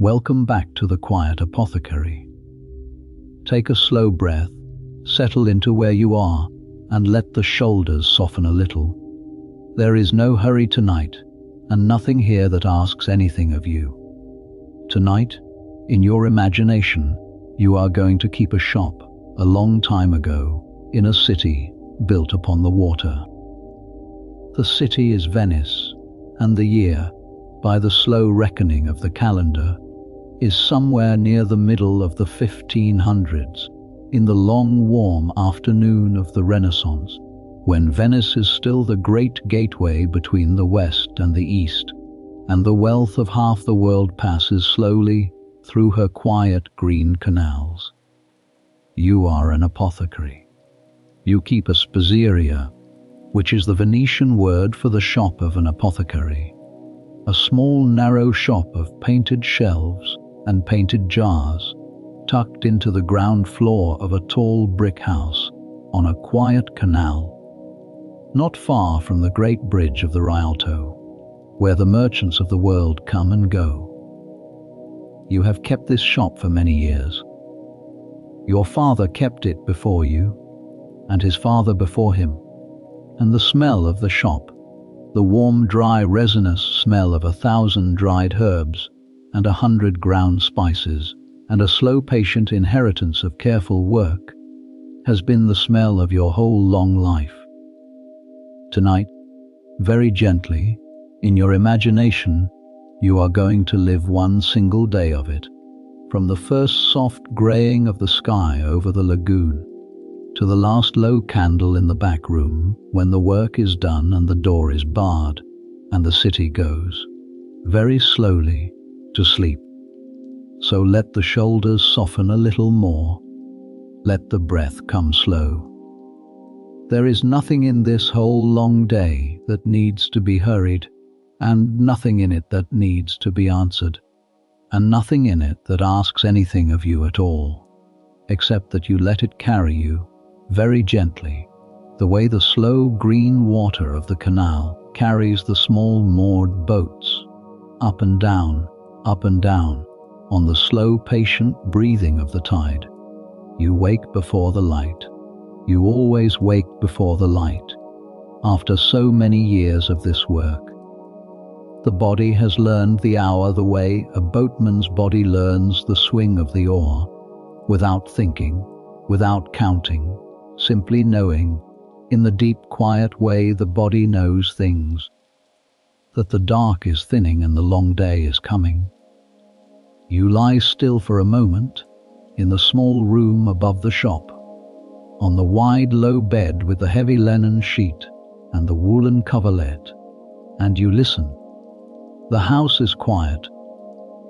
Welcome back to the quiet apothecary. Take a slow breath, settle into where you are, and let the shoulders soften a little. There is no hurry tonight, and nothing here that asks anything of you. Tonight, in your imagination, you are going to keep a shop a long time ago in a city built upon the water. The city is Venice, and the year, by the slow reckoning of the calendar, is somewhere near the middle of the 1500s, in the long warm afternoon of the Renaissance, when Venice is still the great gateway between the West and the East, and the wealth of half the world passes slowly through her quiet green canals. You are an apothecary. You keep a spezieria, which is the Venetian word for the shop of an apothecary, a small narrow shop of painted shelves and painted jars, tucked into the ground floor of a tall brick house on a quiet canal, not far from the great bridge of the Rialto, where the merchants of the world come and go. You have kept this shop for many years. Your father kept it before you, and his father before him, and the smell of the shop, the warm, dry, resinous smell of 1,000 dried herbs and 100 ground spices, and a slow, patient inheritance of careful work, has been the smell of your whole long life. Tonight, very gently, in your imagination, you are going to live one single day of it, from the first soft graying of the sky over the lagoon, to the last low candle in the back room when the work is done and the door is barred, and the city goes, very slowly, to sleep. So let the shoulders soften a little more. Let the breath come slow. There is nothing in this whole long day that needs to be hurried, and nothing in it that needs to be answered, and nothing in it that asks anything of you at all, except that you let it carry you, very gently, the way the slow green water of the canal carries the small moored boats, up and down, on the slow, patient breathing of the tide. You wake before the light. You always wake before the light, after so many years of this work. The body has learned the hour the way a boatman's body learns the swing of the oar, without thinking, without counting, simply knowing, in the deep, quiet way the body knows things, that the dark is thinning and the long day is coming. You lie still for a moment in the small room above the shop, on the wide low bed with the heavy linen sheet and the woolen coverlet, and you listen. The house is quiet.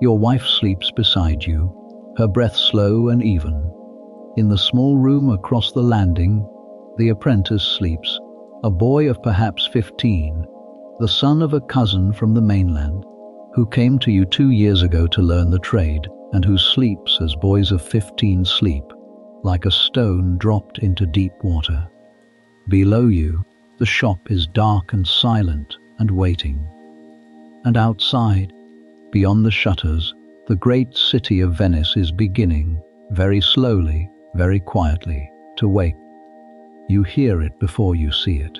Your wife sleeps beside you, her breath slow and even. In the small room across the landing, the apprentice sleeps, a boy of perhaps 15, the son of a cousin from the mainland, who came to you 2 years ago to learn the trade, and who sleeps as boys of 15 sleep, like a stone dropped into deep water. Below you, the shop is dark and silent and waiting. And outside, beyond the shutters, the great city of Venice is beginning, very slowly, very quietly, to wake. You hear it before you see it.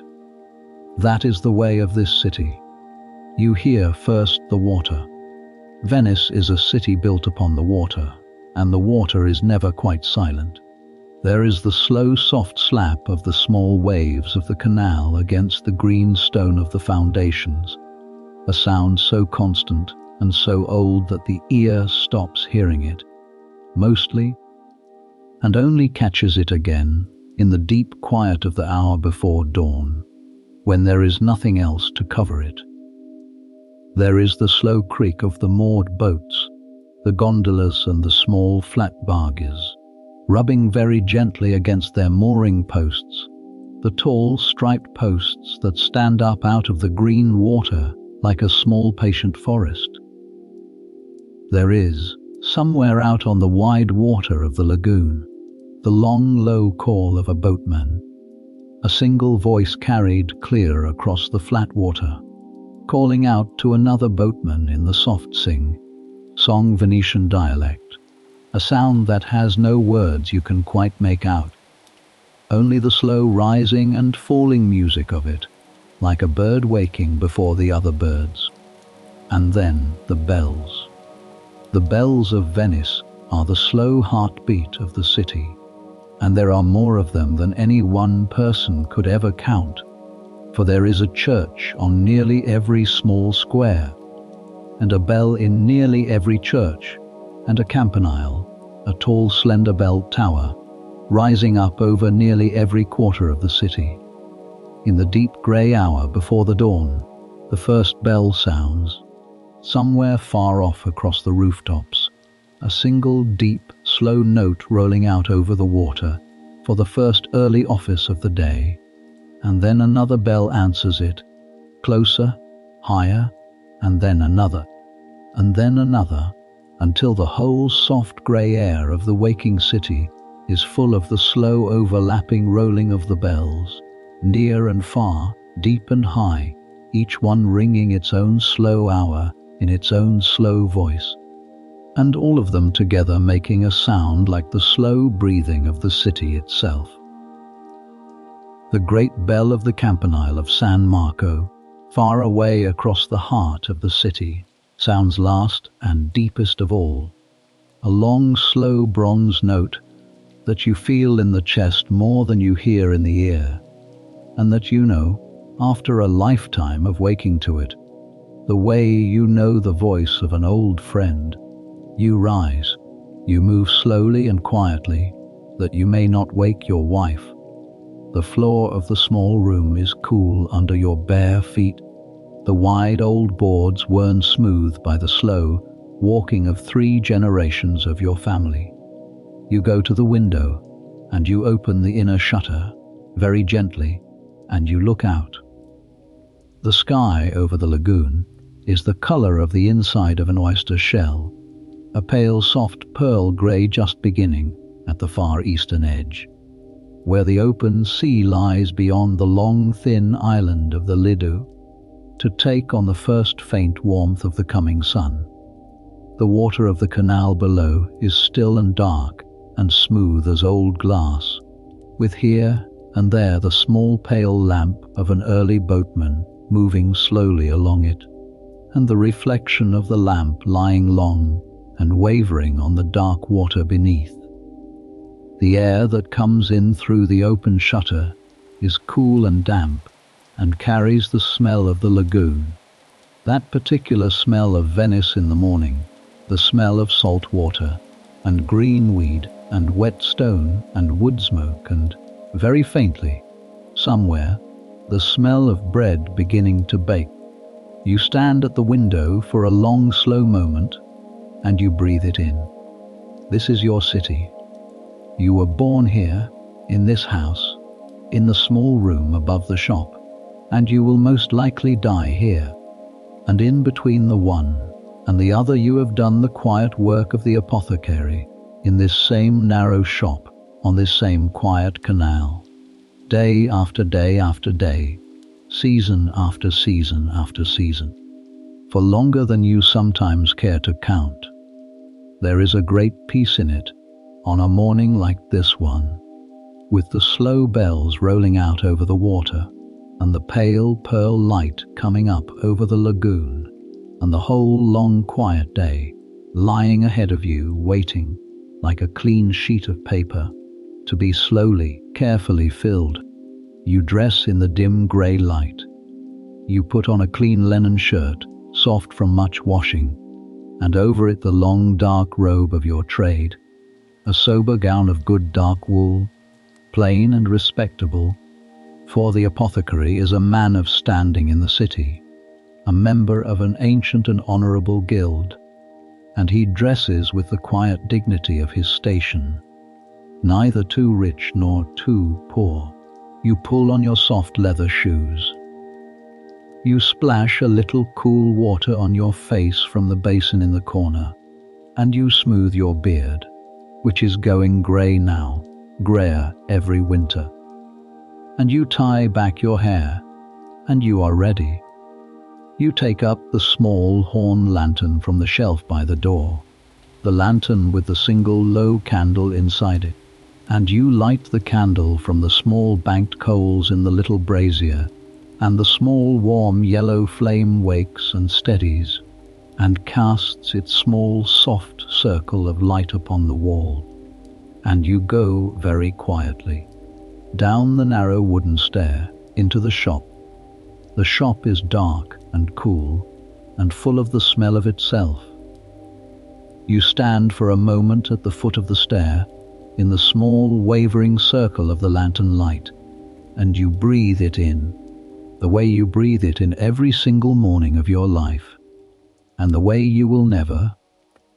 That is the way of this city. You hear first the water. Venice is a city built upon the water, and the water is never quite silent. There is the slow, soft slap of the small waves of the canal against the green stone of the foundations, a sound so constant and so old that the ear stops hearing it, mostly, and only catches it again in the deep quiet of the hour before dawn, when there is nothing else to cover it. There is the slow creak of the moored boats, the gondolas and the small flat barges, rubbing very gently against their mooring posts, the tall striped posts that stand up out of the green water like a small patient forest. There is, somewhere out on the wide water of the lagoon, the long low call of a boatman, a single voice carried clear across the flat water, calling out to another boatman in the soft sing, song Venetian dialect, a sound that has no words you can quite make out, only the slow rising and falling music of it, like a bird waking before the other birds. And then the bells. The bells of Venice are the slow heartbeat of the city, and there are more of them than any one person could ever count, for there is a church on nearly every small square, and a bell in nearly every church, and a campanile, a tall slender bell tower, rising up over nearly every quarter of the city. In the deep grey hour before the dawn, the first bell sounds. Somewhere far off across the rooftops, a single deep, slow note rolling out over the water for the first early office of the day, and then another bell answers it, closer, higher, and then another, until the whole soft grey air of the waking city is full of the slow overlapping rolling of the bells, near and far, deep and high, each one ringing its own slow hour in its own slow voice, and all of them together making a sound like the slow breathing of the city itself. The great bell of the campanile of San Marco, far away across the heart of the city, sounds last and deepest of all, a long, slow bronze note that you feel in the chest more than you hear in the ear, and that you know, after a lifetime of waking to it, the way you know the voice of an old friend. You rise, you move slowly and quietly, that you may not wake your wife. The floor of the small room is cool under your bare feet, the wide old boards worn smooth by the slow walking of 3 generations of your family. You go to the window, and you open the inner shutter, very gently, and you look out. The sky over the lagoon is the color of the inside of an oyster shell, a pale soft pearl grey just beginning at the far eastern edge, where the open sea lies beyond the long thin island of the Lido, to take on the first faint warmth of the coming sun. The water of the canal below is still and dark and smooth as old glass, with here and there the small pale lamp of an early boatman moving slowly along it, and the reflection of the lamp lying long and wavering on the dark water beneath. The air that comes in through the open shutter is cool and damp and carries the smell of the lagoon, that particular smell of Venice in the morning, the smell of salt water and green weed and wet stone and wood smoke, and, very faintly, somewhere, the smell of bread beginning to bake. You stand at the window for a long, slow moment, and you breathe it in. This is your city. You were born here, in this house, in the small room above the shop, and you will most likely die here. And in between the one and the other you have done the quiet work of the apothecary, in this same narrow shop, on this same quiet canal, day after day after day, season after season after season, for longer than you sometimes care to count. There is a great peace in it, on a morning like this one, with the slow bells rolling out over the water, and the pale pearl light coming up over the lagoon, and the whole long quiet day lying ahead of you, waiting, like a clean sheet of paper, to be slowly, carefully filled. You dress in the dim grey light. You put on a clean linen shirt, soft from much washing, and over it the long dark robe of your trade, a sober gown of good dark wool, plain and respectable, for the apothecary is a man of standing in the city, a member of an ancient and honourable guild, and he dresses with the quiet dignity of his station, neither too rich nor too poor. You pull on your soft leather shoes. You splash a little cool water on your face from the basin in the corner, and you smooth your beard, which is going grey now, greyer every winter. And you tie back your hair, and you are ready. You take up the small horn lantern from the shelf by the door, the lantern with the single low candle inside it, and you light the candle from the small banked coals in the little brazier, and the small warm yellow flame wakes and steadies, and casts its small soft circle of light upon the wall. And you go very quietly down the narrow wooden stair into the shop. The shop is dark and cool and full of the smell of itself. You stand for a moment at the foot of the stair in the small wavering circle of the lantern light, and you breathe it in, the way you breathe it in every single morning of your life, and the way you will never,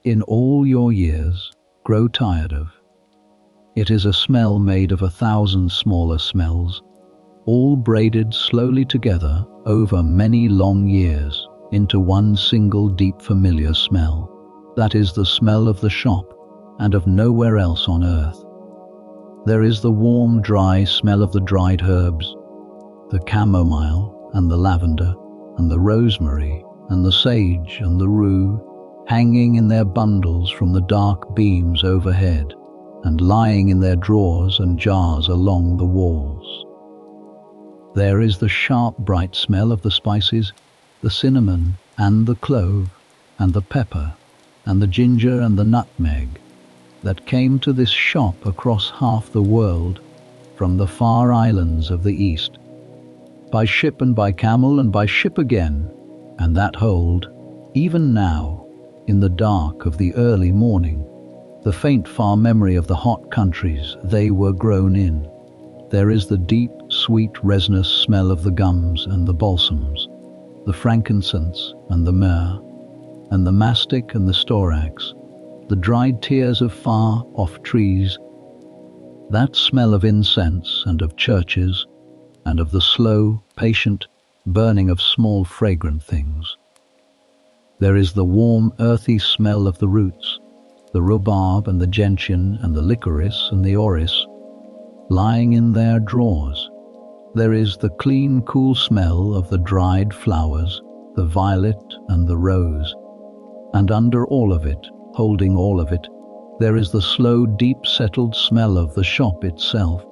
in all your years, grow tired of. It is a smell made of 1,000 smaller smells, all braided slowly together over many long years into one single deep familiar smell. That is the smell of the shop and of nowhere else on earth. There is the warm, dry smell of the dried herbs, the chamomile and the lavender and the rosemary and the sage and the rue, hanging in their bundles from the dark beams overhead and lying in their drawers and jars along the walls. There is the sharp, bright smell of the spices, the cinnamon and the clove and the pepper and the ginger and the nutmeg that came to this shop across half the world from the far islands of the east, by ship and by camel and by ship again, and that hold, even now, in the dark of the early morning, the faint far memory of the hot countries they were grown in. There is the deep, sweet, resinous smell of the gums and the balsams, the frankincense and the myrrh, and the mastic and the storax, the dried tears of far-off trees, that smell of incense and of churches, and of the slow, patient burning of small fragrant things. There is the warm, earthy smell of the roots, the rhubarb and the gentian and the licorice and the orris, lying in their drawers. There is the clean, cool smell of the dried flowers, the violet and the rose, and under all of it, holding all of it, there is the slow, deep, settled smell of the shop itself,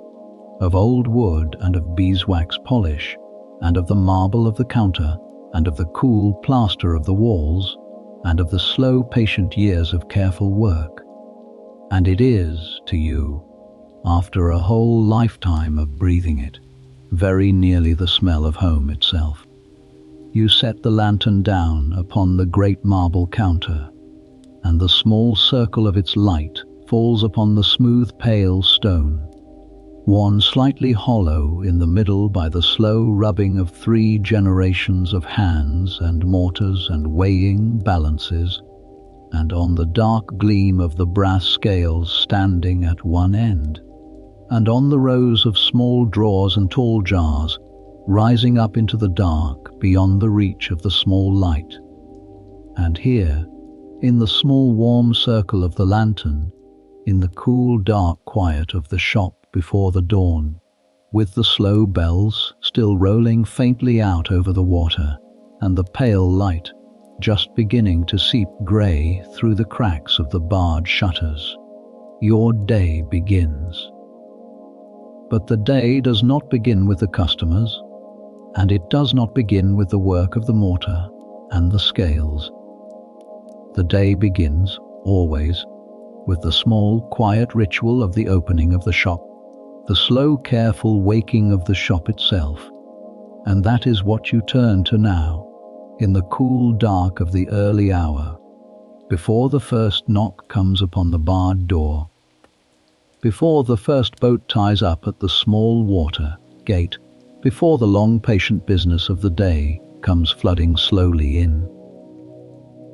of old wood and of beeswax polish, and of the marble of the counter, and of the cool plaster of the walls, and of the slow, patient years of careful work. And it is, to you, after a whole lifetime of breathing it, very nearly the smell of home itself. You set the lantern down upon the great marble counter, and the small circle of its light falls upon the smooth pale stone, worn slightly hollow in the middle by the slow rubbing of 3 generations of hands and mortars and weighing balances, and on the dark gleam of the brass scales standing at one end, and on the rows of small drawers and tall jars rising up into the dark beyond the reach of the small light. And here, in the small warm circle of the lantern, in the cool dark quiet of the shop before the dawn, with the slow bells still rolling faintly out over the water, and the pale light just beginning to seep grey through the cracks of the barred shutters, your day begins. But the day does not begin with the customers, and it does not begin with the work of the mortar and the scales. The day begins, always, with the small, quiet ritual of the opening of the shop, the slow, careful waking of the shop itself. And that is what you turn to now, in the cool dark of the early hour, before the first knock comes upon the barred door, before the first boat ties up at the small water gate, before the long, patient business of the day comes flooding slowly in.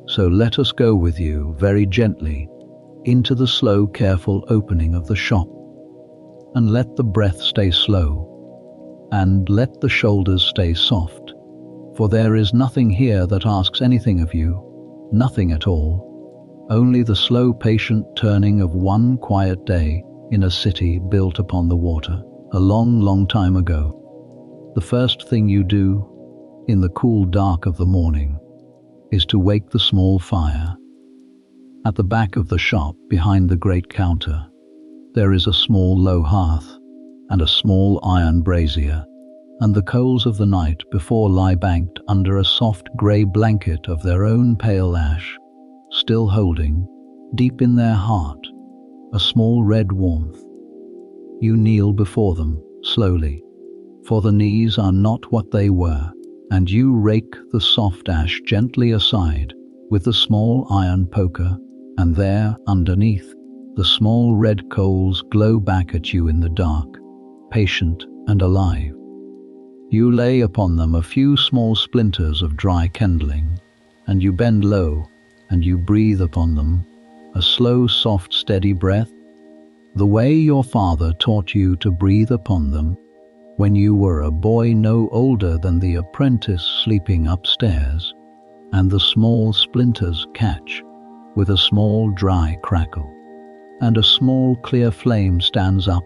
So let us go with you very gently into the slow, careful opening of the shop, and let the breath stay slow, and let the shoulders stay soft, for there is nothing here that asks anything of you, nothing at all, only the slow, patient turning of one quiet day in a city built upon the water a long, long time ago. The first thing you do in the cool dark of the morning, is to wake the small fire. At the back of the shop, behind the great counter, there is a small low hearth and a small iron brazier, and the coals of the night before lie banked under a soft grey blanket of their own pale ash, still holding, deep in their heart, a small red warmth. You kneel before them, slowly, for the knees are not what they were, and you rake the soft ash gently aside with the small iron poker, and there, underneath, the small red coals glow back at you in the dark, patient and alive. You lay upon them a few small splinters of dry kindling, and you bend low, and you breathe upon them, a slow, soft, steady breath, the way your father taught you to breathe upon them when you were a boy no older than the apprentice sleeping upstairs, and the small splinters catch with a small dry crackle, and a small clear flame stands up,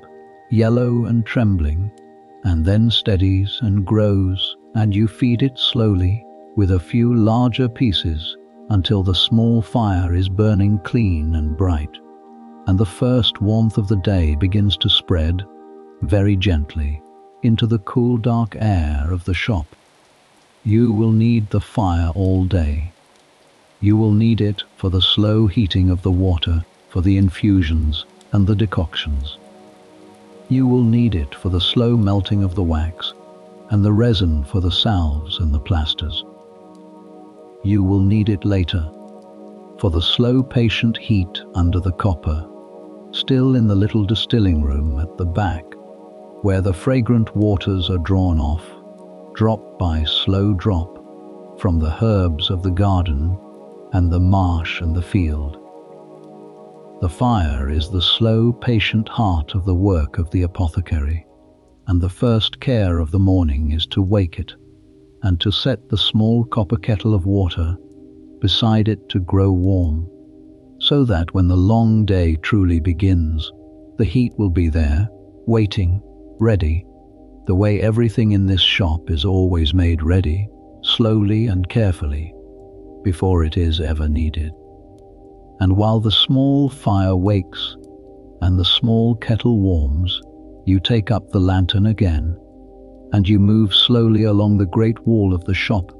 yellow and trembling, and then steadies and grows, and you feed it slowly with a few larger pieces until the small fire is burning clean and bright, and the first warmth of the day begins to spread, very gently, into the cool dark air of the shop. You will need the fire all day. You will need it for the slow heating of the water, for the infusions and the decoctions. You will need it for the slow melting of the wax and the resin for the salves and the plasters. You will need it later for the slow patient heat under the copper, still in the little distilling room at the back, where the fragrant waters are drawn off, drop by slow drop, from the herbs of the garden and the marsh and the field. The fire is the slow, patient heart of the work of the apothecary, and the first care of the morning is to wake it, and to set the small copper kettle of water beside it to grow warm, so that when the long day truly begins, the heat will be there, waiting, ready, the way everything in this shop is always made ready, slowly and carefully, before it is ever needed. And while the small fire wakes and the small kettle warms, you take up the lantern again, and you move slowly along the great wall of the shop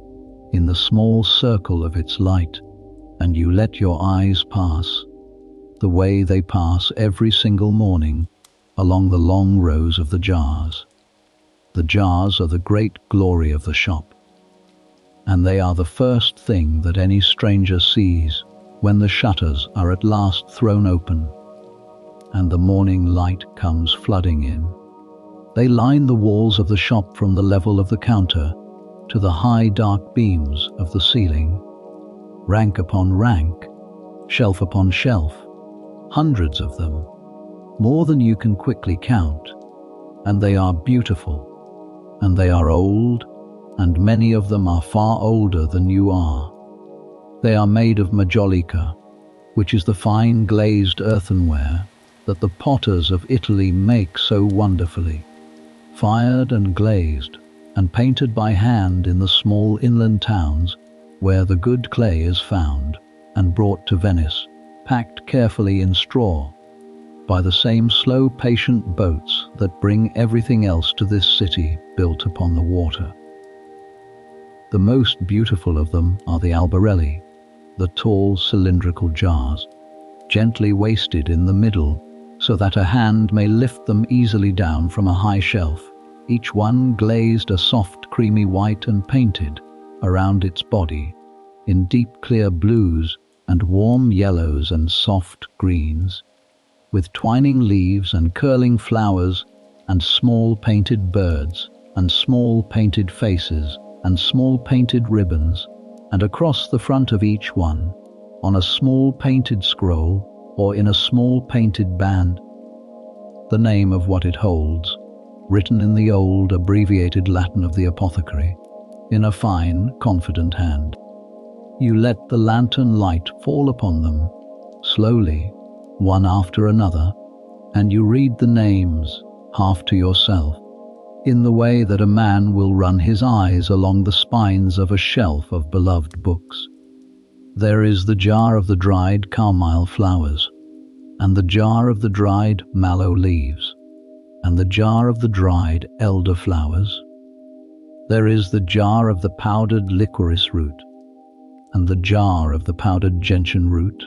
in the small circle of its light, and you let your eyes pass, the way they pass every single morning, along the long rows of the jars. The jars are the great glory of the shop, and they are the first thing that any stranger sees when the shutters are at last thrown open, and the morning light comes flooding in. They line the walls of the shop from the level of the counter to the high dark beams of the ceiling, rank upon rank, shelf upon shelf, hundreds of them, more than you can quickly count, and they are beautiful, and they are old, and many of them are far older than you are. They are made of majolica, which is the fine glazed earthenware that the potters of Italy make so wonderfully, fired and glazed and painted by hand in the small inland towns where the good clay is found and brought to Venice, packed carefully in straw, by the same slow, patient boats that bring everything else to this city built upon the water. The most beautiful of them are the albarelli, the tall cylindrical jars, gently wasted in the middle so that a hand may lift them easily down from a high shelf, each one glazed a soft creamy white and painted around its body in deep clear blues and warm yellows and soft greens, with twining leaves and curling flowers and small painted birds and small painted faces and small painted ribbons, and across the front of each one, on a small painted scroll or in a small painted band, the name of what it holds, written in the old abbreviated Latin of the apothecary, in a fine, confident hand. You let the lantern light fall upon them, slowly, one after another, and you read the names, half to yourself, in the way that a man will run his eyes along the spines of a shelf of beloved books. There is the jar of the dried carmine flowers, and the jar of the dried mallow leaves, and the jar of the dried elder flowers. There is the jar of the powdered licorice root, and the jar of the powdered gentian root,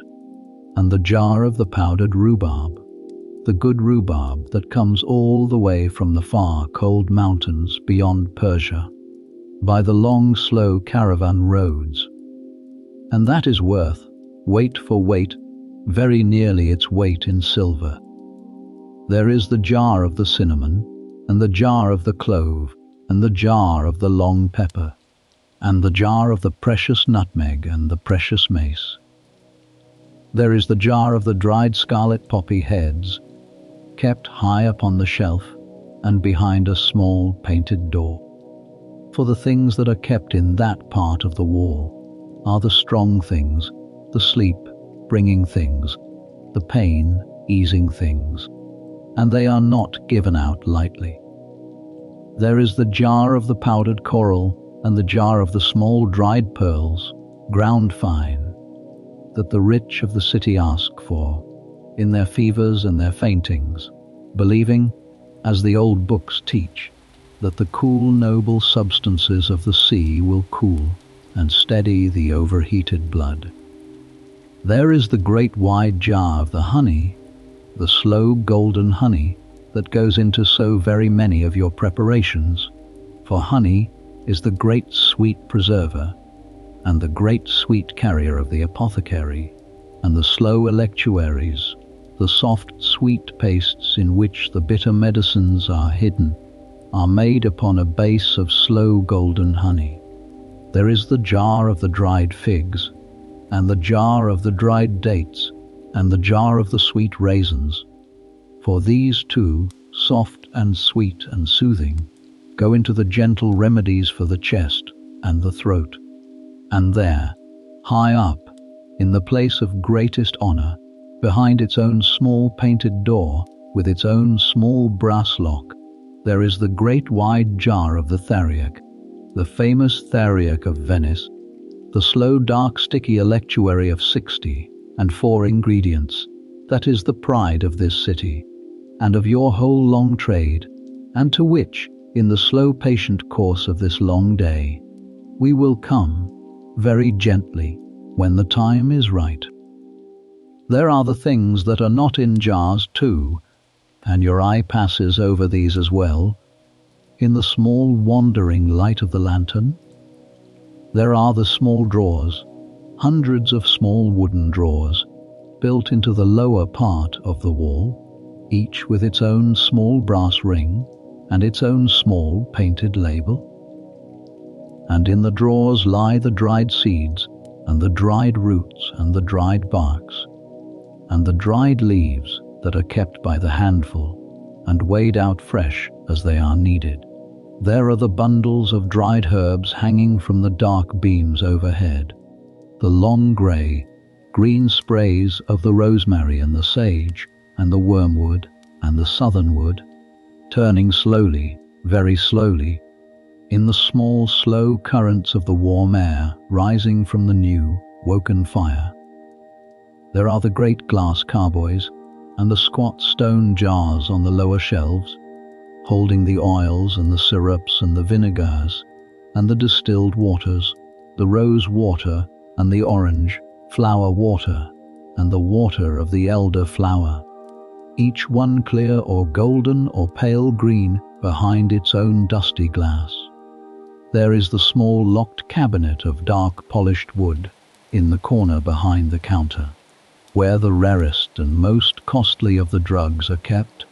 and the jar of the powdered rhubarb, the good rhubarb that comes all the way from the far cold mountains beyond Persia, by the long slow caravan roads. And that is worth, weight for weight, very nearly its weight in silver. There is the jar of the cinnamon, and the jar of the clove, and the jar of the long pepper, and the jar of the precious nutmeg and the precious mace. There is the jar of the dried scarlet poppy heads, kept high upon the shelf and behind a small painted door. For the things that are kept in that part of the wall are the strong things, the sleep-bringing things, the pain-easing things, and they are not given out lightly. There is the jar of the powdered coral and the jar of the small dried pearls, ground fine, that the rich of the city ask for, in their fevers and their faintings, believing, as the old books teach, that the cool noble substances of the sea will cool and steady the overheated blood. There is the great wide jar of the honey, the slow golden honey that goes into so very many of your preparations, for honey is the great sweet preserver, and the great sweet carrier of the apothecary, and the slow electuaries, the soft sweet pastes in which the bitter medicines are hidden, are made upon a base of slow golden honey. There is the jar of the dried figs, and the jar of the dried dates, and the jar of the sweet raisins, for these too, soft and sweet and soothing, go into the gentle remedies for the chest and the throat. And there, high up, in the place of greatest honor, behind its own small painted door, with its own small brass lock, there is the great wide jar of the Theriac, the famous Theriac of Venice, the slow dark sticky electuary of 64 ingredients, that is the pride of this city, and of your whole long trade, and to which, in the slow patient course of this long day, we will come, very gently, when the time is right. There are the things that are not in jars too, and your eye passes over these as well, in the small wandering light of the lantern. There are the small drawers, hundreds of small wooden drawers, built into the lower part of the wall, each with its own small brass ring and its own small painted label. And in the drawers lie the dried seeds, and the dried roots, and the dried barks, and the dried leaves that are kept by the handful, and weighed out fresh as they are needed. There are the bundles of dried herbs hanging from the dark beams overhead, the long green sprays of the rosemary and the sage, and the wormwood, and the southernwood, turning slowly, very slowly, in the small, slow currents of the warm air rising from the new, woken fire. There are the great glass carboys and the squat stone jars on the lower shelves, holding the oils and the syrups and the vinegars and the distilled waters, the rose water and the orange flower water and the water of the elder flower, each one clear or golden or pale green behind its own dusty glass. There is the small locked cabinet of dark polished wood in the corner behind the counter, where the rarest and most costly of the drugs are kept,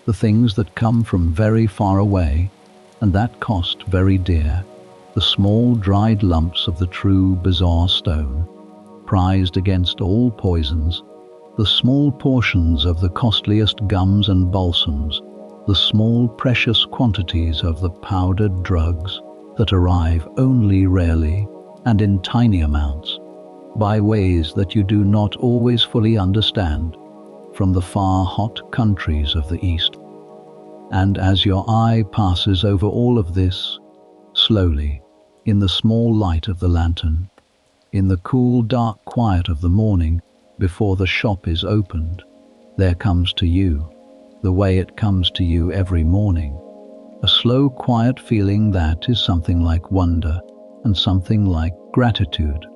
the things that come from very far away and that cost very dear, the small dried lumps of the true bizarre stone, prized against all poisons, the small portions of the costliest gums and balsams, the small precious quantities of the powdered drugs that arrive only rarely and in tiny amounts, by ways that you do not always fully understand, from the far hot countries of the East. And as your eye passes over all of this, slowly, in the small light of the lantern, in the cool, dark quiet of the morning before the shop is opened, there comes to you, the way it comes to you every morning, a slow, quiet feeling that is something like wonder, and something like gratitude,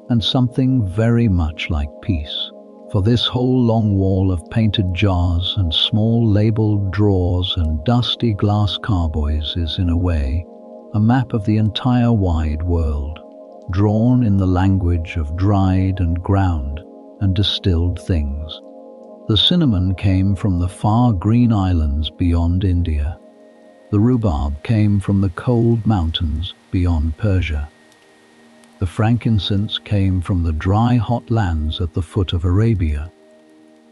and something very much like peace. For this whole long wall of painted jars and small labeled drawers and dusty glass carboys is, in a way, a map of the entire wide world, drawn in the language of dried and ground and distilled things. The cinnamon came from the far green islands beyond India. The rhubarb came from the cold mountains beyond Persia. The frankincense came from the dry, hot lands at the foot of Arabia,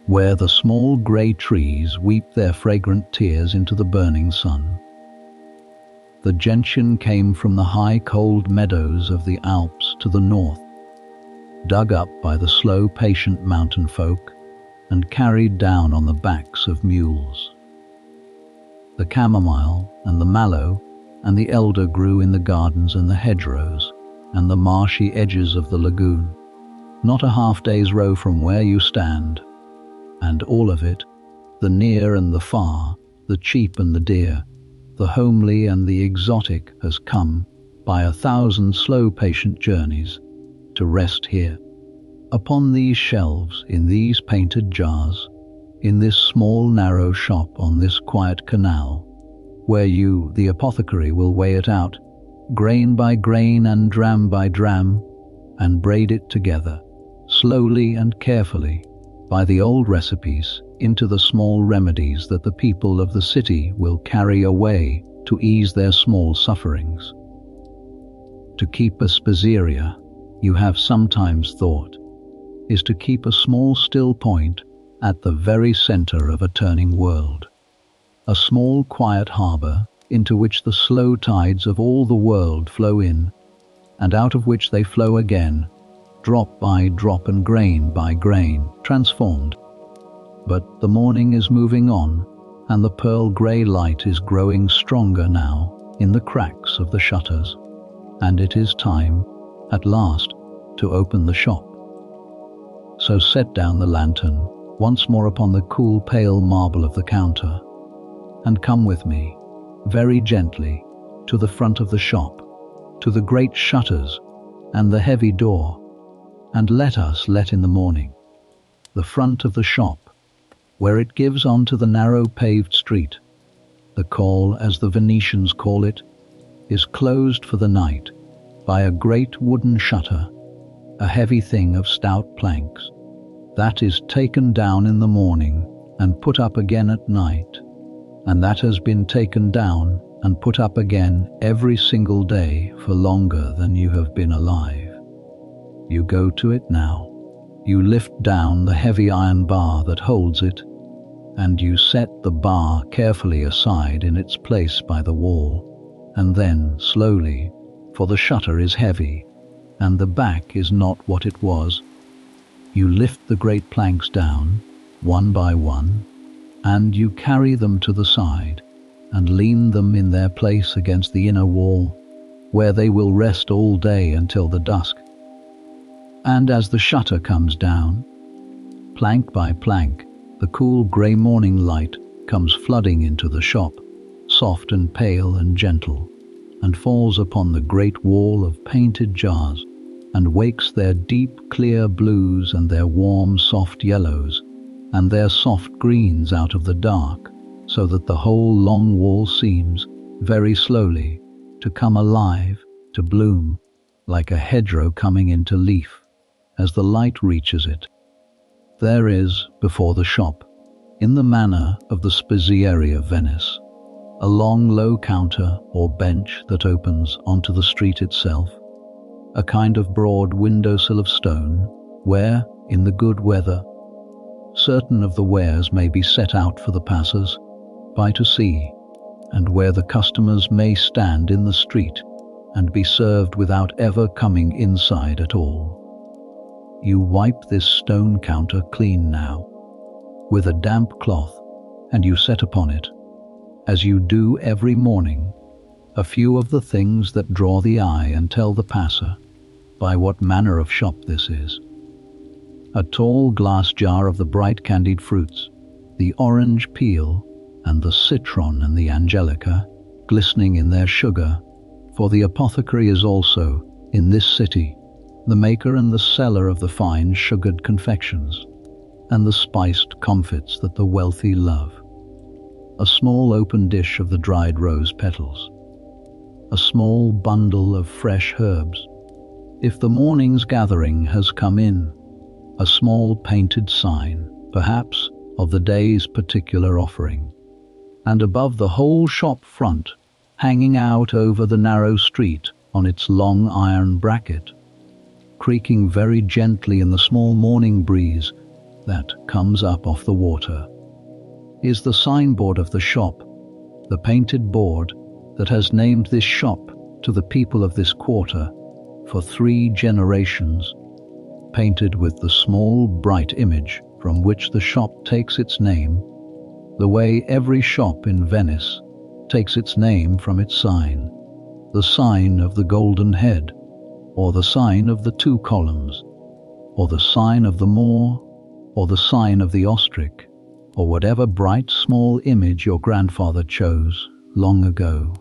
where the small grey trees weep their fragrant tears into the burning sun. The gentian came from the high, cold meadows of the Alps to the north, dug up by the slow, patient mountain folk and carried down on the backs of mules. The chamomile and the mallow and the elder grew in the gardens and the hedgerows and the marshy edges of the lagoon, not a half-day's row from where you stand. And all of it, the near and the far, the cheap and the dear, the homely and the exotic, has come, by 1,000 slow patient journeys, to rest here, upon these shelves, in these painted jars, in this small narrow shop on this quiet canal, where you, the apothecary, will weigh it out, grain by grain and dram by dram, and braid it together, slowly and carefully, by the old recipes, into the small remedies that the people of the city will carry away to ease their small sufferings. To keep a spezieria, you have sometimes thought, is to keep a small still point at the very center of a turning world, a small quiet harbor into which the slow tides of all the world flow in, and out of which they flow again, drop by drop and grain by grain, transformed. But the morning is moving on, and the pearl-grey light is growing stronger now in the cracks of the shutters, and it is time, at last, to open the shop. So set down the lantern once more upon the cool, pale marble of the counter, and come with me, very gently, to the front of the shop, to the great shutters and the heavy door, and let us let in the morning. The front of the shop, where it gives on to the narrow paved street, the call, as the Venetians call it, is closed for the night by a great wooden shutter, a heavy thing of stout planks, that is taken down in the morning and put up again at night, and that has been taken down and put up again every single day for longer than you have been alive. You go to it now. You lift down the heavy iron bar that holds it, and you set the bar carefully aside in its place by the wall, and then slowly, for the shutter is heavy, and the back is not what it was, you lift the great planks down, one by one, and you carry them to the side, and lean them in their place against the inner wall, where they will rest all day until the dusk. And as the shutter comes down, plank by plank, the cool grey morning light comes flooding into the shop, soft and pale and gentle, and falls upon the great wall of painted jars, and wakes their deep, clear blues and their warm, soft yellows, and their soft greens out of the dark, so that the whole long wall seems, very slowly, to come alive, to bloom, like a hedgerow coming into leaf, as the light reaches it. There is, before the shop, in the manner of the spezieria of Venice, a long low counter or bench that opens onto the street itself, a kind of broad windowsill of stone, where, in the good weather, certain of the wares may be set out for the passers by to see, and where the customers may stand in the street and be served without ever coming inside at all. You wipe this stone counter clean now, with a damp cloth, and you set upon it, as you do every morning, a few of the things that draw the eye and tell the passer by what manner of shop this is. A tall glass jar of the bright candied fruits, the orange peel, and the citron and the angelica, glistening in their sugar, for the apothecary is also, in this city, the maker and the seller of the fine sugared confections, and the spiced comfits that the wealthy love. A small open dish of the dried rose petals, a small bundle of fresh herbs. If the morning's gathering has come in, a small painted sign, perhaps, of the day's particular offering. And above the whole shop front, hanging out over the narrow street on its long iron bracket, creaking very gently in the small morning breeze that comes up off the water, is the signboard of the shop, the painted board that has named this shop to the people of this quarter for 3 generations, painted with the small bright image from which the shop takes its name, the way every shop in Venice takes its name from its sign, the sign of the golden head, or the sign of the 2 columns, or the sign of the Moor, or the sign of the ostrich, or whatever bright small image your grandfather chose long ago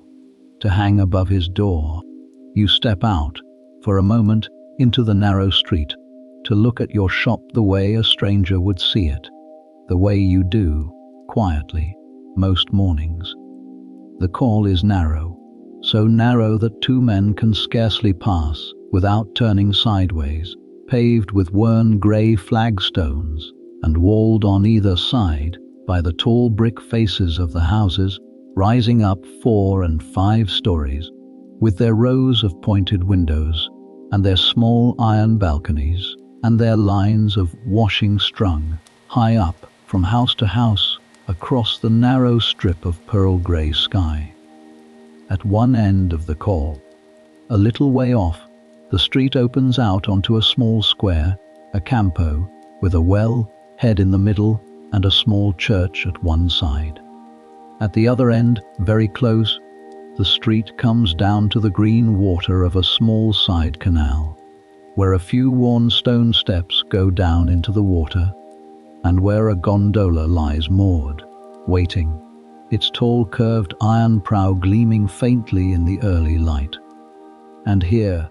to hang above his door. You step out for a moment into the narrow street to look at your shop the way a stranger would see it, the way you do, quietly, most mornings. The call is narrow, so narrow that 2 men can scarcely pass without turning sideways, paved with worn grey flagstones and walled on either side by the tall brick faces of the houses rising up 4 and 5 stories, with their rows of pointed windows and their small iron balconies and their lines of washing strung high up from house to house across the narrow strip of pearl grey sky. At one end of the call, a little way off, the street opens out onto a small square, a campo, with a well head in the middle and a small church at one side. At the other end, very close, the street comes down to the green water of a small side canal, where a few worn stone steps go down into the water, and where a gondola lies moored, waiting, its tall curved iron prow gleaming faintly in the early light. And here,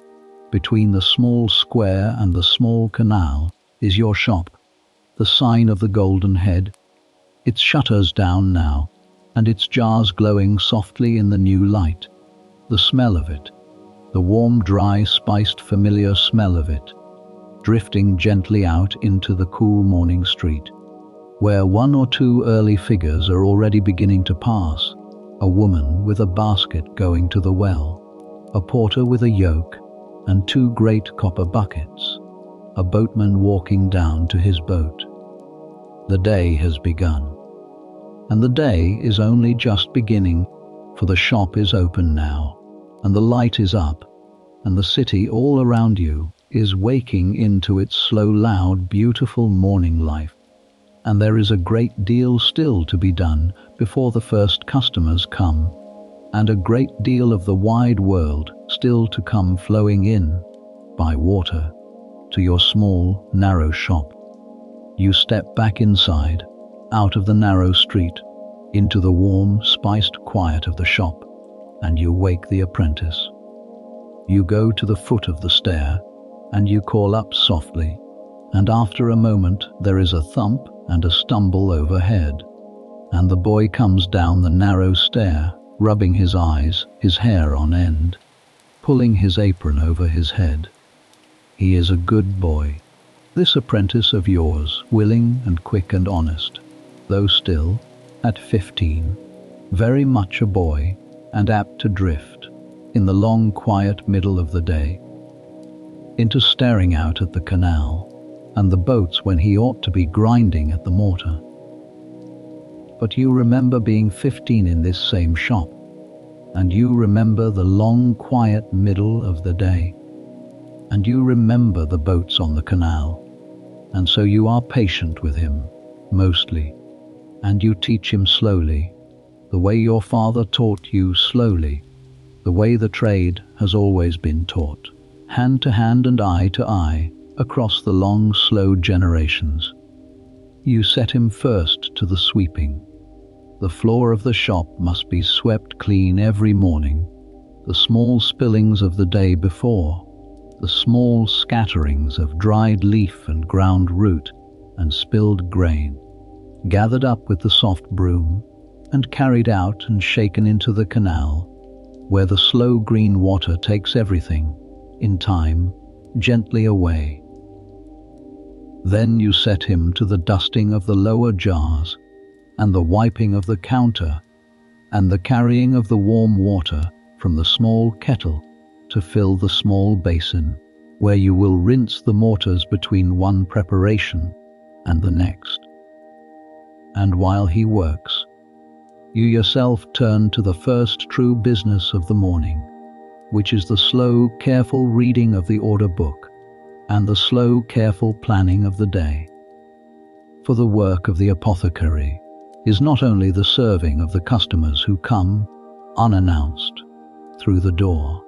between the small square and the small canal, is your shop, the sign of the golden head, its shutters down now, and its jars glowing softly in the new light. The smell of it, the warm, dry, spiced, familiar smell of it, drifting gently out into the cool morning street, where 1 or 2 early figures are already beginning to pass, a woman with a basket going to the well, a porter with a yoke, and 2 great copper buckets, a boatman walking down to his boat. The day has begun. And the day is only just beginning, for the shop is open now, and the light is up, and the city all around you is waking into its slow, loud, beautiful morning life. And there is a great deal still to be done before the first customers come, and a great deal of the wide world still to come flowing in, by water, to your small, narrow shop. You step back inside, out of the narrow street, into the warm, spiced quiet of the shop, and you wake the apprentice. You go to the foot of the stair, and you call up softly, and after a moment there is a thump and a stumble overhead, and the boy comes down the narrow stair, rubbing his eyes, his hair on end, pulling his apron over his head. He is a good boy, this apprentice of yours, willing and quick and honest, though still, at 15, very much a boy and apt to drift, in the long quiet middle of the day, into staring out at the canal and the boats when he ought to be grinding at the mortar. But you remember being 15 in this same shop, and you remember the long quiet middle of the day, and you remember the boats on the canal, and so you are patient with him, mostly, and you teach him slowly, the way your father taught you slowly, the way the trade has always been taught, hand to hand and eye to eye, across the long, slow generations. You set him first to the sweeping. The floor of the shop must be swept clean every morning. The small spillings of the day before, the small scatterings of dried leaf and ground root and spilled grain, gathered up with the soft broom and carried out and shaken into the canal, where the slow green water takes everything, in time, gently away. Then you set him to the dusting of the lower jars, and the wiping of the counter, and the carrying of the warm water from the small kettle to fill the small basin, where you will rinse the mortars between one preparation and the next. And while he works, you yourself turn to the first true business of the morning, which is the slow, careful reading of the order book and the slow, careful planning of the day. For the work of the apothecary is not only the serving of the customers who come, unannounced, through the door.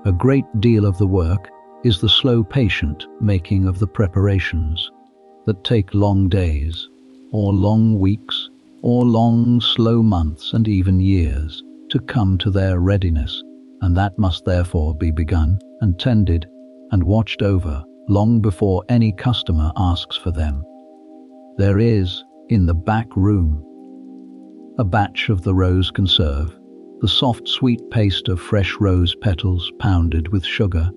A great deal of the work is the slow, patient making of the preparations that take long days, or long weeks, or long, slow months and even years to come to their readiness, and that must therefore be begun and tended and watched over long before any customer asks for them. There is, in the back room, a batch of the rose conserve, the soft sweet paste of fresh rose petals pounded with sugar.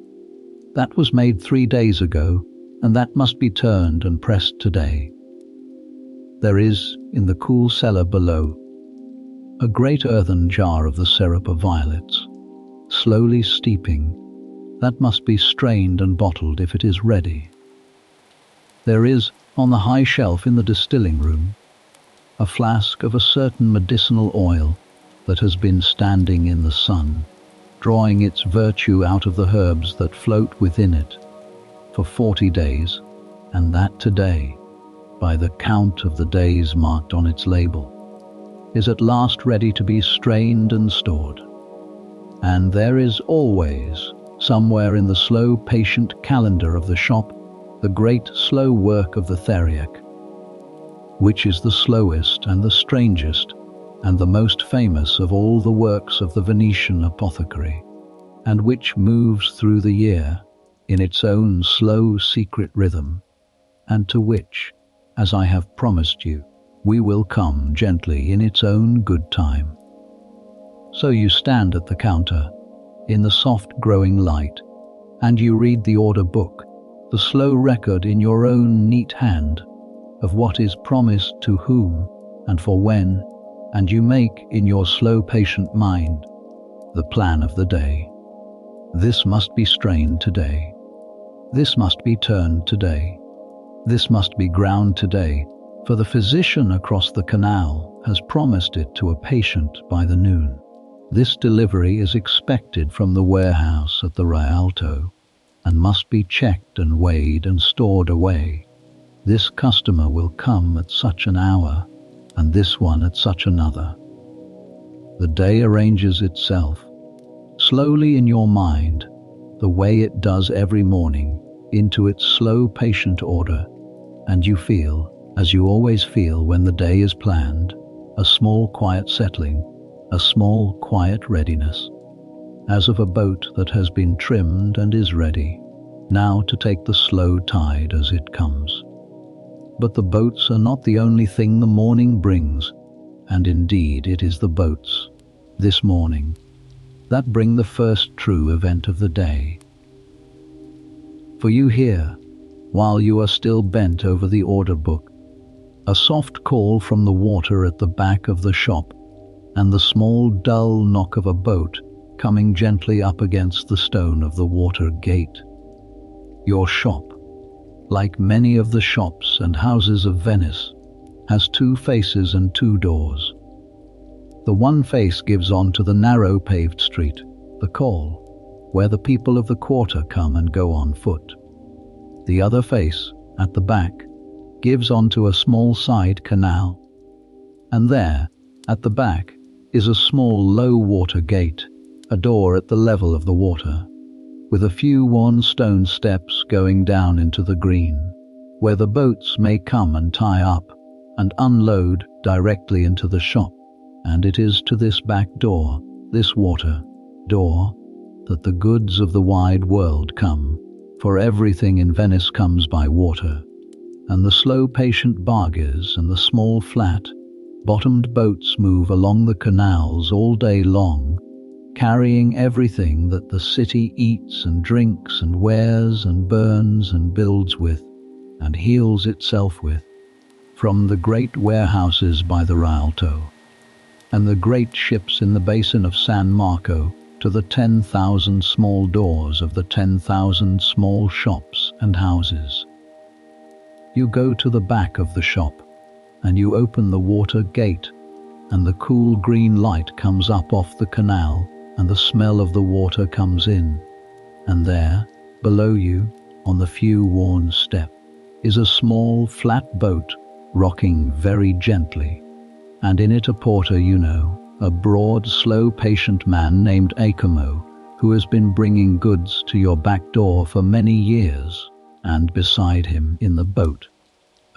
That was made 3 days ago, and that must be turned and pressed today. There is, in the cool cellar below, a great earthen jar of the syrup of violets, slowly steeping. That must be strained and bottled if it is ready. There is, on the high shelf in the distilling room, a flask of a certain medicinal oil that has been standing in the sun, drawing its virtue out of the herbs that float within it for 40 days, and that today, by the count of the days marked on its label, is at last ready to be strained and stored. And there is always, somewhere in the slow, patient calendar of the shop, the great slow work of the Theriac, which is the slowest and the strangest and the most famous of all the works of the Venetian apothecary, and which moves through the year in its own slow, secret rhythm, and to which, as I have promised you, we will come gently in its own good time. So you stand at the counter, in the soft growing light, and you read the order book, the slow record in your own neat hand of what is promised to whom and for when, and you make in your slow, patient mind the plan of the day. This must be strained today. This must be turned today. This must be ground today, for the physician across the canal has promised it to a patient by the noon. This delivery is expected from the warehouse at the Rialto, and must be checked and weighed and stored away. This customer will come at such an hour, and this one at such another. The day arranges itself, slowly in your mind, the way it does every morning, into its slow, patient order, and you feel, as you always feel when the day is planned, a small quiet settling, a small quiet readiness, as of a boat that has been trimmed and is ready, now to take the slow tide as it comes. But the boats are not the only thing the morning brings, and indeed it is the boats, this morning, that bring the first true event of the day. For you hear, while you are still bent over the order book, a soft call from the water at the back of the shop, and the small dull knock of a boat coming gently up against the stone of the water gate. Your shop, like many of the shops and houses of Venice, has 2 faces and 2 doors. The one face gives on to the narrow paved street, the Call, where the people of the quarter come and go on foot. The other face, at the back, gives on to a small side canal, and there, At the back is a small low-water gate, a door at the level of the water, with a few worn stone steps going down into the green, where the boats may come and tie up and unload directly into the shop. And it is to this back door, this water door, that the goods of the wide world come, for everything in Venice comes by water, and the slow patient barges and the small flat-bottomed boats move along the canals all day long, carrying everything that the city eats and drinks and wears and burns and builds with and heals itself with, from the great warehouses by the Rialto and the great ships in the basin of San Marco to the 10,000 small doors of the 10,000 small shops and houses. You go to the back of the shop and you open the water gate, and the cool green light comes up off the canal, and the smell of the water comes in. And there, below you, on the few worn step, is a small flat boat rocking very gently, and in it a porter you know, a broad, slow, patient man named Acomo, who has been bringing goods to your back door for many years, and beside him in the boat,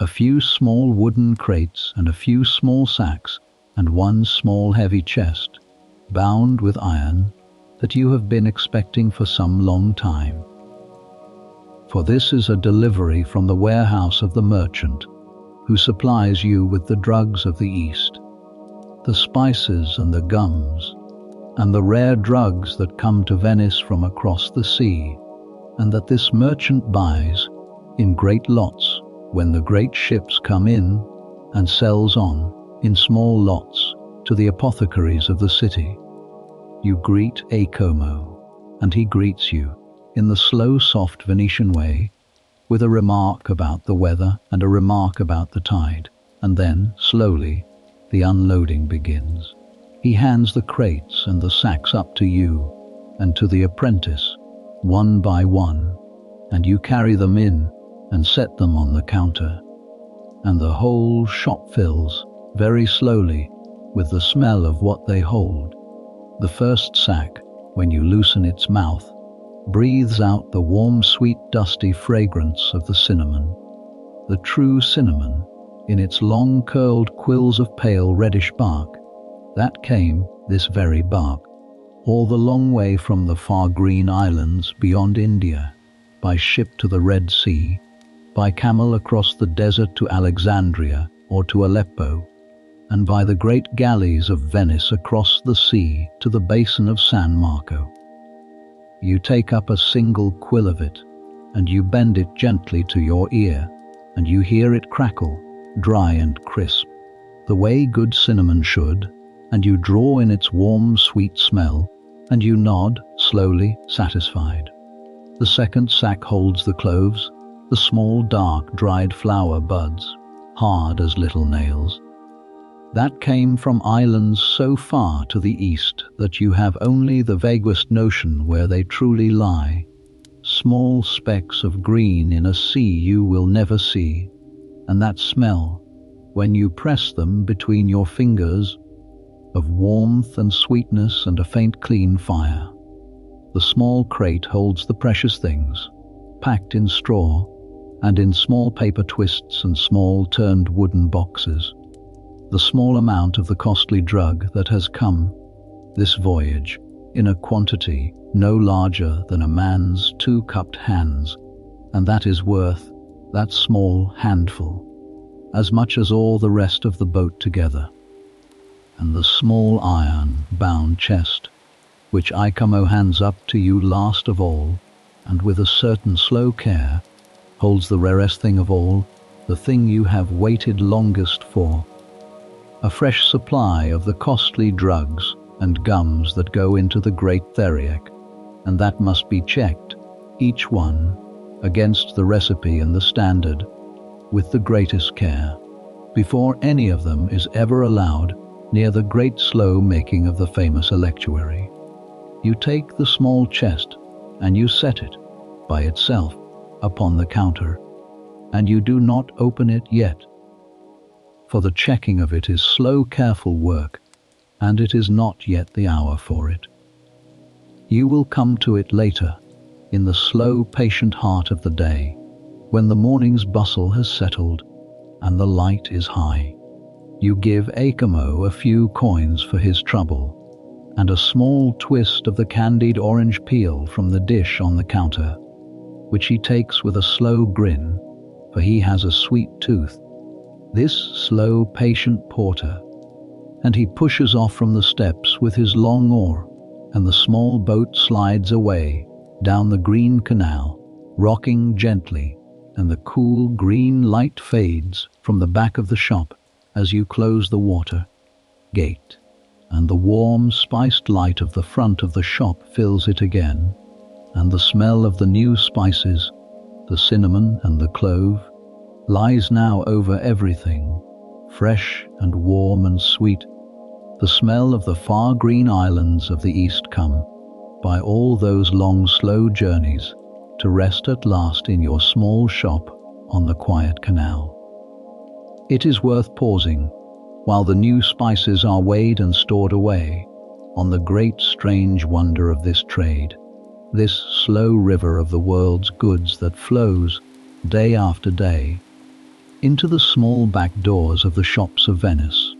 a few small wooden crates and a few small sacks and one small heavy chest, bound with iron, that you have been expecting for some long time. For this is a delivery from the warehouse of the merchant, who supplies you with the drugs of the East, the spices and the gums, and the rare drugs that come to Venice from across the sea, and that this merchant buys in great lots when the great ships come in, and sells on in small lots to the apothecaries of the city. You greet Acomo, and he greets you in the slow, soft Venetian way, with a remark about the weather and a remark about the tide, and then, slowly, the unloading begins. He hands the crates and the sacks up to you and to the apprentice, one by one, and you carry them in and set them on the counter, and the whole shop fills, very slowly, with the smell of what they hold. The first sack, when you loosen its mouth, breathes out the warm, sweet, dusty fragrance of the cinnamon, the true cinnamon, in its long curled quills of pale reddish bark. That came, this very bark, all the long way from the far green islands beyond India, by ship to the Red Sea, by camel across the desert to Alexandria or to Aleppo, and by the great galleys of Venice across the sea to the basin of San Marco. You take up a single quill of it, and you bend it gently to your ear, and you hear it crackle, dry and crisp, the way good cinnamon should, and you draw in its warm, sweet smell, and you nod, slowly, satisfied. The second sack holds the cloves, the small, dark, dried flower buds, hard as little nails. That came from islands so far to the east that you have only the vaguest notion where they truly lie, small specks of green in a sea you will never see, and that smell, when you press them between your fingers, of warmth and sweetness and a faint clean fire. The small crate holds the precious things, packed in straw and in small paper twists and small turned wooden boxes, the small amount of the costly drug that has come this voyage in a quantity no larger than a man's 2 cupped hands, and that is worth, that small handful, as much as all the rest of the boat together. And the small iron-bound chest, which Icomo hands up to you last of all, and with a certain slow care, holds the rarest thing of all, the thing you have waited longest for, a fresh supply of the costly drugs and gums that go into the great Theriac, and that must be checked, each one, against the recipe and the standard, with the greatest care, before any of them is ever allowed near the great slow making of the famous electuary. You take the small chest and you set it, by itself, upon the counter, and you do not open it yet. for the checking of it is slow, careful work, and it is not yet the hour for it. You will come to it later, in the slow, patient heart of the day, when the morning's bustle has settled and the light is high. You give Acamo a few coins for his trouble, and a small twist of the candied orange peel from the dish on the counter, which he takes with a slow grin, for he has a sweet tooth, this slow, patient porter, and he pushes off from the steps with his long oar, and the small boat slides away down the green canal, rocking gently, and the cool green light fades from the back of the shop as you close the water gate, and the warm, spiced light of the front of the shop fills it again, and the smell of the new spices, the cinnamon and the clove, lies now over everything, fresh and warm and sweet. The smell of the far green islands of the east come, by all those long slow journeys, to rest at last in your small shop on the quiet canal. It is worth pausing, while the new spices are weighed and stored away, on the great strange wonder of this trade, this slow river of the world's goods that flows, day after day, into the small back doors of the shops of Venice.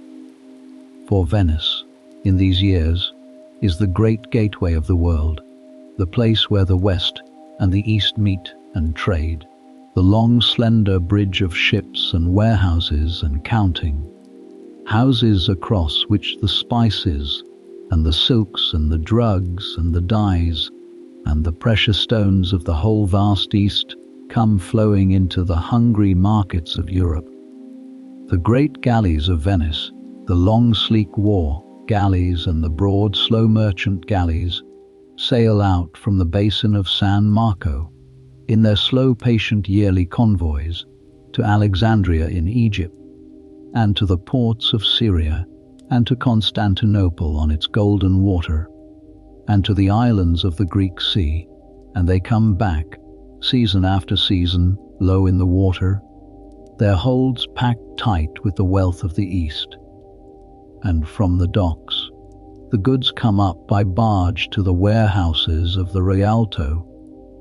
For Venice, in these years, is the great gateway of the world, the place where the West and the East meet and trade, the long slender bridge of ships and warehouses and counting, houses across which the spices and the silks and the drugs and the dyes and the precious stones of the whole vast East come flowing into the hungry markets of Europe. The great galleys of Venice, the long sleek war galleys and the broad slow merchant galleys, sail out from the basin of San Marco in their slow patient yearly convoys to Alexandria in Egypt, and to the ports of Syria, and to Constantinople on its golden water, and to the islands of the Greek Sea, and they come back, season after season, low in the water, their holds packed tight with the wealth of the East. And from the docks, the goods come up by barge to the warehouses of the Rialto,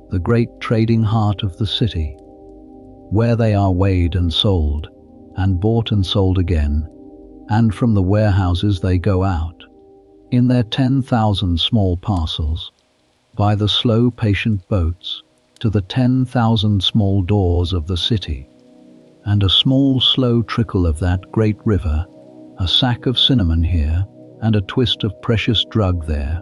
the great trading heart of the city, where they are weighed and sold, and bought and sold again, and from the warehouses they go out, in their 10,000 small parcels, by the slow patient boats, to the 10,000 small doors of the city, and a small slow trickle of that great river, a sack of cinnamon here, and a twist of precious drug there,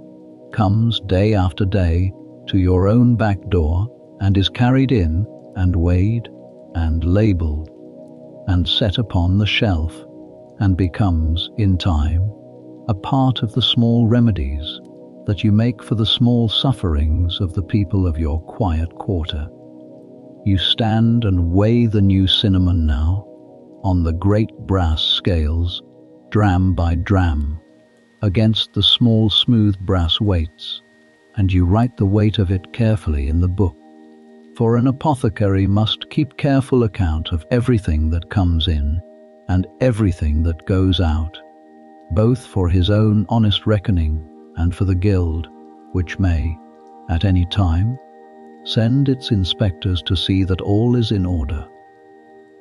comes day after day to your own back door, and is carried in, and weighed, and labelled, and set upon the shelf, and becomes, in time, a part of the small remedies that you make for the small sufferings of the people of your quiet quarter. You stand and weigh the new cinnamon now, on the great brass scales, dram by dram, against the small smooth brass weights, and you write the weight of it carefully in the book. For an apothecary must keep careful account of everything that comes in and everything that goes out, both for his own honest reckoning and for the guild, which may, at any time, send its inspectors to see that all is in order.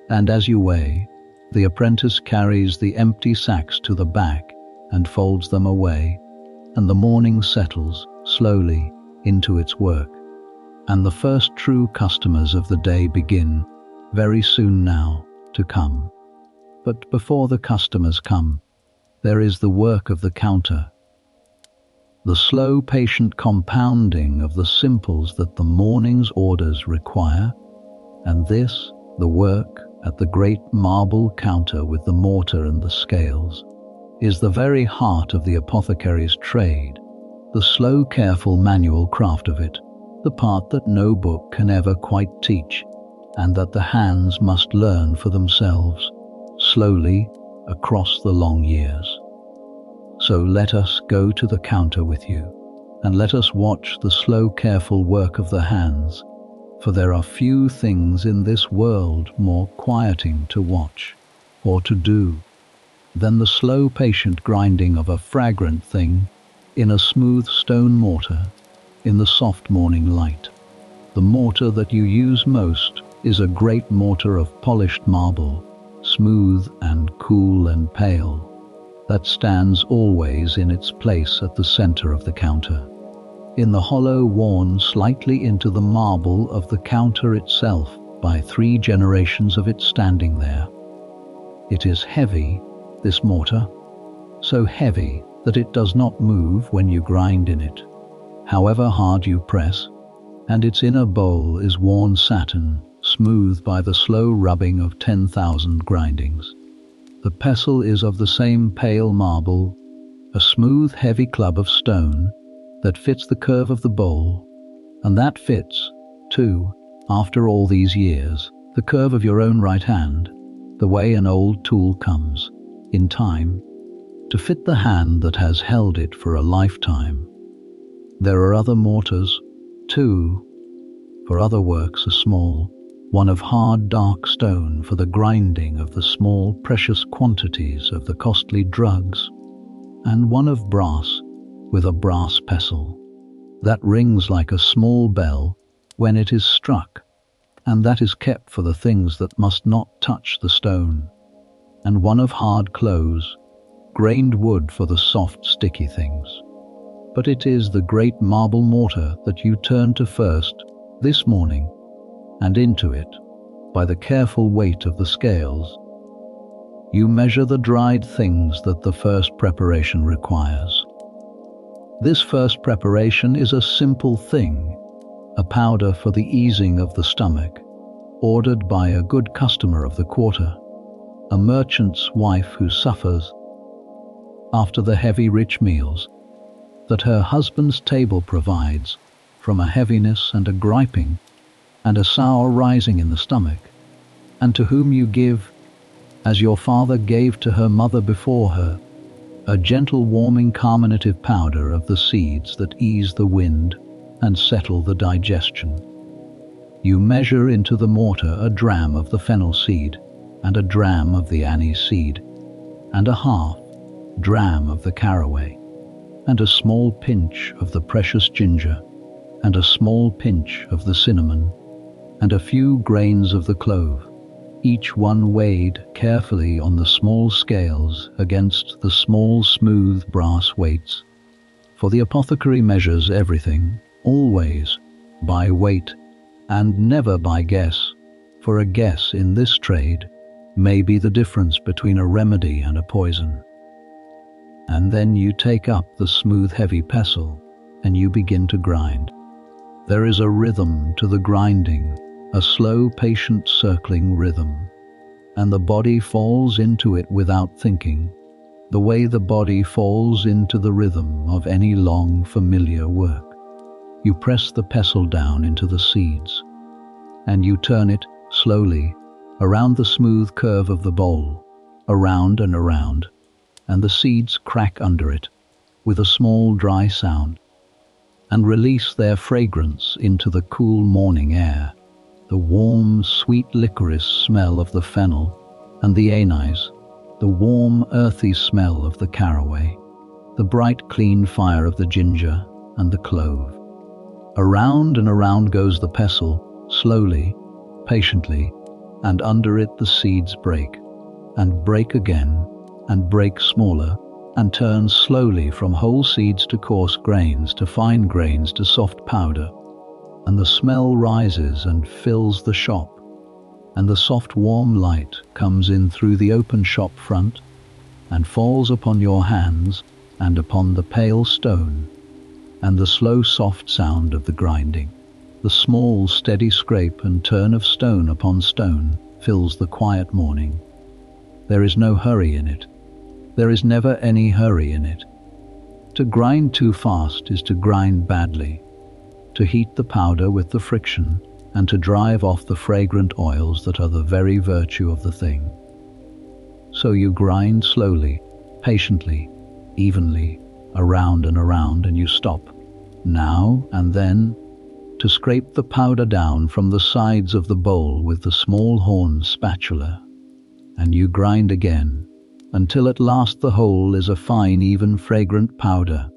And as you weigh, the apprentice carries the empty sacks to the back and folds them away, and the morning settles slowly into its work, and the first true customers of the day begin, very soon now, to come. But before the customers come, there is the work of the counter, the slow patient compounding of the simples that the morning's orders require, and this, the work at the great marble counter with the mortar and the scales, is the very heart of the apothecary's trade, the slow careful manual craft of it, the part that no book can ever quite teach, and that the hands must learn for themselves, slowly across the long years. So let us go to the counter with you, and let us watch the slow careful work of the hands, for there are few things in this world more quieting to watch or to do than the slow, patient grinding of a fragrant thing in a smooth stone mortar in the soft morning light. The mortar that you use most is a great mortar of polished marble, smooth and cool and pale, that stands always in its place at the center of the counter, in the hollow worn slightly into the marble of the counter itself by 3 generations of its standing there. It is heavy, this mortar, so heavy that it does not move when you grind in it, however hard you press, and its inner bowl is worn satin, smooth by the slow rubbing of 10,000 grindings. The pestle is of the same pale marble, a smooth, heavy club of stone that fits the curve of the bowl, and that fits, too, after all these years, the curve of your own right hand, the way an old tool comes, in time, to fit the hand that has held it for a lifetime. There are other mortars, too, for other works, a small one of hard dark stone for the grinding of the small precious quantities of the costly drugs, and one of brass with a brass pestle that rings like a small bell when it is struck, and that is kept for the things that must not touch the stone, and one of hard close, grained wood for the soft sticky things. But it is the great marble mortar that you turn to first this morning, and into it, by the careful weight of the scales, you measure the dried things that the first preparation requires. This first preparation is a simple thing, a powder for the easing of the stomach, ordered by a good customer of the quarter, a merchant's wife who suffers, after the heavy rich meals that her husband's table provides, from a heaviness and a griping and a sour rising in the stomach, and to whom you give, as your father gave to her mother before her, a gentle warming carminative powder of the seeds that ease the wind and settle the digestion. You measure into the mortar a dram of the fennel seed, and a dram of the anise seed, and a half dram of the caraway, and a small pinch of the precious ginger, and a small pinch of the cinnamon, and a few grains of the clove, each one weighed carefully on the small scales against the small smooth brass weights. For the apothecary measures everything, always, by weight, and never by guess, for a guess in this trade may be the difference between a remedy and a poison. And then you take up the smooth heavy pestle, and you begin to grind. There is a rhythm to the grinding, a slow, patient, circling rhythm, and the body falls into it without thinking, the way the body falls into the rhythm of any long, familiar work. You press the pestle down into the seeds, and you turn it slowly around the smooth curve of the bowl, around and around, and the seeds crack under it with a small dry sound, and release their fragrance into the cool morning air, the warm, sweet licorice smell of the fennel and the anise, the warm, earthy smell of the caraway, the bright, clean fire of the ginger and the clove. Around and around goes the pestle, slowly, patiently, and under it the seeds break, and break again, and break smaller, and turn slowly from whole seeds to coarse grains, to fine grains, to soft powder, and the smell rises and fills the shop, and the soft warm light comes in through the open shop front, and falls upon your hands and upon the pale stone, and the slow soft sound of the grinding, the small steady scrape and turn of stone upon stone, fills the quiet morning. There is no hurry in it. There is never any hurry in it. To grind too fast is to grind badly, to heat the powder with the friction, and to drive off the fragrant oils that are the very virtue of the thing. So you grind slowly, patiently, evenly, around and around, and you stop, now and then, to scrape the powder down from the sides of the bowl with the small horn spatula. and you grind again, until at last the whole is a fine, even, fragrant powder,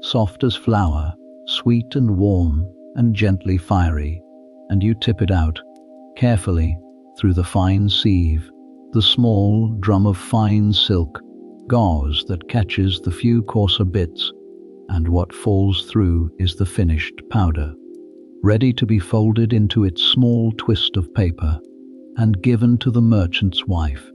soft as flour, sweet and warm and gently fiery, and you tip it out, carefully, through the fine sieve, the small drum of fine silk gauze that catches the few coarser bits, and what falls through is the finished powder, ready to be folded into its small twist of paper and given to the merchant's wife,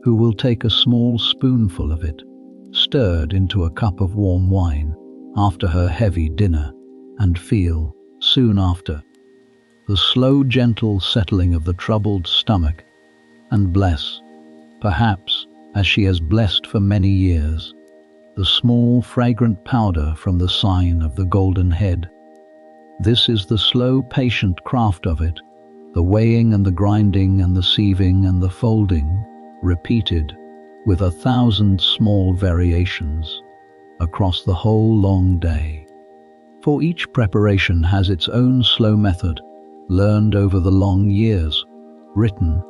who will take a small spoonful of it, stirred into a cup of warm wine after her heavy dinner, and feel, soon after, the slow, gentle settling of the troubled stomach, and bless, perhaps as she has blessed for many years, the small fragrant powder from the sign of the golden head. This is the slow, patient craft of it, the weighing and the grinding and the sieving and the folding, repeated with 1,000 small variations across the whole long day. For each preparation has its own slow method, learned over the long years, written,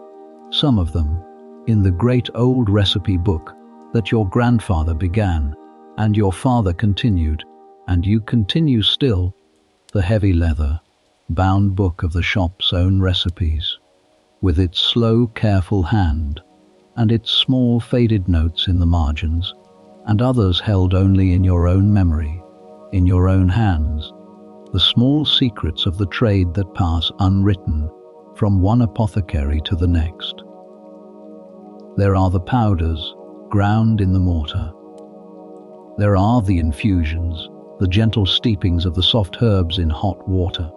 some of them, in the great old recipe book that your grandfather began, and your father continued, and you continue still, the heavy leather, bound book of the shop's own recipes, with its slow, careful hand, and its small faded notes in the margins, and others held only in your own memory, in your own hands, the small secrets of the trade that pass unwritten from one apothecary to the next. There are the powders ground in the mortar. There are the infusions, the gentle steepings of the soft herbs in hot water,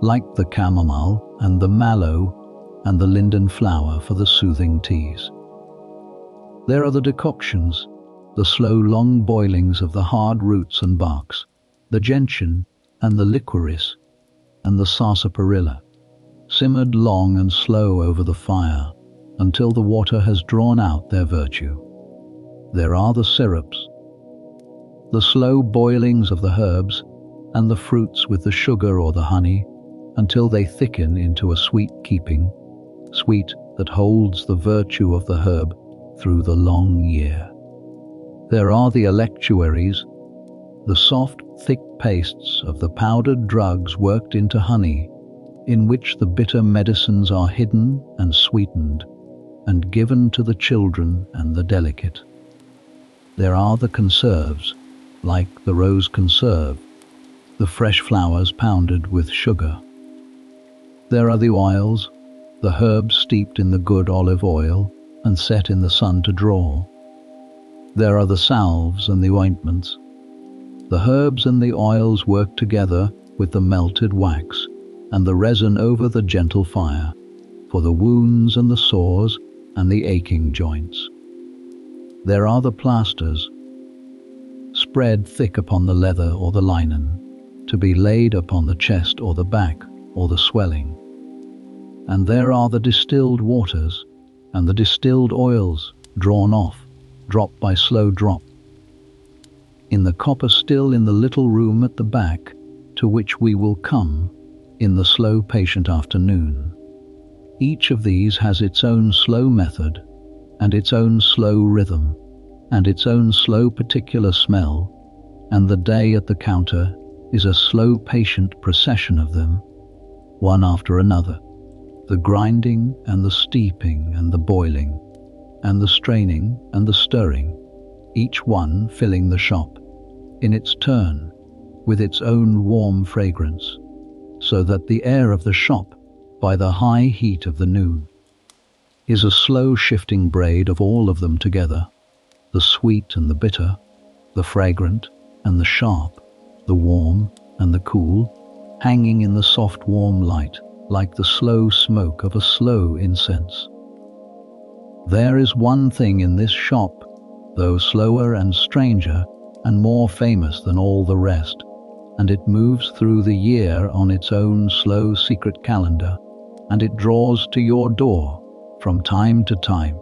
like the chamomile and the mallow and the linden flower for the soothing teas. There are the decoctions, the slow long boilings of the hard roots and barks, the gentian and the licorice and the sarsaparilla, simmered long and slow over the fire until the water has drawn out their virtue. There are the syrups, the slow boilings of the herbs and the fruits with the sugar or the honey until they thicken into a sweet keeping, sweet that holds the virtue of the herb through the long year. There are the electuaries, the soft, thick pastes of the powdered drugs worked into honey, in which the bitter medicines are hidden and sweetened, and given to the children and the delicate. There are the conserves, like the rose conserve, the fresh flowers pounded with sugar. There are the oils, the herbs steeped in the good olive oil and set in the sun to draw. There are the salves and the ointments. The herbs and the oils work together with the melted wax and the resin over the gentle fire, for the wounds and the sores and the aching joints. There are the plasters, spread thick upon the leather or the linen, to be laid upon the chest or the back or the swelling. And there are the distilled waters and the distilled oils drawn off, drop by slow drop, in the copper still in the little room at the back, to which we will come in the slow patient afternoon. Each of these has its own slow method, and its own slow rhythm, and its own slow particular smell, and the day at the counter is a slow patient procession of them, one after another, the grinding and the steeping and the boiling, and the straining and the stirring, each one filling the shop, in its turn, with its own warm fragrance, so that the air of the shop, by the high heat of the noon, is a slow shifting braid of all of them together, the sweet and the bitter, the fragrant and the sharp, the warm and the cool, hanging in the soft warm light, like the slow smoke of a slow incense. There is one thing in this shop, though slower and stranger and more famous than all the rest, and it moves through the year on its own slow secret calendar, and it draws to your door from time to time,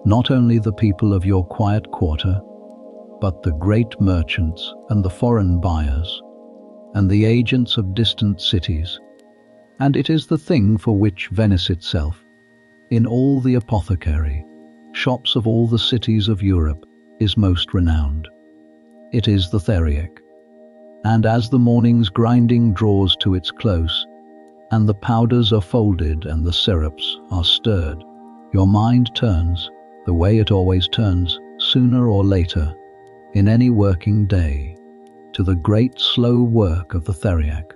not only the people of your quiet quarter, but the great merchants and the foreign buyers, and the agents of distant cities, and it is the thing for which Venice itself, In all the apothecary, shops of all the cities of Europe, is most renowned. It is the Theriac. And as the morning's grinding draws to its close, and the powders are folded and the syrups are stirred, your mind turns, the way it always turns, sooner or later, in any working day, to the great slow work of the Theriac.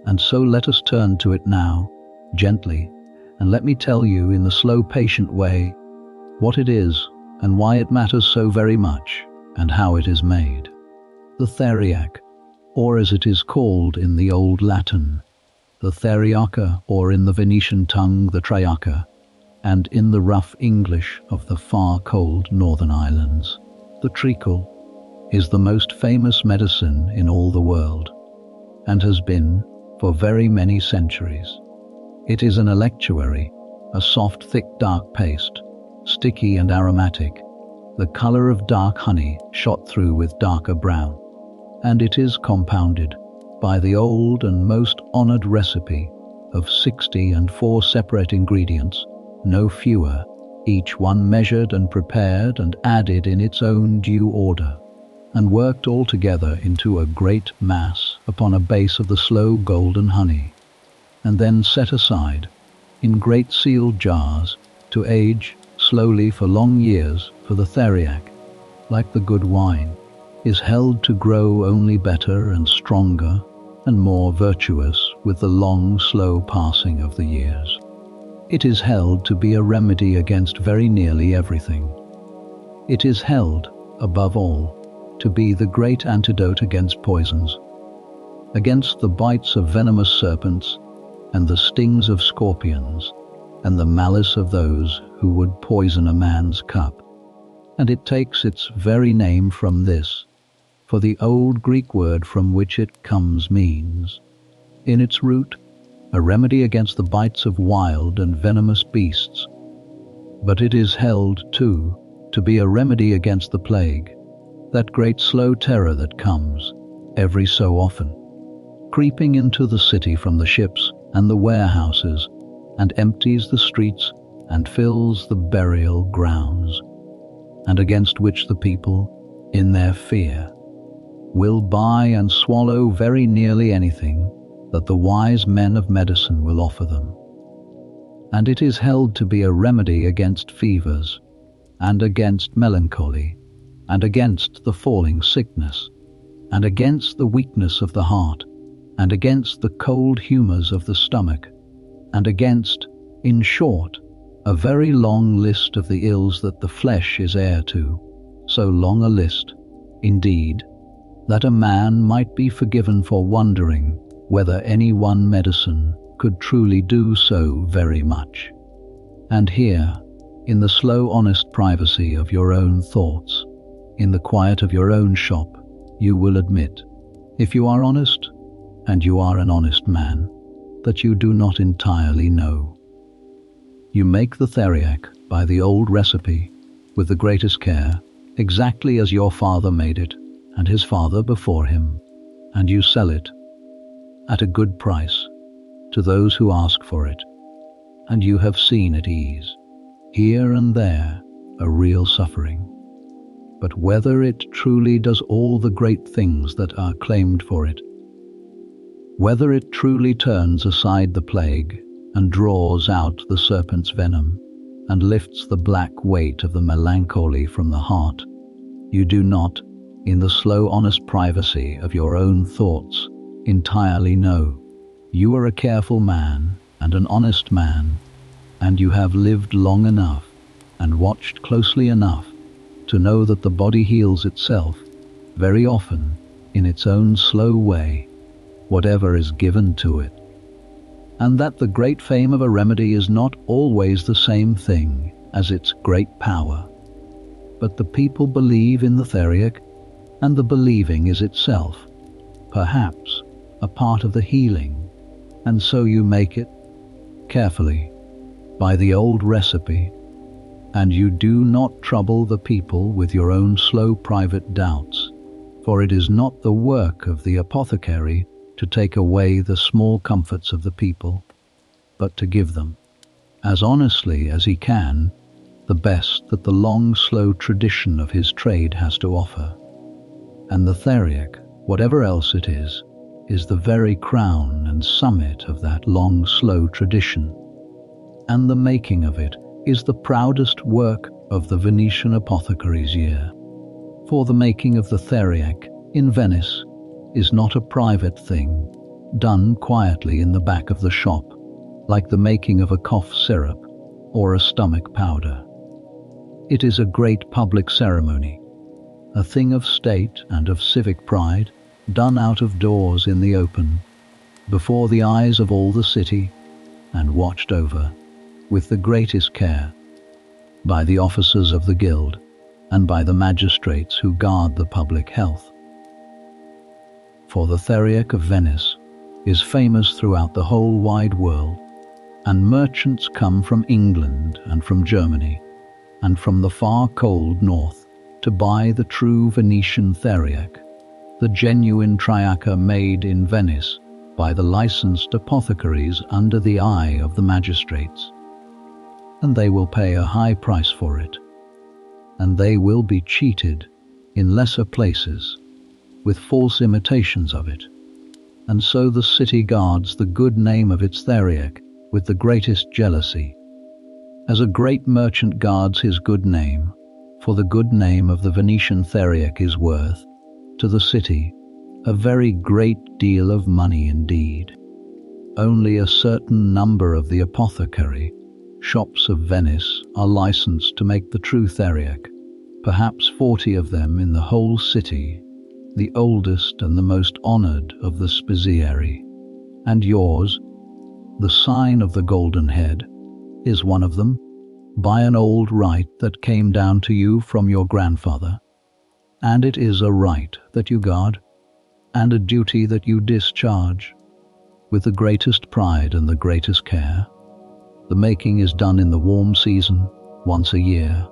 And so let us turn to it now, gently, and let me tell you in the slow patient way what it is and why it matters so very much, and how it is made. The Theriac, or as it is called in the old Latin, the Theriaca, or in the Venetian tongue the Triaca, and in the rough English of the far cold northern islands, the treacle, is the most famous medicine in all the world, and has been for very many centuries. It is an electuary, a soft, thick, dark paste, sticky and aromatic, the color of dark honey shot through with darker brown, and it is compounded by the old and most honored recipe of 64 separate ingredients, no fewer, each one measured and prepared and added in its own due order, and worked all together into a great mass upon a base of the slow golden honey, and then set aside in great sealed jars to age slowly for long years. For the Theriac, like the good wine, is held to grow only better and stronger and more virtuous with the long, slow passing of the years. It is held to be a remedy against very nearly everything. It is held, above all, to be the great antidote against poisons, against the bites of venomous serpents and the stings of scorpions and the malice of those who would poison a man's cup. And it takes its very name from this, for the old Greek word from which it comes means, in its root, a remedy against the bites of wild and venomous beasts. But it is held, too, to be a remedy against the plague, that great slow terror that comes, every so often, creeping into the city from the ships and the warehouses, and empties the streets and fills the burial grounds, and against which the people, in their fear, will buy and swallow very nearly anything that the wise men of medicine will offer them. And it is held to be a remedy against fevers, and against melancholy, and against the falling sickness, and against the weakness of the heart, and against the cold humours of the stomach, and against, in short, a very long list of the ills that the flesh is heir to, so long a list, indeed, that a man might be forgiven for wondering whether any one medicine could truly do so very much. And here, in the slow honest privacy of your own thoughts, in the quiet of your own shop, you will admit, if you are honest, and you are an honest man, that you do not entirely know. You make the Theriac by the old recipe, with the greatest care, exactly as your father made it, and his father before him, and you sell it at a good price to those who ask for it, and you have seen it ease, here and there, a real suffering. But whether it truly does all the great things that are claimed for it, whether it truly turns aside the plague and draws out the serpent's venom and lifts the black weight of the melancholy from the heart, you do not, in the slow honest privacy of your own thoughts, entirely know. You are a careful man and an honest man, and you have lived long enough and watched closely enough to know that the body heals itself very often in its own slow way, whatever is given to it, and that the great fame of a remedy is not always the same thing as its great power. But the people believe in the Theriac, and the believing is itself, perhaps, a part of the healing, and so you make it, carefully, by the old recipe, and you do not trouble the people with your own slow private doubts, for it is not the work of the apothecary to take away the small comforts of the people, but to give them. as honestly as he can, the best that the long, slow tradition of his trade has to offer. And the Theriac, whatever else it is the very crown and summit of that long, slow tradition. And the making of it is the proudest work of the Venetian apothecary's year. For the making of the Theriac in Venice is not a private thing, done quietly in the back of the shop, like the making of a cough syrup or a stomach powder. It is a great public ceremony, a thing of state and of civic pride, done out of doors in the open, before the eyes of all the city, and watched over, with the greatest care, by the officers of the guild and by the magistrates who guard the public health. For the Theriac of Venice is famous throughout the whole wide world, and merchants come from England and from Germany, and from the far cold north, to buy the true Venetian Theriac, the genuine triaca made in Venice by the licensed apothecaries under the eye of the magistrates. And they will pay a high price for it, and they will be cheated in lesser places with false imitations of it. And so the city guards the good name of its Theriac with the greatest jealousy, as a great merchant guards his good name, for the good name of the Venetian Theriac is worth, to the city, a very great deal of money indeed. Only a certain number of the apothecary shops of Venice are licensed to make the true Theriac, perhaps 40 of them in the whole city, the oldest and the most honored of the spezieria. And yours, the sign of the golden head, is one of them, by an old right that came down to you from your grandfather. And it is a right that you guard, and a duty that you discharge, with the greatest pride and the greatest care. The making is done in the warm season, once a year,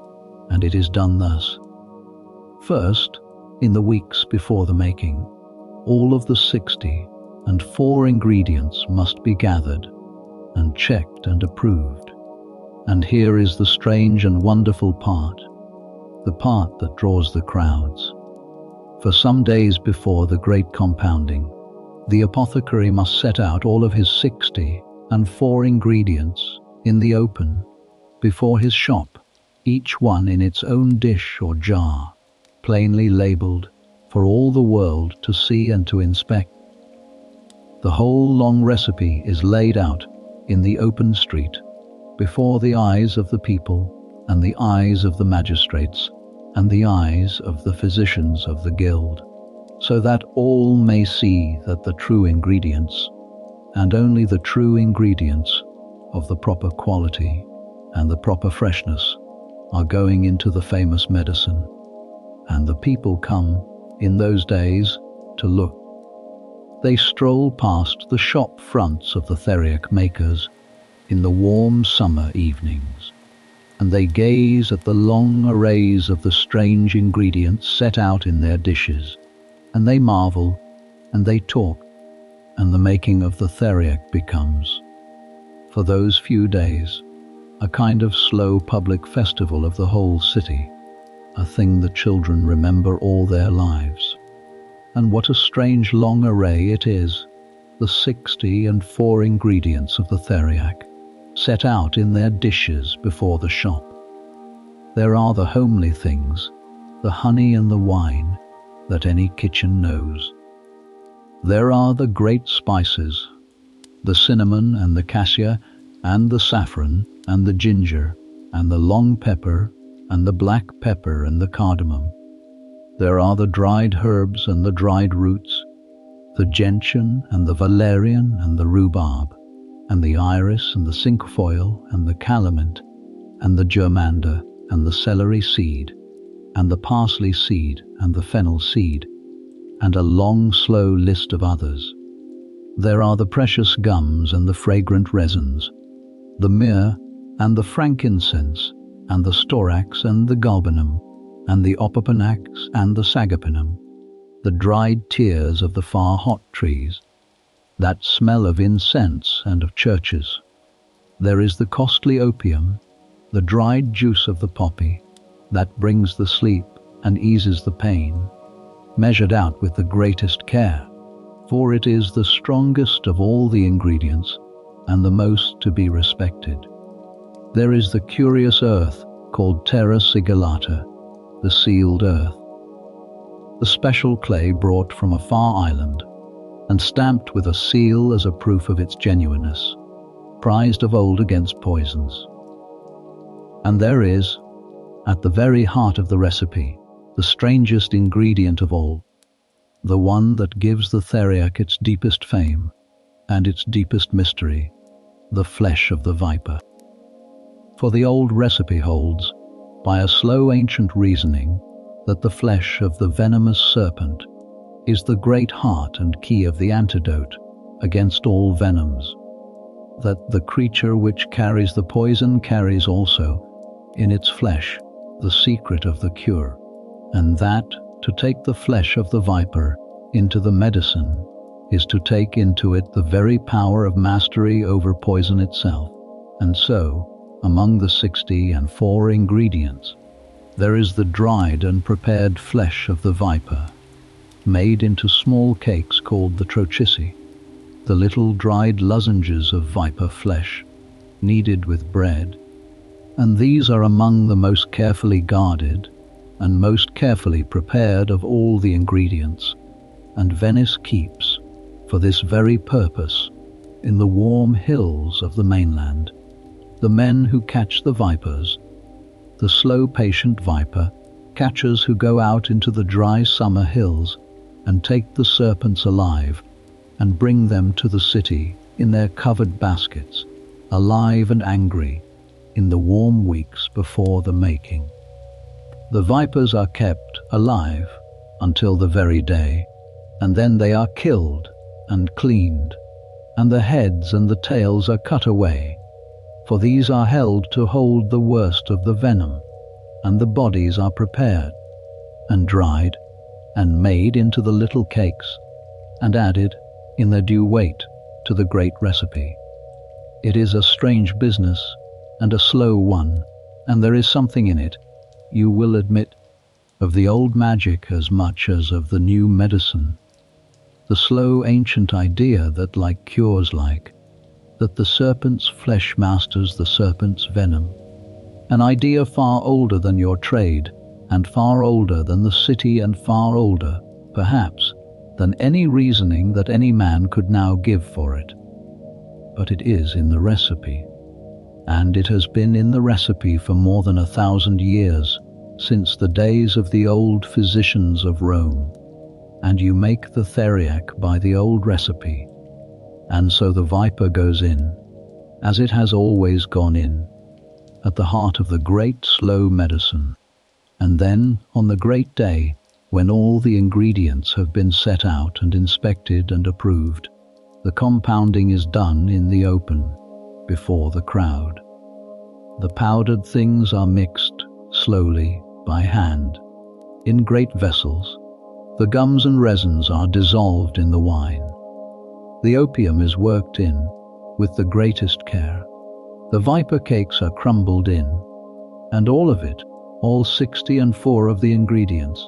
and it is done thus. First, in the weeks before the making, all of the 64 ingredients must be gathered, and checked and approved. And here is the strange and wonderful part, the part that draws the crowds. For some days before the great compounding, the apothecary must set out all of his 64 ingredients in the open, before his shop, each one in its own dish or jar, plainly labeled for all the world to see and to inspect. The whole long recipe is laid out in the open street, before the eyes of the people and the eyes of the magistrates and the eyes of the physicians of the guild, so that all may see that the true ingredients, and only the true ingredients of the proper quality and the proper freshness, are going into the famous medicine. And the people come, in those days, to look. They stroll past the shop fronts of the Theriac makers in the warm summer evenings, and they gaze at the long arrays of the strange ingredients set out in their dishes, and they marvel, and they talk, and the making of the Theriac becomes, for those few days, a kind of slow public festival of the whole city, a thing the children remember all their lives. And what a strange long array it is, the 64 ingredients of the Theriac, set out in their dishes before the shop. There are the homely things, the honey and the wine, that any kitchen knows. There are the great spices, the cinnamon and the cassia, and the saffron, and the ginger, and the long pepper, and the black pepper and the cardamom. There are the dried herbs and the dried roots, the gentian and the valerian and the rhubarb, and the iris and the cinquefoil and the calamint, and the germander and the celery seed, and the parsley seed and the fennel seed, and a long slow list of others. There are the precious gums and the fragrant resins, the myrrh and the frankincense, and the storax and the galbanum, and the opoponax and the sagopinum, the dried tears of the far hot trees, that smell of incense and of churches, There is the costly opium, the dried juice of the poppy, that brings the sleep and eases the pain, measured out with the greatest care, for it is the strongest of all the ingredients and the most to be respected. There is the curious earth called terra sigillata, the sealed earth, the special clay brought from a far island and stamped with a seal as a proof of its genuineness, prized of old against poisons. And there is, at the very heart of the recipe, the strangest ingredient of all, the one that gives the Theriac its deepest fame and its deepest mystery, the flesh of the viper. For the old recipe holds, by a slow ancient reasoning, that the flesh of the venomous serpent is the great heart and key of the antidote against all venoms, that the creature which carries the poison carries also, in its flesh, the secret of the cure, and that to take the flesh of the viper into the medicine is to take into it the very power of mastery over poison itself. And so, among the 64 ingredients, there is the dried and prepared flesh of the viper, made into small cakes called the trochici, the little dried lozenges of viper flesh, kneaded with bread, and these are among the most carefully guarded and most carefully prepared of all the ingredients, and Venice keeps, for this very purpose, in the warm hills of the mainland, the men who catch the vipers, the slow patient viper catchers who go out into the dry summer hills and take the serpents alive and bring them to the city in their covered baskets, alive and angry, in the warm weeks before the making. The vipers are kept alive until the very day, and then they are killed and cleaned, and the heads and the tails are cut away, for these are held to hold the worst of the venom, and the bodies are prepared, and dried, and made into the little cakes, and added, in their due weight, to the great recipe. It is a strange business, and a slow one, and there is something in it, you will admit, of the old magic as much as of the new medicine. The slow ancient idea that like cures like, that the serpent's flesh masters the serpent's venom. An idea far older than your trade, and far older than the city, and far older, perhaps, than any reasoning that any man could now give for it. But it is in the recipe, and it has been in the recipe for more than 1,000 years, since the days of the old physicians of Rome, and you make the Theriac by the old recipe, and so the viper goes in, as it has always gone in, at the heart of the great slow medicine, and then, on the great day, when all the ingredients have been set out and inspected and approved, the compounding is done in the open, before the crowd. The powdered things are mixed, slowly, by hand, in great vessels. The gums and resins are dissolved in the wine. The opium is worked in, with the greatest care. The viper cakes are crumbled in, and all of it, all 64 of the ingredients,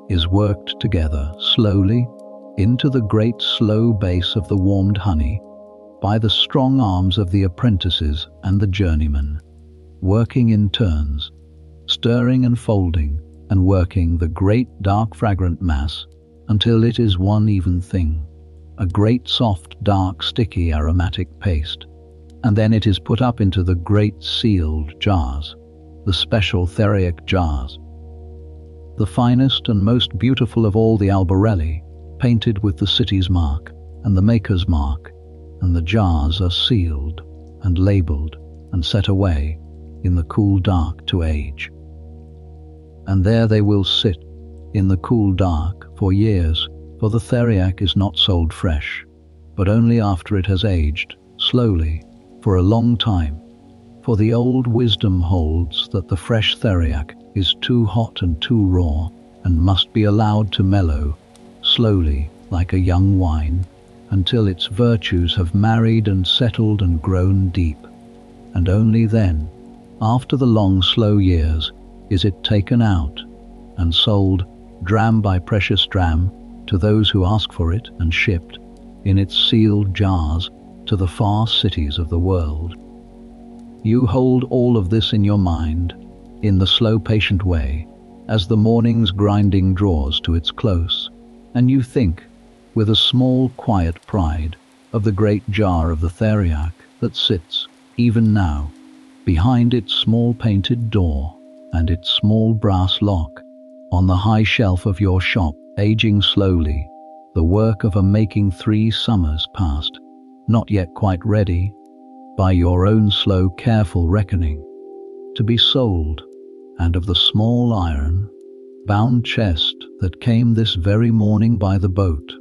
is worked together slowly into the great slow base of the warmed honey by the strong arms of the apprentices and the journeymen, working in turns, stirring and folding and working the great dark fragrant mass until it is one even thing, a great soft dark sticky aromatic paste, and then it is put up into the great sealed jars, the special Theriac jars, the finest and most beautiful of all the albarelli, painted with the city's mark and the maker's mark, and the jars are sealed and labelled and set away in the cool dark to age. And there they will sit in the cool dark for years, for the Theriac is not sold fresh, but only after it has aged, slowly, for a long time, for the old wisdom holds that the fresh Theriac is too hot and too raw, and must be allowed to mellow, slowly, like a young wine, until its virtues have married and settled and grown deep, and only then, after the long slow years, is it taken out and sold dram by precious dram to those who ask for it, and shipped in its sealed jars to the far cities of the world. You hold all of this in your mind, in the slow patient way, as the morning's grinding draws to its close, and you think, with a small quiet pride, of the great jar of the Theriac that sits, even now, behind its small painted door and its small brass lock, on the high shelf of your shop, aging slowly, the work of a making 3 summers past, not yet quite ready, by your own slow, careful reckoning, to be sold, and of the small iron bound chest that came this very morning by the boat,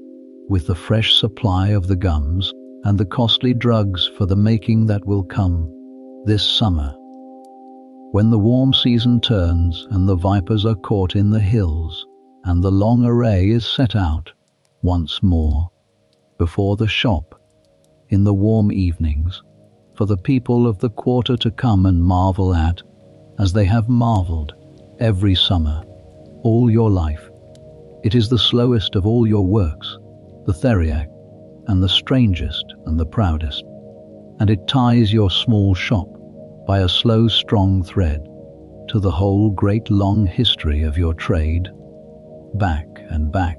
with the fresh supply of the gums and the costly drugs for the making that will come this summer, when the warm season turns and the vipers are caught in the hills, and the long array is set out once more before the shop in the warm evenings, for the people of the quarter to come and marvel at, as they have marveled every summer, all your life. It is the slowest of all your works, the Theriac, and the strangest and the proudest, and it ties your small shop by a slow, strong thread to the whole great long history of your trade, back and back,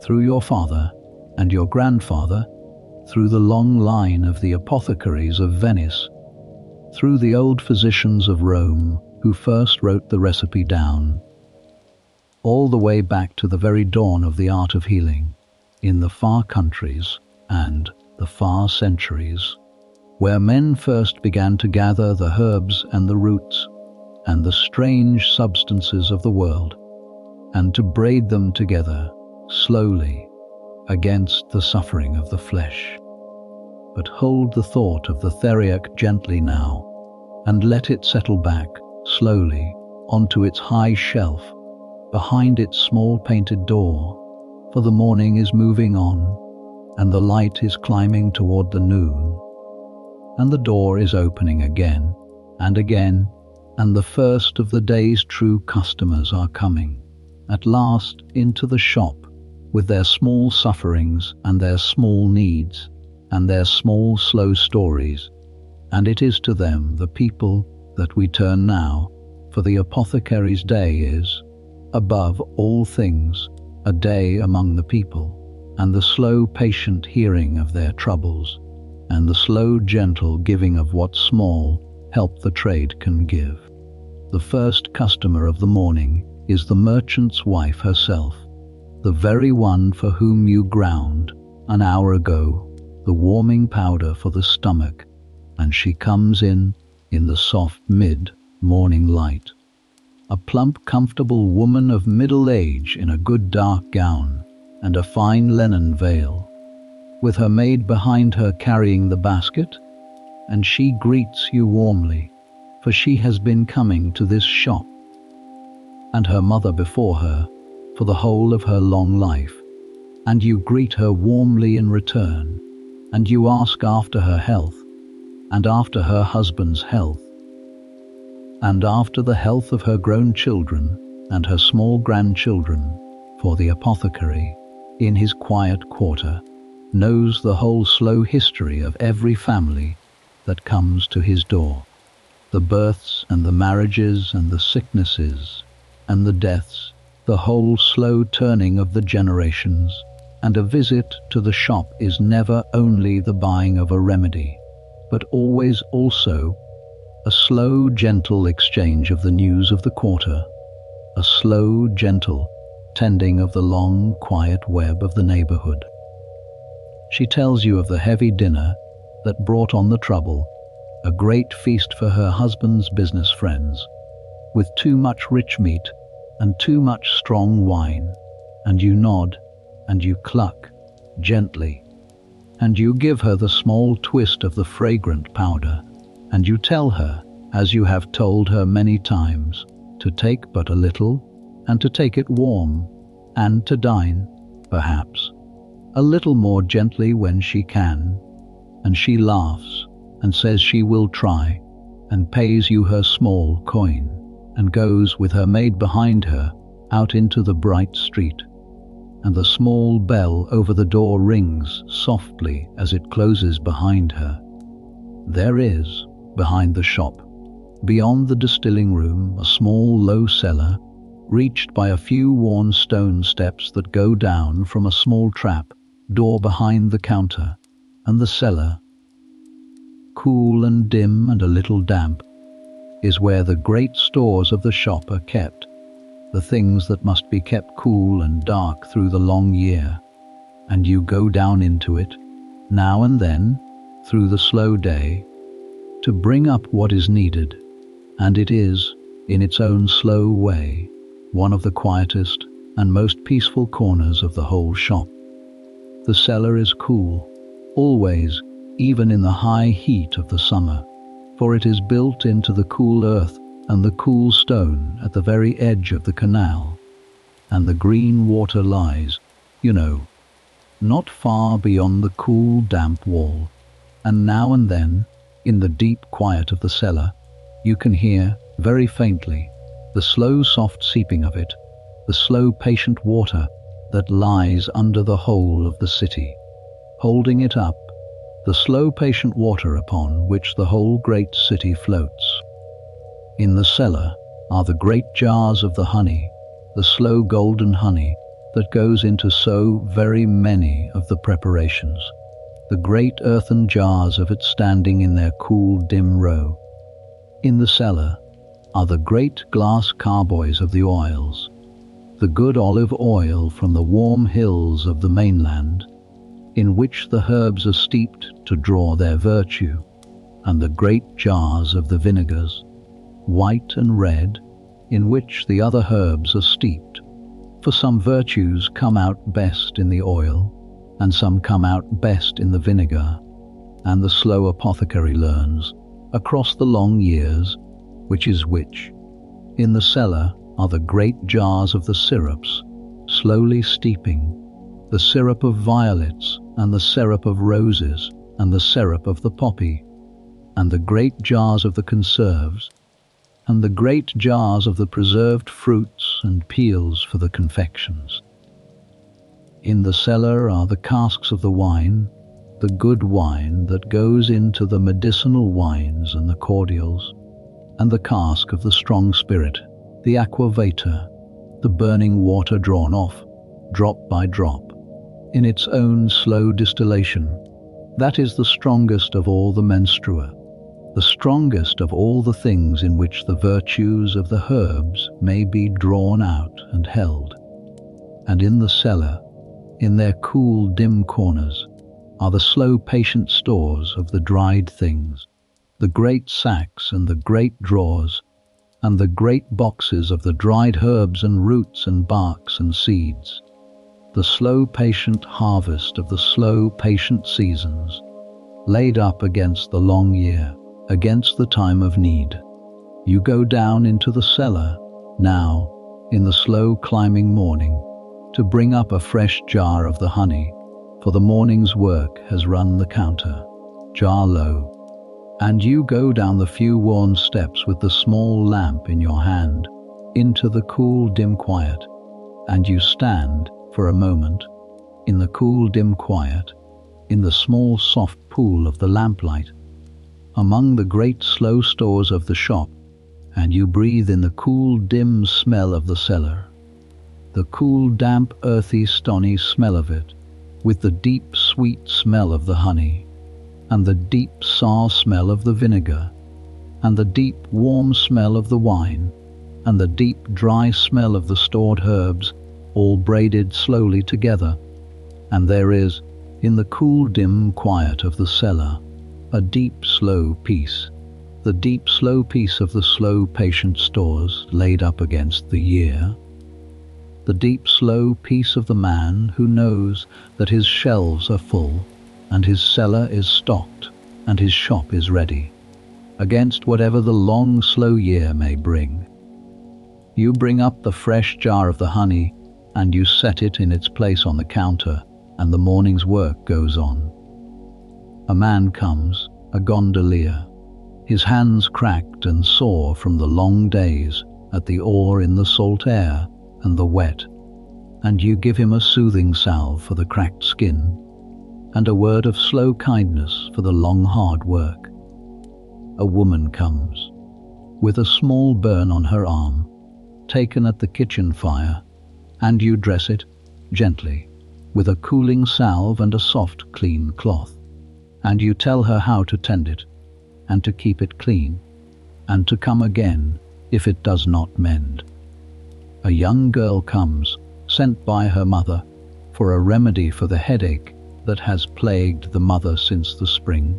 through your father and your grandfather, through the long line of the apothecaries of Venice, through the old physicians of Rome who first wrote the recipe down, all the way back to the very dawn of the art of healing, in the far countries and the far centuries, where men first began to gather the herbs and the roots and the strange substances of the world, and to braid them together slowly against the suffering of the flesh. But hold the thought of the Theriac gently now, and let it settle back slowly onto its high shelf behind its small painted door, for the morning is moving on, and the light is climbing toward the noon, and the door is opening again and again, and the first of the day's true customers are coming, at last, into the shop, with their small sufferings and their small needs and their small slow stories, and it is to them, the people, that we turn now, for the apothecary's day is, above all things, a day among the people, and the slow patient hearing of their troubles, and the slow gentle giving of what small help the trade can give. The first customer of the morning is the merchant's wife herself, the very one for whom you ground, an hour ago, the warming powder for the stomach, and she comes in the soft mid-morning light. A plump, comfortable woman of middle age in a good dark gown and a fine linen veil, with her maid behind her carrying the basket, and she greets you warmly, for she has been coming to this shop, and her mother before her, for the whole of her long life, and you greet her warmly in return, and you ask after her health, and after her husband's health, and after the health of her grown children and her small grandchildren, for the apothecary, in his quiet quarter, knows the whole slow history of every family that comes to his door, the births and the marriages and the sicknesses and the deaths, the whole slow turning of the generations, and a visit to the shop is never only the buying of a remedy, but always also a slow, gentle exchange of the news of the quarter, a slow, gentle tending of the long, quiet web of the neighborhood. She tells you of the heavy dinner that brought on the trouble, a great feast for her husband's business friends, with too much rich meat and too much strong wine, and you nod, and you cluck gently, and you give her the small twist of the fragrant powder, and you tell her, as you have told her many times, to take but a little, and to take it warm, and to dine, perhaps, a little more gently when she can, and she laughs, and says she will try, and pays you her small coin, and goes with her maid behind her out into the bright street. And the small bell over the door rings softly as it closes behind her. There is, behind the shop, beyond the distilling room, a small low cellar, reached by a few worn stone steps that go down from a small trap door behind the counter. And the cellar, cool and dim and a little damp, is where the great stores of the shop are kept, the things that must be kept cool and dark through the long year. And you go down into it, now and then, through the slow day, to bring up what is needed, and it is, in its own slow way, one of the quietest and most peaceful corners of the whole shop. The cellar is cool, always, even in the high heat of the summer, for it is built into the cool earth and the cool stone at the very edge of the canal, and the green water lies, not far beyond the cool damp wall. And now and then, in the deep quiet of the cellar, you can hear, very faintly, the slow soft seeping of it, the slow patient water that lies under the whole of the city, holding it up, the slow patient water upon which the whole great city floats. In the cellar are the great jars of the honey, the slow golden honey that goes into so very many of the preparations, the great earthen jars of it standing in their cool dim row. In the cellar are the great glass carboys of the oils, the good olive oil from the warm hills of the mainland, in which the herbs are steeped to draw their virtue, and the great jars of the vinegars, white and red, in which the other herbs are steeped, for some virtues come out best in the oil, and some come out best in the vinegar, and the slow apothecary learns, across the long years, which is which. In the cellar are the great jars of the syrups, slowly steeping, the syrup of violets, and the syrup of roses, and the syrup of the poppy, and the great jars of the conserves, and the great jars of the preserved fruits and peels for the confections. In the cellar are the casks of the wine, the good wine that goes into the medicinal wines and the cordials, and the cask of the strong spirit, the aquavita, the burning water drawn off, drop by drop, in its own slow distillation. That is the strongest of all the menstrua, the strongest of all the things in which the virtues of the herbs may be drawn out and held. And in the cellar, in their cool dim corners, are the slow patient stores of the dried things, the great sacks and the great drawers, and the great boxes of the dried herbs and roots and barks and seeds, the slow patient harvest of the slow patient seasons, laid up against the long year, against the time of need. You go down into the cellar, now, in the slow climbing morning, to bring up a fresh jar of the honey, for the morning's work has run the counter, jar low, and you go down the few worn steps with the small lamp in your hand, into the cool dim quiet, and you stand, for a moment, in the cool dim quiet, in the small soft pool of the lamplight, among the great slow stores of the shop, and you breathe in the cool dim smell of the cellar, the cool damp earthy stony smell of it, with the deep sweet smell of the honey, and the deep sour smell of the vinegar, and the deep warm smell of the wine, and the deep dry smell of the stored herbs, all braided slowly together. And there is, in the cool dim quiet of the cellar, a deep slow peace, the deep slow peace of the slow patient stores laid up against the year, the deep slow peace of the man who knows that his shelves are full, and his cellar is stocked, and his shop is ready, against whatever the long slow year may bring. You bring up the fresh jar of the honey, and you set it in its place on the counter, and the morning's work goes on. A man comes, a gondolier, his hands cracked and sore from the long days at the oar in the salt air and the wet, and you give him a soothing salve for the cracked skin, and a word of slow kindness for the long hard work. A woman comes, with a small burn on her arm, taken at the kitchen fire, and you dress it gently with a cooling salve and a soft, clean cloth, and you tell her how to tend it, and to keep it clean, and to come again if it does not mend. A young girl comes, sent by her mother, for a remedy for the headache that has plagued the mother since the spring,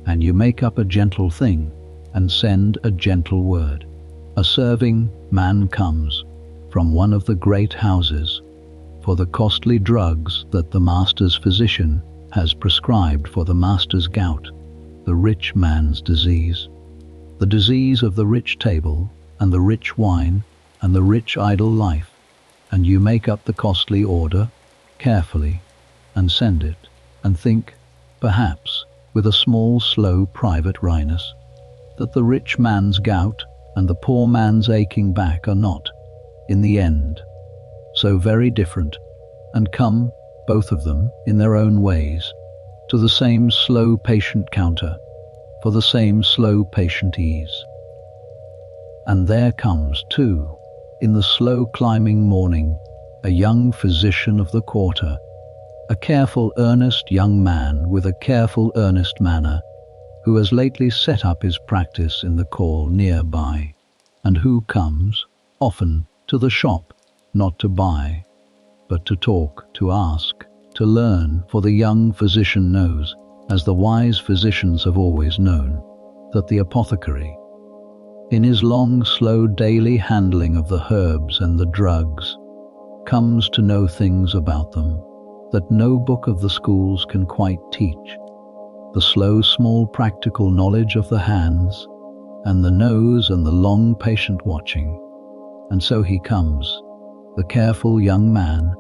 and you make up a gentle thing and send a gentle word. A serving man comes from one of the great houses for the costly drugs that the master's physician has prescribed for the master's gout, the rich man's disease, the disease of the rich table and the rich wine and the rich idle life, and you make up the costly order carefully and send it, and think, perhaps, with a small, slow, private wryness, that the rich man's gout and the poor man's aching back are not, in the end, so very different, and come, both of them, in their own ways, to the same slow, patient counter, for the same slow, patient ease. And there comes, too, in the slow climbing morning, a young physician of the quarter, a careful, earnest young man with a careful, earnest manner, who has lately set up his practice in the call nearby, and who comes, often, to the shop, not to buy, but to talk, to ask, to learn, for the young physician knows, as the wise physicians have always known, that the apothecary, in his long, slow daily handling of the herbs and the drugs, comes to know things about them that no book of the schools can quite teach, the slow, small, practical knowledge of the hands and the nose and the long, patient watching. And so he comes, the careful young man,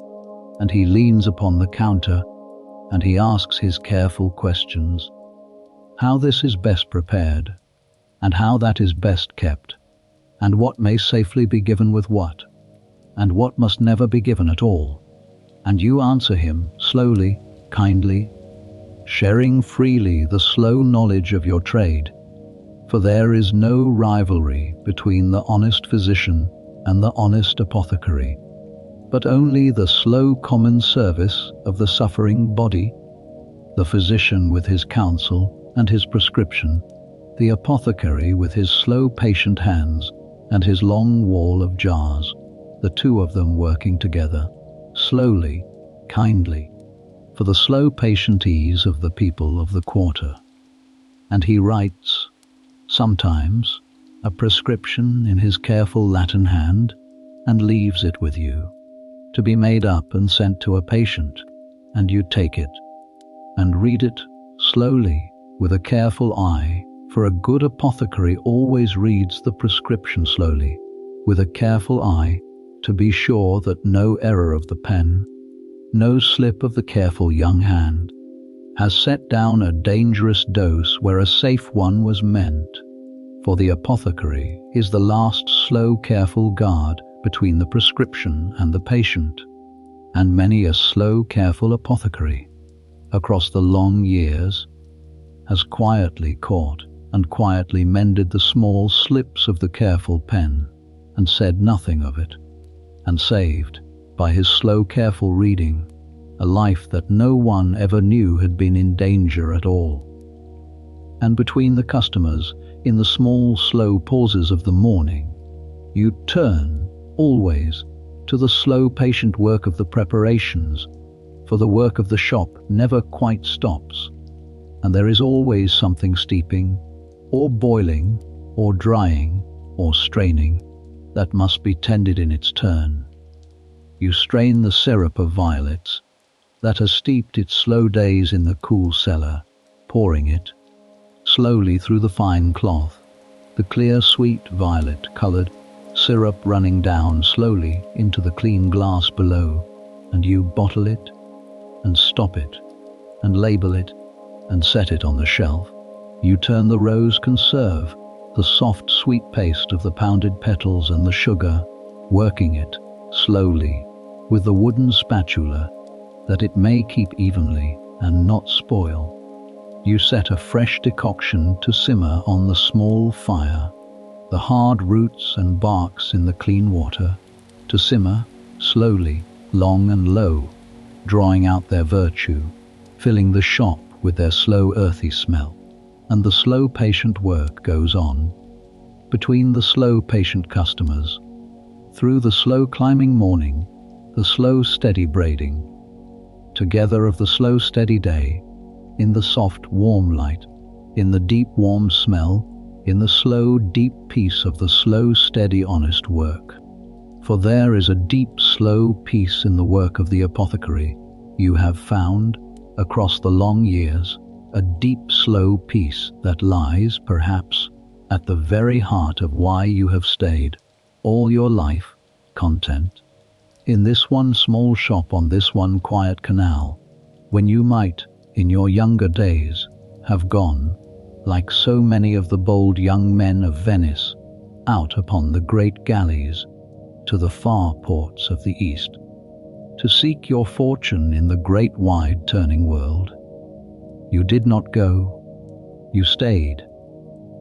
and he leans upon the counter, and he asks his careful questions, how this is best prepared, and how that is best kept, and what may safely be given with what, and what must never be given at all. And you answer him slowly, kindly, sharing freely the slow knowledge of your trade, for there is no rivalry between the honest physician and the honest apothecary, but only the slow common service of the suffering body, the physician with his counsel and his prescription, the apothecary with his slow patient hands and his long wall of jars, the two of them working together, slowly, kindly, for the slow patient ease of the people of the quarter. And he writes, sometimes, a prescription in his careful Latin hand, and leaves it with you, to be made up and sent to a patient, and you take it, and read it slowly, with a careful eye, for a good apothecary always reads the prescription slowly, with a careful eye, to be sure that no error of the pen, no slip of the careful young hand, has set down a dangerous dose where a safe one was meant. For the apothecary is the last slow careful guard between the prescription and the patient, and many a slow careful apothecary, across the long years, has quietly caught and quietly mended the small slips of the careful pen, and said nothing of it, and saved, by his slow careful reading, a life that no one ever knew had been in danger at all. And between the customers, in the small slow pauses of the morning, you turn, always, to the slow patient work of the preparations, for the work of the shop never quite stops, and there is always something steeping, or boiling, or drying, or straining, that must be tended in its turn. You strain the syrup of violets that has steeped its slow days in the cool cellar, pouring it slowly through the fine cloth, the clear, sweet, violet-colored syrup running down slowly into the clean glass below, and you bottle it, and stop it, and label it, and set it on the shelf, You turn the rose conserve, the soft sweet paste of the pounded petals and the sugar, working it slowly with the wooden spatula that it may keep evenly and not spoil. You set a fresh decoction to simmer on the small fire, the hard roots and barks in the clean water, to simmer slowly, long and low, drawing out their virtue, filling the shop with their slow earthy smell. And the slow patient work goes on, between the slow patient customers, through the slow climbing morning, the slow steady braiding, together of the slow steady day, in the soft warm light, in the deep warm smell, in the slow deep peace of the slow steady honest work. For there is a deep slow peace in the work of the apothecary. You have found, across the long years, a deep slow peace that lies, perhaps, at the very heart of why you have stayed all your life content in this one small shop on this one quiet canal, when you might, in your younger days, have gone, like so many of the bold young men of Venice, out upon the great galleys to the far ports of the East, to seek your fortune in the great wide turning world. You did not go. You stayed.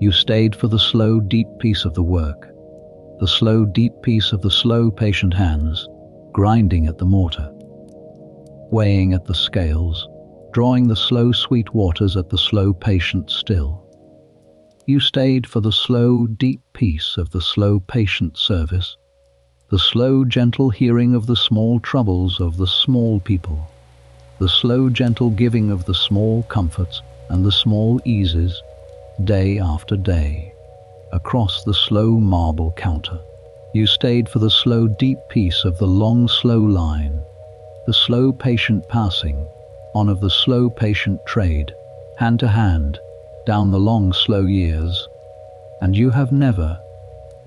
You stayed for the slow deep peace of the work, the slow deep peace of the slow patient hands, grinding at the mortar, weighing at the scales, drawing the slow sweet waters at the slow patient still. You stayed for the slow deep peace of the slow patient service, the slow gentle hearing of the small troubles of the small people, the slow gentle giving of the small comforts and the small eases, day after day, across the slow marble counter. You stayed for the slow deep peace of the long slow line, the slow patient passing on of the slow patient trade, hand to hand, down the long slow years. And you have never,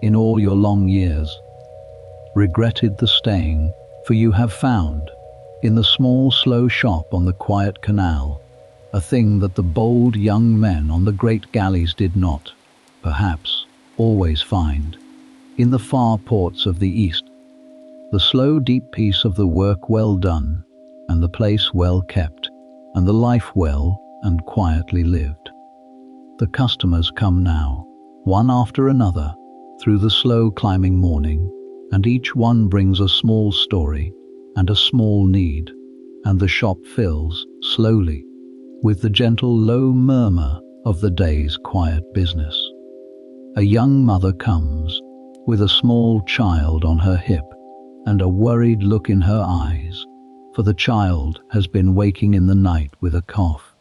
in all your long years, regretted the staying, for you have found, in the small slow shop on the quiet canal, a thing that the bold young men on the great galleys did not, perhaps, always find, in the far ports of the East, the slow deep peace of the work well done, and the place well kept, and the life well and quietly lived. The customers come now, one after another, through the slow climbing morning, and each one brings a small story and a small need, and the shop fills, slowly, with the gentle low murmur of the day's quiet business. A young mother comes, with a small child on her hip, and a worried look in her eyes, for the child has been waking in the night with a cough,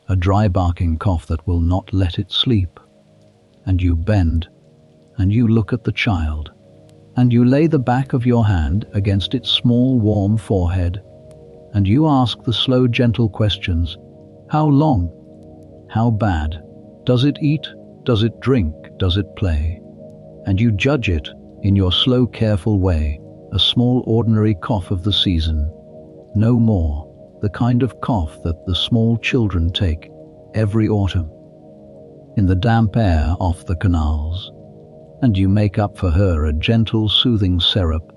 a dry barking cough that will not let it sleep. And you bend, and you look at the child, and you lay the back of your hand against its small warm forehead, and you ask the slow gentle questions. How long? How bad? Does it eat? Does it drink? Does it play? And you judge it, in your slow careful way, a small ordinary cough of the season, no more, the kind of cough that the small children take every autumn, in the damp air off the canals. And you make up for her a gentle soothing syrup,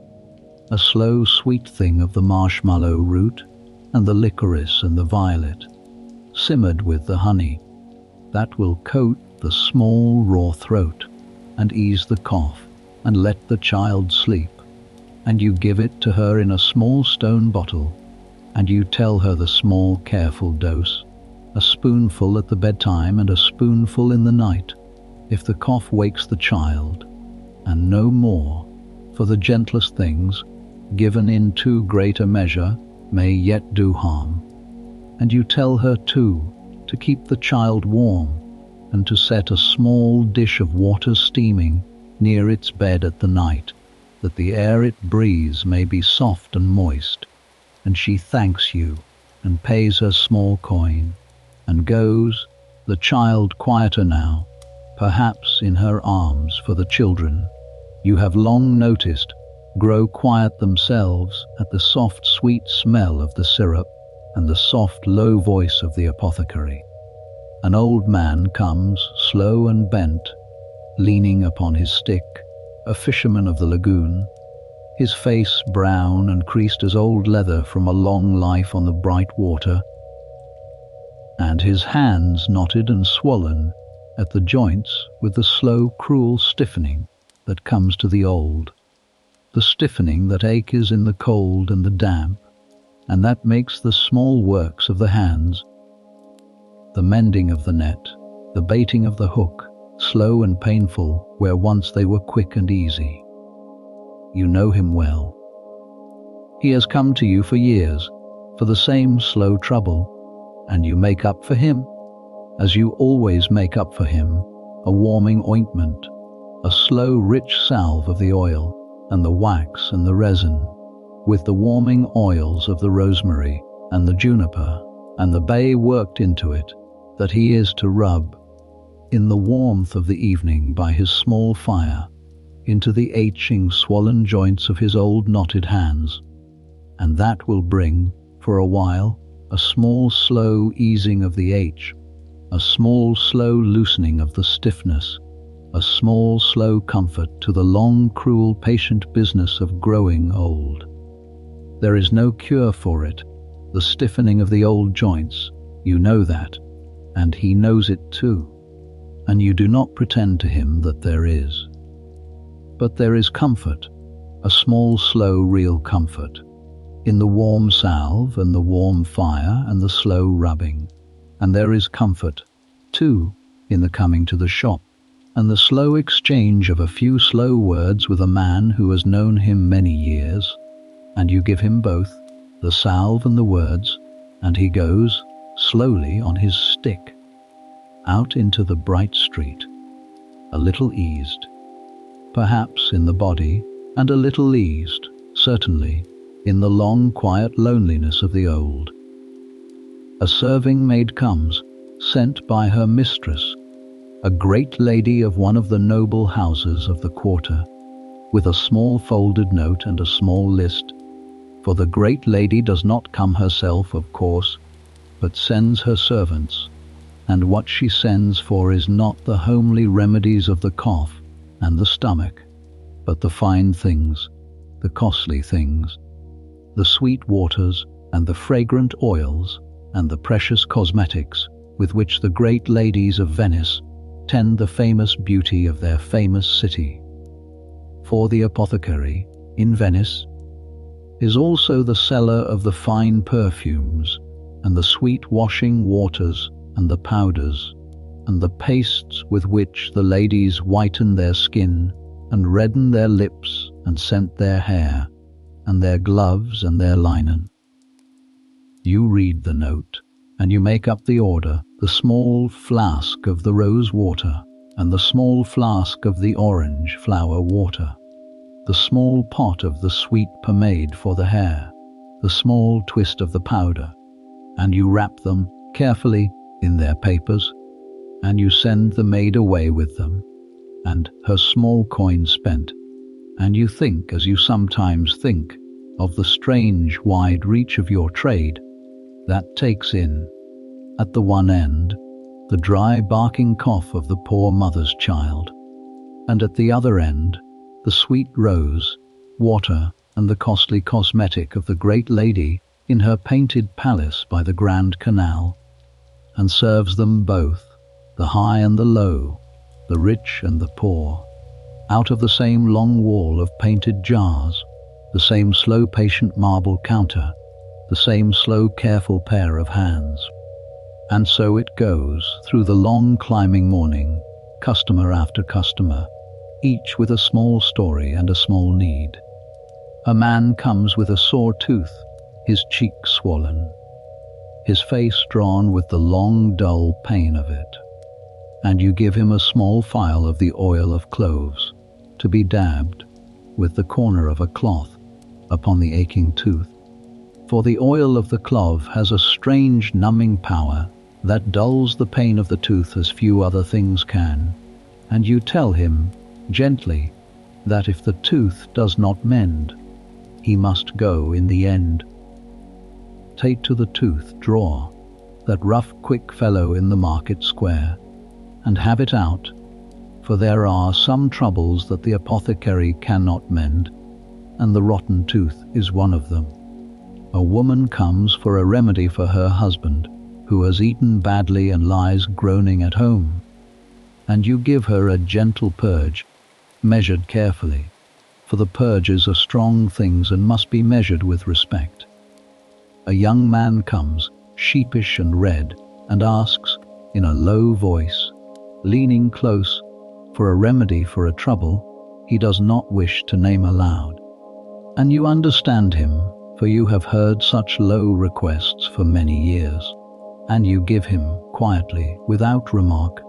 a slow sweet thing of the marshmallow root and the licorice and the violet, simmered with the honey, that will coat the small raw throat and ease the cough and let the child sleep. And you give it to her in a small stone bottle, and you tell her the small careful dose, a spoonful at the bedtime and a spoonful in the night, if the cough wakes the child, and no more, for the gentlest things, given in too great a measure, may yet do harm. And you tell her too, to keep the child warm, and to set a small dish of water steaming near its bed at the night, that the air it breathes may be soft and moist. And she thanks you, and pays her small coin, and goes, the child quieter now, perhaps in her arms, for the children, you have long noticed, grow quiet themselves at the soft sweet smell of the syrup and the soft low voice of the apothecary. An old man comes, slow and bent, leaning upon his stick, a fisherman of the lagoon, his face brown and creased as old leather from a long life on the bright water, and his hands knotted and swollen at the joints with the slow, cruel stiffening that comes to the old, the stiffening that aches in the cold and the damp, and that makes the small works of the hands, the mending of the net, the baiting of the hook, slow and painful where once they were quick and easy. You know him well. He has come to you for years, for the same slow trouble, and you make up for him, as you always make up for him, a warming ointment, a slow rich salve of the oil, and the wax and the resin, with the warming oils of the rosemary and the juniper, and the bay worked into it, that he is to rub, in the warmth of the evening by his small fire, into the aching, swollen joints of his old knotted hands, and that will bring, for a while, a small slow easing of the ache, a small slow loosening of the stiffness, a small slow comfort to the long, cruel, patient business of growing old. There is no cure for it, the stiffening of the old joints, you know that, and he knows it too, and you do not pretend to him that there is. But there is comfort, a small, slow, real comfort, in the warm salve and the warm fire and the slow rubbing. And there is comfort, too, in the coming to the shop, and the slow exchange of a few slow words with a man who has known him many years, and you give him both, the salve and the words, and he goes, slowly on his stick, out into the bright street, a little eased, perhaps in the body, and a little eased, certainly, in the long quiet loneliness of the old. A serving maid comes, sent by her mistress, a great lady of one of the noble houses of the quarter, with a small folded note and a small list, for the great lady does not come herself, of course, but sends her servants, and what she sends for is not the homely remedies of the cough and the stomach, but the fine things, the costly things, the sweet waters and the fragrant oils and the precious cosmetics with which the great ladies of Venice tend the famous beauty of their famous city. For the apothecary, in Venice, is also the seller of the fine perfumes and the sweet washing waters and the powders and the pastes with which the ladies whiten their skin and redden their lips and scent their hair and their gloves and their linen. You read the note, and you make up the order, the small flask of the rose water and the small flask of the orange flower water, the small pot of the sweet pomade for the hair, the small twist of the powder, and you wrap them carefully in their papers, and you send the maid away with them, and her small coin spent, and you think, as you sometimes think, of the strange wide reach of your trade, that takes in, at the one end, the dry barking cough of the poor mother's child, and at the other end, the sweet rose, water, and the costly cosmetic of the great lady in her painted palace by the Grand Canal, and serves them both, the high and the low, the rich and the poor, out of the same long wall of painted jars, the same slow patient marble counter, the same slow careful pair of hands. And so it goes through the long climbing morning, customer after customer, each with a small story and a small need. A man comes with a sore tooth, his cheek swollen, his face drawn with the long dull pain of it, and you give him a small phial of the oil of cloves, to be dabbed with the corner of a cloth upon the aching tooth. For the oil of the clove has a strange numbing power that dulls the pain of the tooth as few other things can, and you tell him, gently, that if the tooth does not mend, he must go in the end. Take to the tooth drawer, that rough, quick fellow in the market square, and have it out, for there are some troubles that the apothecary cannot mend, and the rotten tooth is one of them. A woman comes for a remedy for her husband, who has eaten badly and lies groaning at home, and you give her a gentle purge, measured carefully, for the purges are strong things and must be measured with respect. A young man comes, sheepish and red, and asks, in a low voice, leaning close, for a remedy for a trouble he does not wish to name aloud. And you understand him, for you have heard such low requests for many years, and you give him, quietly, without remark,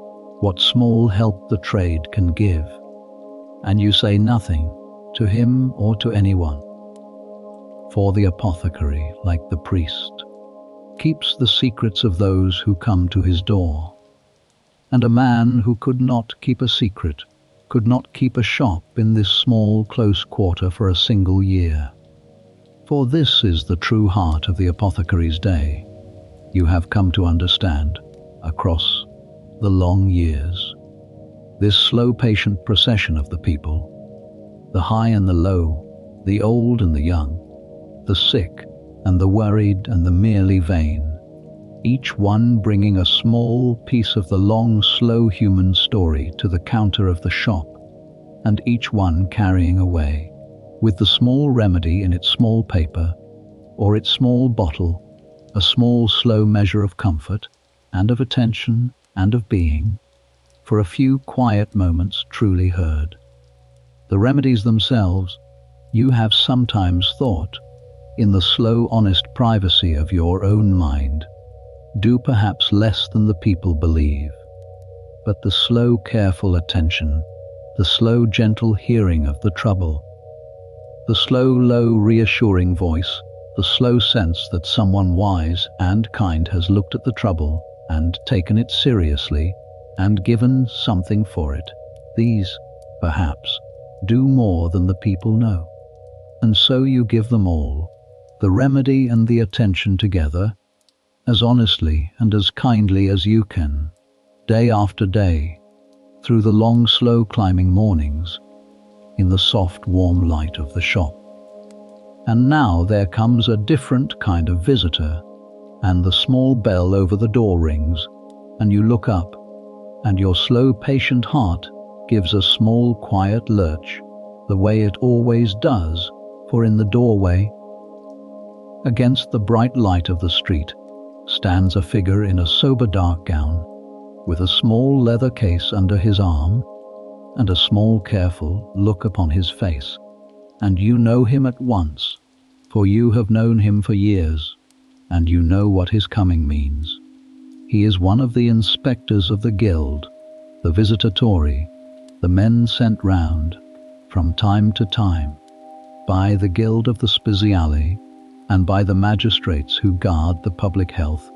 what small help the trade can give, and you say nothing to him or to anyone. For the apothecary, like the priest, keeps the secrets of those who come to his door, and a man who could not keep a secret could not keep a shop in this small, close quarter for a single year. For this is the true heart of the apothecary's day, you have come to understand, across the long years. This slow, patient procession of the people, the high and the low, the old and the young, the sick and the worried and the merely vain, each one bringing a small piece of the long, slow human story to the counter of the shop, and each one carrying away, with the small remedy in its small paper, or its small bottle, a small, slow measure of comfort, and of attention, and of being, for a few quiet moments truly heard. The remedies themselves, you have sometimes thought, in the slow, honest privacy of your own mind, do perhaps less than the people believe. But the slow, careful attention, the slow, gentle hearing of the trouble, the slow, low, reassuring voice, the slow sense that someone wise and kind has looked at the trouble and taken it seriously and given something for it, these, perhaps, do more than the people know. And so you give them all, the remedy and the attention together, as honestly and as kindly as you can, day after day, through the long, slow climbing mornings, in the soft, warm light of the shop. And now there comes a different kind of visitor, and the small bell over the door rings, and you look up, and your slow, patient heart gives a small, quiet lurch, the way it always does, for in the doorway, against the bright light of the street, stands a figure in a sober dark gown, with a small leather case under his arm, and a small careful look upon his face, and you know him at once, for you have known him for years, and you know what his coming means. He is one of the inspectors of the guild, the visitatori, the men sent round, from time to time, by the guild of the spezieria, and by the magistrates who guard the public health,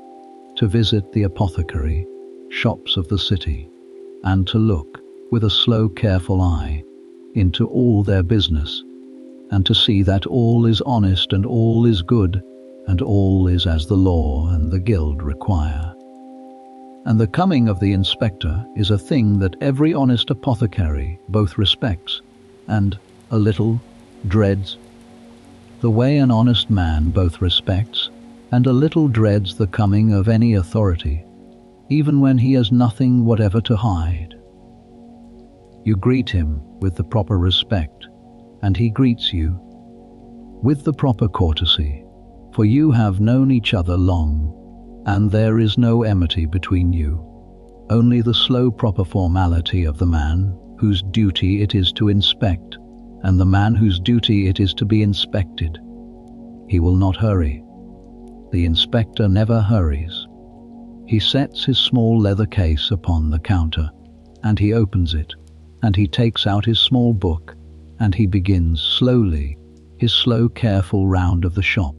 to visit the apothecary, shops of the city, and to look, with a slow, careful eye, into all their business, and to see that all is honest and all is good, and all is as the law and the guild require. And the coming of the inspector is a thing that every honest apothecary both respects and, a little, dreads, the way an honest man both respects and a little dreads the coming of any authority, even when he has nothing whatever to hide. You greet him with the proper respect, and he greets you with the proper courtesy, for you have known each other long, and there is no enmity between you, only the slow proper formality of the man whose duty it is to inspect, and the man whose duty it is to be inspected. He will not hurry. The inspector never hurries. He sets his small leather case upon the counter, and he opens it, and he takes out his small book, and he begins slowly his slow, careful round of the shop.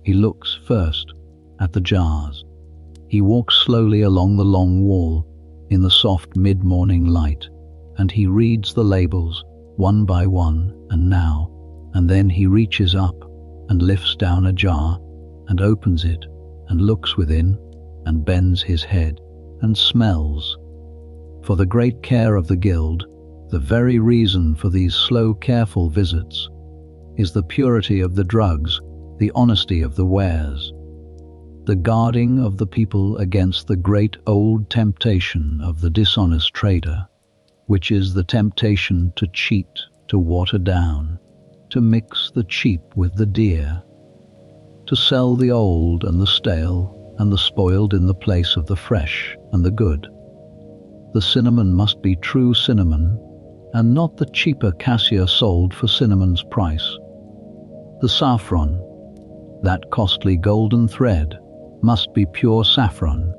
He looks first at the jars. He walks slowly along the long wall in the soft mid-morning light, and he reads the labels one by one, and then he reaches up and lifts down a jar and opens it and looks within, and bends his head and smells. For the great care of the guild, the very reason for these slow, careful visits, is the purity of the drugs, the honesty of the wares, the guarding of the people against the great old temptation of the dishonest trader, which is the temptation to cheat, to water down, to mix the cheap with the dear, to sell the old and the stale and the spoiled in the place of the fresh and the good. The cinnamon must be true cinnamon, and not the cheaper cassia sold for cinnamon's price. The saffron, that costly golden thread, must be pure saffron,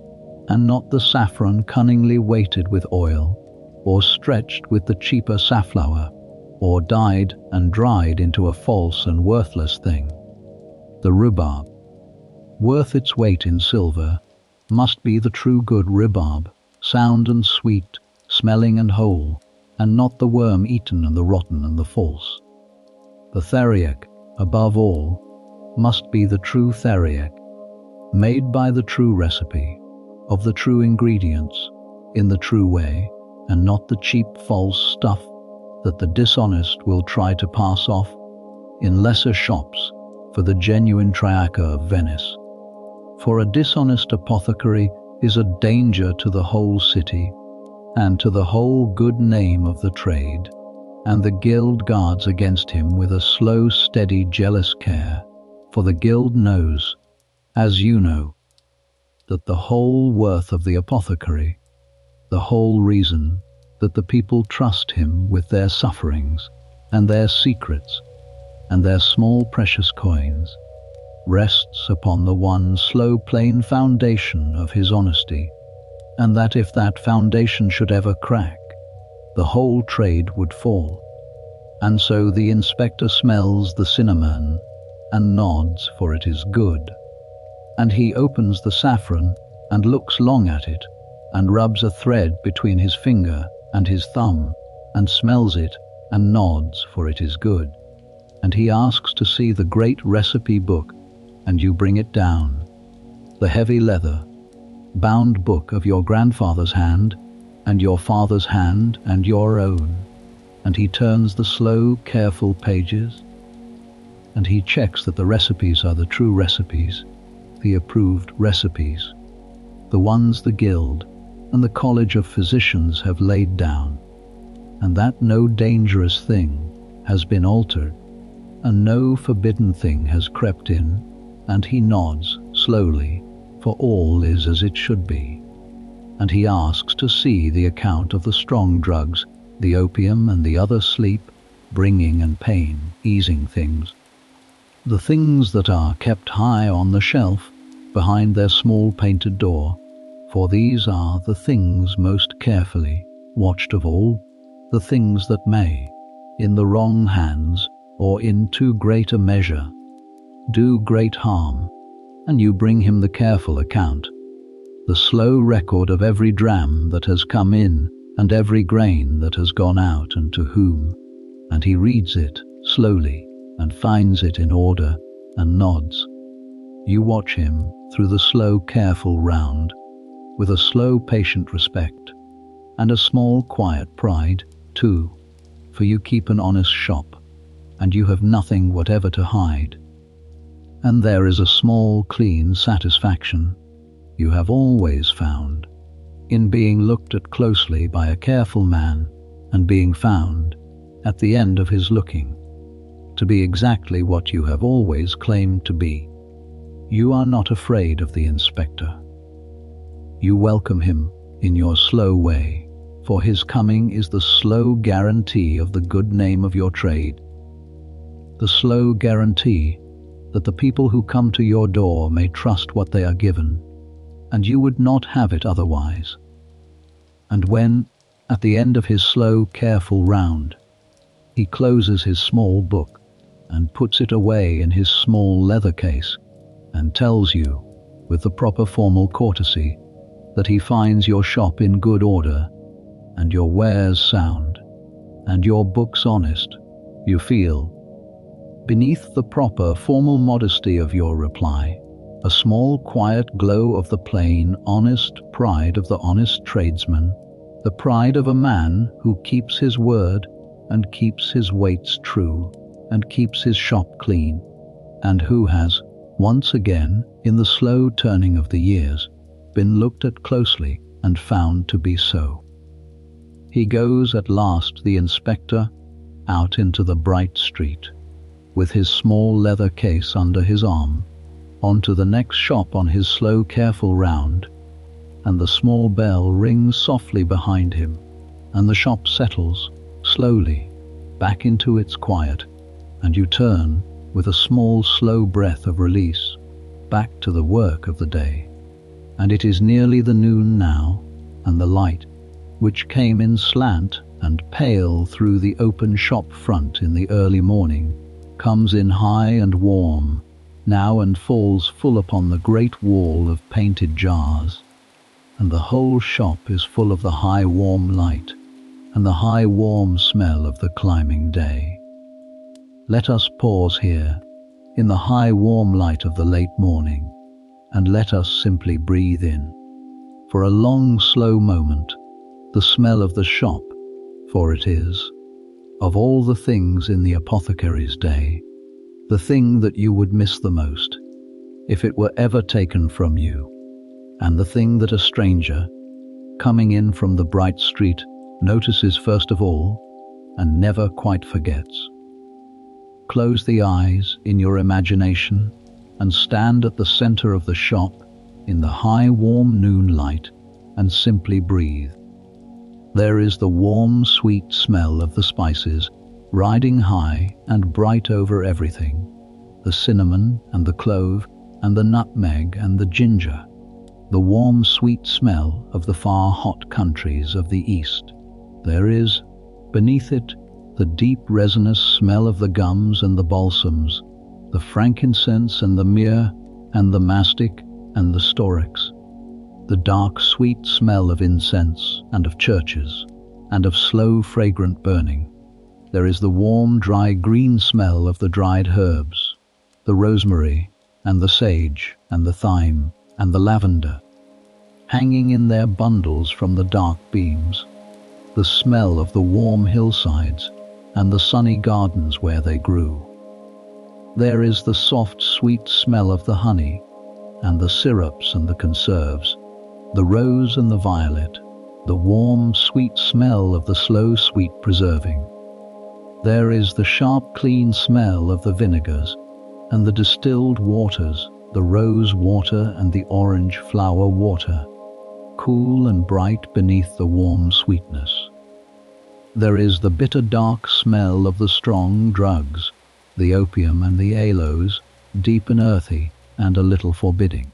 and not the saffron cunningly weighted with oil, or stretched with the cheaper safflower, or dyed and dried into a false and worthless thing. The rhubarb, worth its weight in silver, must be the true good rhubarb, sound and sweet, smelling and whole, and not the worm-eaten and the rotten and the false. The Theriac, above all, must be the true Theriac, made by the true recipe, of the true ingredients, in the true way, and not the cheap false stuff that the dishonest will try to pass off in lesser shops for the genuine Triaca of Venice. For a dishonest apothecary is a danger to the whole city, and to the whole good name of the trade, and the guild guards against him with a slow, steady, jealous care, for the guild knows, as you know, that the whole worth of the apothecary, the whole reason that the people trust him with their sufferings, and their secrets, and their small precious coins, rests upon the one slow plain foundation of his honesty, and that if that foundation should ever crack, the whole trade would fall. And so the inspector smells the cinnamon and nods, for it is good, and he opens the saffron and looks long at it, and rubs a thread between his finger and his thumb, and smells it and nods, for it is good, and he asks to see the great recipe book, and you bring it down, the heavy leather bound book of your grandfather's hand, and your father's hand, and your own, and he turns the slow, careful pages, and he checks that the recipes are the true recipes, the approved recipes, the ones the guild and the College of Physicians have laid down, and that no dangerous thing has been altered, and no forbidden thing has crept in, and he nods slowly, for all is as it should be, and he asks to see the account of the strong drugs, the opium and the other sleep-bringing and pain-easing things, the things that are kept high on the shelf behind their small painted door, for these are the things most carefully watched of all, the things that may, in the wrong hands or in too great a measure, do great harm, and you bring him the careful account, the slow record of every dram that has come in and every grain that has gone out and to whom, and he reads it slowly and finds it in order and nods. You watch him through the slow, careful round, with a slow, patient respect, and a small, quiet pride, too, for you keep an honest shop, and you have nothing whatever to hide. And there is a small, clean satisfaction you have always found in being looked at closely by a careful man, and being found, at the end of his looking, to be exactly what you have always claimed to be. You are not afraid of the inspector. You welcome him in your slow way, for his coming is the slow guarantee of the good name of your trade, the slow guarantee that the people who come to your door may trust what they are given, and you would not have it otherwise. And when, at the end of his slow, careful round, he closes his small book and puts it away in his small leather case, and tells you, with the proper formal courtesy, that he finds your shop in good order, and your wares sound, and your books honest, you feel, beneath the proper formal modesty of your reply, a small quiet glow of the plain, honest pride of the honest tradesman, the pride of a man who keeps his word and keeps his weights true and keeps his shop clean, and who has, once again, in the slow turning of the years, been looked at closely and found to be so. He goes at last, the inspector, out into the bright street, with his small leather case under his arm, onto the next shop on his slow, careful round, and the small bell rings softly behind him, and the shop settles, slowly, back into its quiet, and you turn, with a small, slow breath of release, back to the work of the day. And it is nearly the noon now, and the light, which came in slant and pale through the open shop front in the early morning, comes in high and warm, now, and falls full upon the great wall of painted jars, and the whole shop is full of the high warm light and the high warm smell of the climbing day. Let us pause here, in the high warm light of the late morning, and let us simply breathe in, for a long slow moment, the smell of the shop, for it is, of all the things in the apothecary's day, the thing that you would miss the most, if it were ever taken from you, and the thing that a stranger, coming in from the bright street, notices first of all, and never quite forgets. Close the eyes in your imagination, and stand at the center of the shop, in the high warm noon light, and simply breathe. There is the warm, sweet smell of the spices, riding high and bright over everything, the cinnamon and the clove and the nutmeg and the ginger, the warm, sweet smell of the far hot countries of the East. There is, beneath it, the deep resinous smell of the gums and the balsams, the frankincense and the myrrh and the mastic and the storax, the dark, sweet smell of incense and of churches and of slow, fragrant burning. There is the warm, dry, green smell of the dried herbs, the rosemary and the sage and the thyme and the lavender, hanging in their bundles from the dark beams, the smell of the warm hillsides and the sunny gardens where they grew. There is the soft, sweet smell of the honey and the syrups and the conserves, the rose and the violet, the warm, sweet smell of the slow, sweet preserving. There is the sharp, clean smell of the vinegars and the distilled waters, the rose water and the orange flower water, cool and bright beneath the warm sweetness. There is the bitter, dark smell of the strong drugs, the opium and the aloes, deep and earthy and a little forbidding.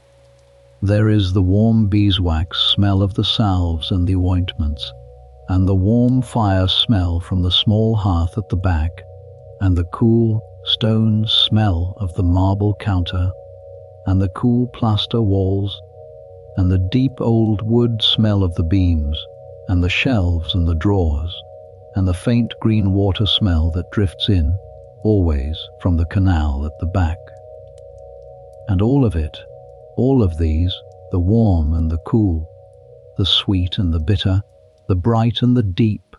There is the warm beeswax smell of the salves and the ointments, and the warm fire smell from the small hearth at the back, and the cool stone smell of the marble counter, and the cool plaster walls, and the deep old wood smell of the beams, and the shelves and the drawers, and the faint green water smell that drifts in, always from the canal at the back. And all of it, all of these, the warm and the cool, the sweet and the bitter, the bright and the deep,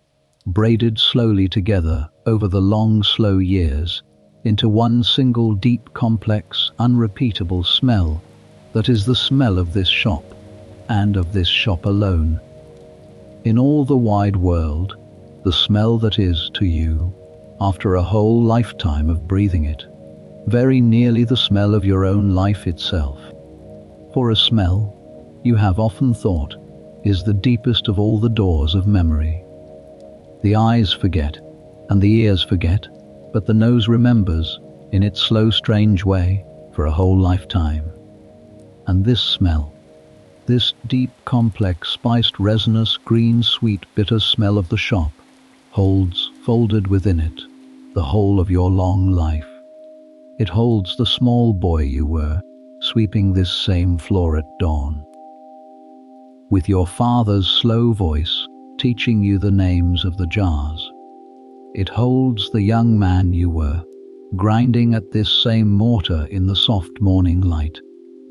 braided slowly together over the long, slow years into one single deep, complex, unrepeatable smell that is the smell of this shop, and of this shop alone. In all the wide world, the smell that is to you, after a whole lifetime of breathing it, very nearly the smell of your own life itself. For a smell, you have often thought, is the deepest of all the doors of memory. The eyes forget, and the ears forget, but the nose remembers, in its slow, strange way, for a whole lifetime. And this smell, this deep, complex, spiced, resinous, green, sweet, bitter smell of the shop, holds, folded within it, the whole of your long life. It holds the small boy you were, sweeping this same floor at dawn, with your father's slow voice teaching you the names of the jars. It holds the young man you were, grinding at this same mortar in the soft morning light,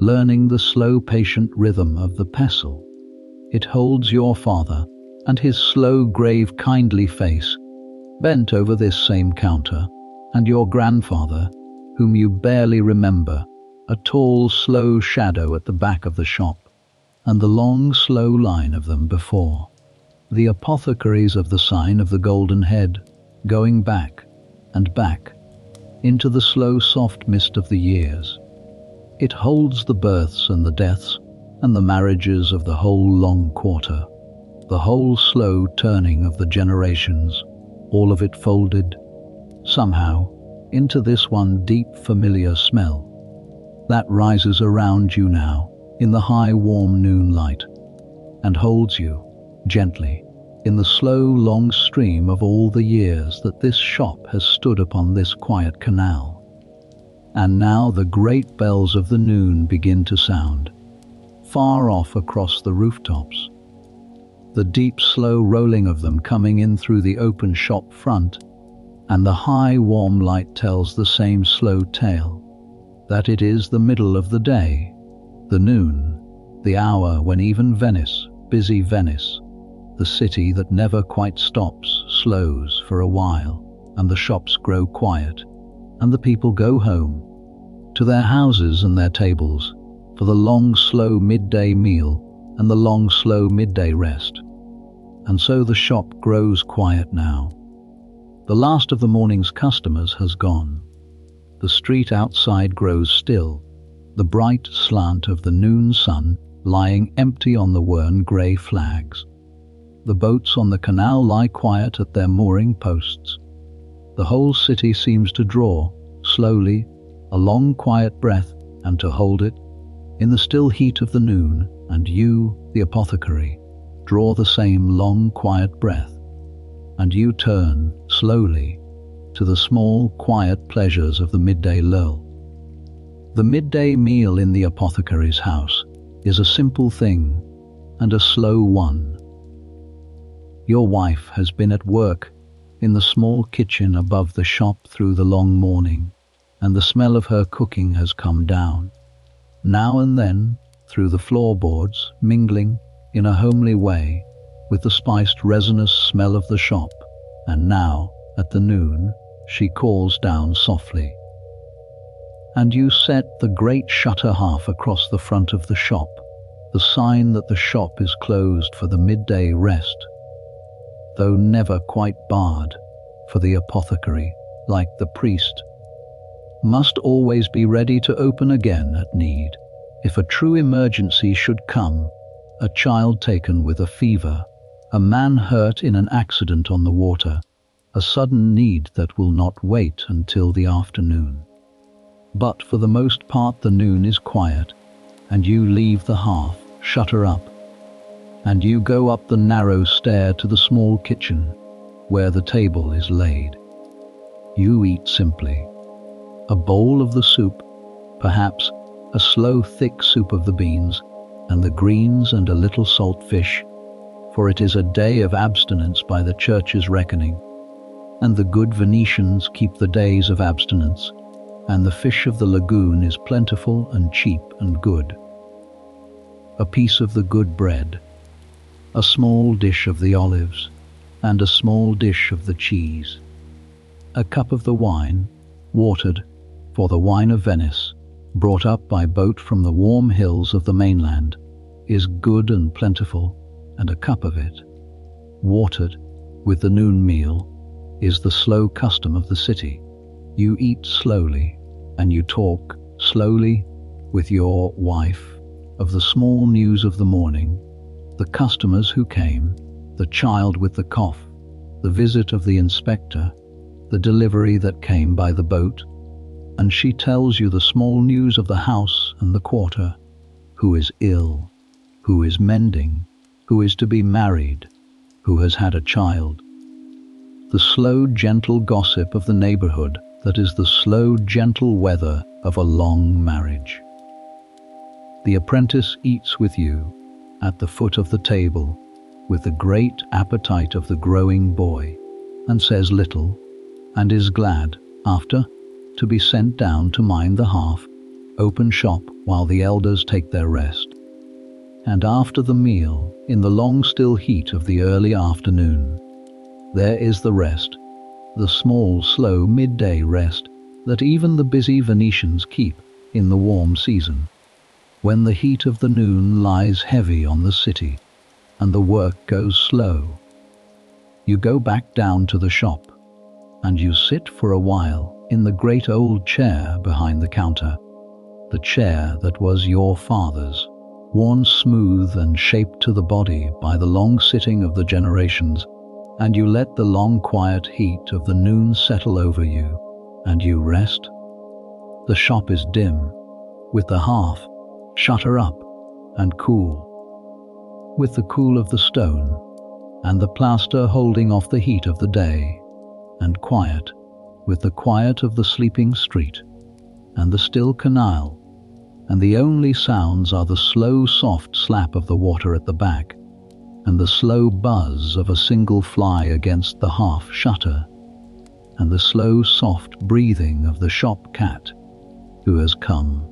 learning the slow, patient rhythm of the pestle. It holds your father and his slow, grave, kindly face bent over this same counter, and your grandfather, whom you barely remember, a tall, slow shadow at the back of the shop, and the long, slow line of them before. The apothecaries of the sign of the golden head, going back and back into the slow, soft mist of the years. It holds the births and the deaths and the marriages of the whole long quarter, the whole slow turning of the generations, all of it folded, somehow, into this one deep familiar smell that rises around you now in the high warm noon light and holds you gently in the slow long stream of all the years that this shop has stood upon this quiet canal. And now the great bells of the noon begin to sound, far off across the rooftops, the deep slow rolling of them coming in through the open shop front, and the high warm light tells the same slow tale, that it is the middle of the day, the noon, the hour when even Venice, busy Venice, the city that never quite stops, slows for a while, and the shops grow quiet, and the people go home, to their houses and their tables, for the long slow midday meal and the long slow midday rest. And so the shop grows quiet now. The last of the morning's customers has gone. The street outside grows still, the bright slant of the noon sun lying empty on the worn grey flags. The boats on the canal lie quiet at their mooring posts. The whole city seems to draw, slowly, a long quiet breath, and to hold it, in the still heat of the noon, and you, the apothecary, draw the same long quiet breath, and you turn, slowly, to the small quiet pleasures of the midday lull. The midday meal in the apothecary's house is a simple thing, and a slow one. Your wife has been at work in the small kitchen above the shop through the long morning, and the smell of her cooking has come down, now and then, through the floorboards, mingling, in a homely way, with the spiced resinous smell of the shop, and now, at the noon, she calls down softly. And you set the great shutter half across the front of the shop, the sign that the shop is closed for the midday rest, though never quite barred, for the apothecary, like the priest, must always be ready to open again at need, if a true emergency should come, a child taken with a fever, a man hurt in an accident on the water, a sudden need that will not wait until the afternoon. But for the most part the noon is quiet, and you leave the hearth, shutter up, and you go up the narrow stair to the small kitchen, where the table is laid. You eat simply. A bowl of the soup, perhaps a slow thick soup of the beans, and the greens and a little salt fish, for it is a day of abstinence by the church's reckoning, and the good Venetians keep the days of abstinence, and the fish of the lagoon is plentiful and cheap and good. A piece of the good bread, a small dish of the olives, and a small dish of the cheese. A cup of the wine, watered, for the wine of Venice, brought up by boat from the warm hills of the mainland, is good and plentiful, and a cup of it, watered with the noon meal, is the slow custom of the city. You eat slowly, and you talk slowly with your wife of the small news of the morning, the customers who came, the child with the cough, the visit of the inspector, the delivery that came by the boat, and she tells you the small news of the house and the quarter, who is ill, who is mending, who is to be married, who has had a child. The slow, gentle gossip of the neighborhood that is the slow, gentle weather of a long marriage. The apprentice eats with you at the foot of the table with the great appetite of the growing boy, and says little, and is glad, after, to be sent down to mind the hearth, open shop while the elders take their rest. And after the meal, in the long still heat of the early afternoon, there is the rest, the small, slow midday rest that even the busy Venetians keep in the warm season, when the heat of the noon lies heavy on the city and the work goes slow. You go back down to the shop, and you sit for a while in the great old chair behind the counter, the chair that was your father's, worn smooth and shaped to the body by the long sitting of the generations, and you let the long quiet heat of the noon settle over you, and you rest. The shop is dim, with the hearth shutter up and cool, with the cool of the stone, and the plaster holding off the heat of the day, and quiet, with the quiet of the sleeping street, and the still canal, and the only sounds are the slow soft slap of the water at the back, and the slow buzz of a single fly against the half shutter, and the slow soft breathing of the shop cat, who has come,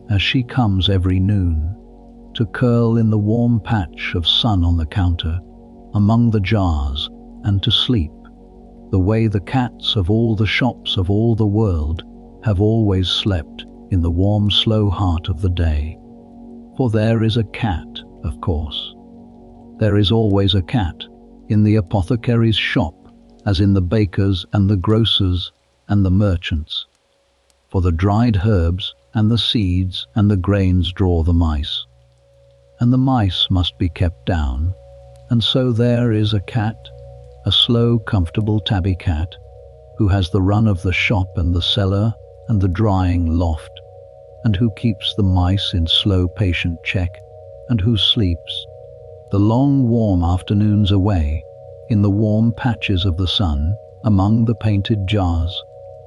as she comes every noon, to curl in the warm patch of sun on the counter, among the jars, and to sleep, the way the cats of all the shops of all the world have always slept in the warm slow heart of the day. For there is a cat, of course. There is always a cat in the apothecary's shop, as in the baker's and the grocer's and the merchant's. For the dried herbs and the seeds and the grains draw the mice, and the mice must be kept down, and so there is a cat, a slow, comfortable tabby cat, who has the run of the shop and the cellar and the drying loft, and who keeps the mice in slow, patient check, and who sleeps the long, warm afternoons away in the warm patches of the sun among the painted jars,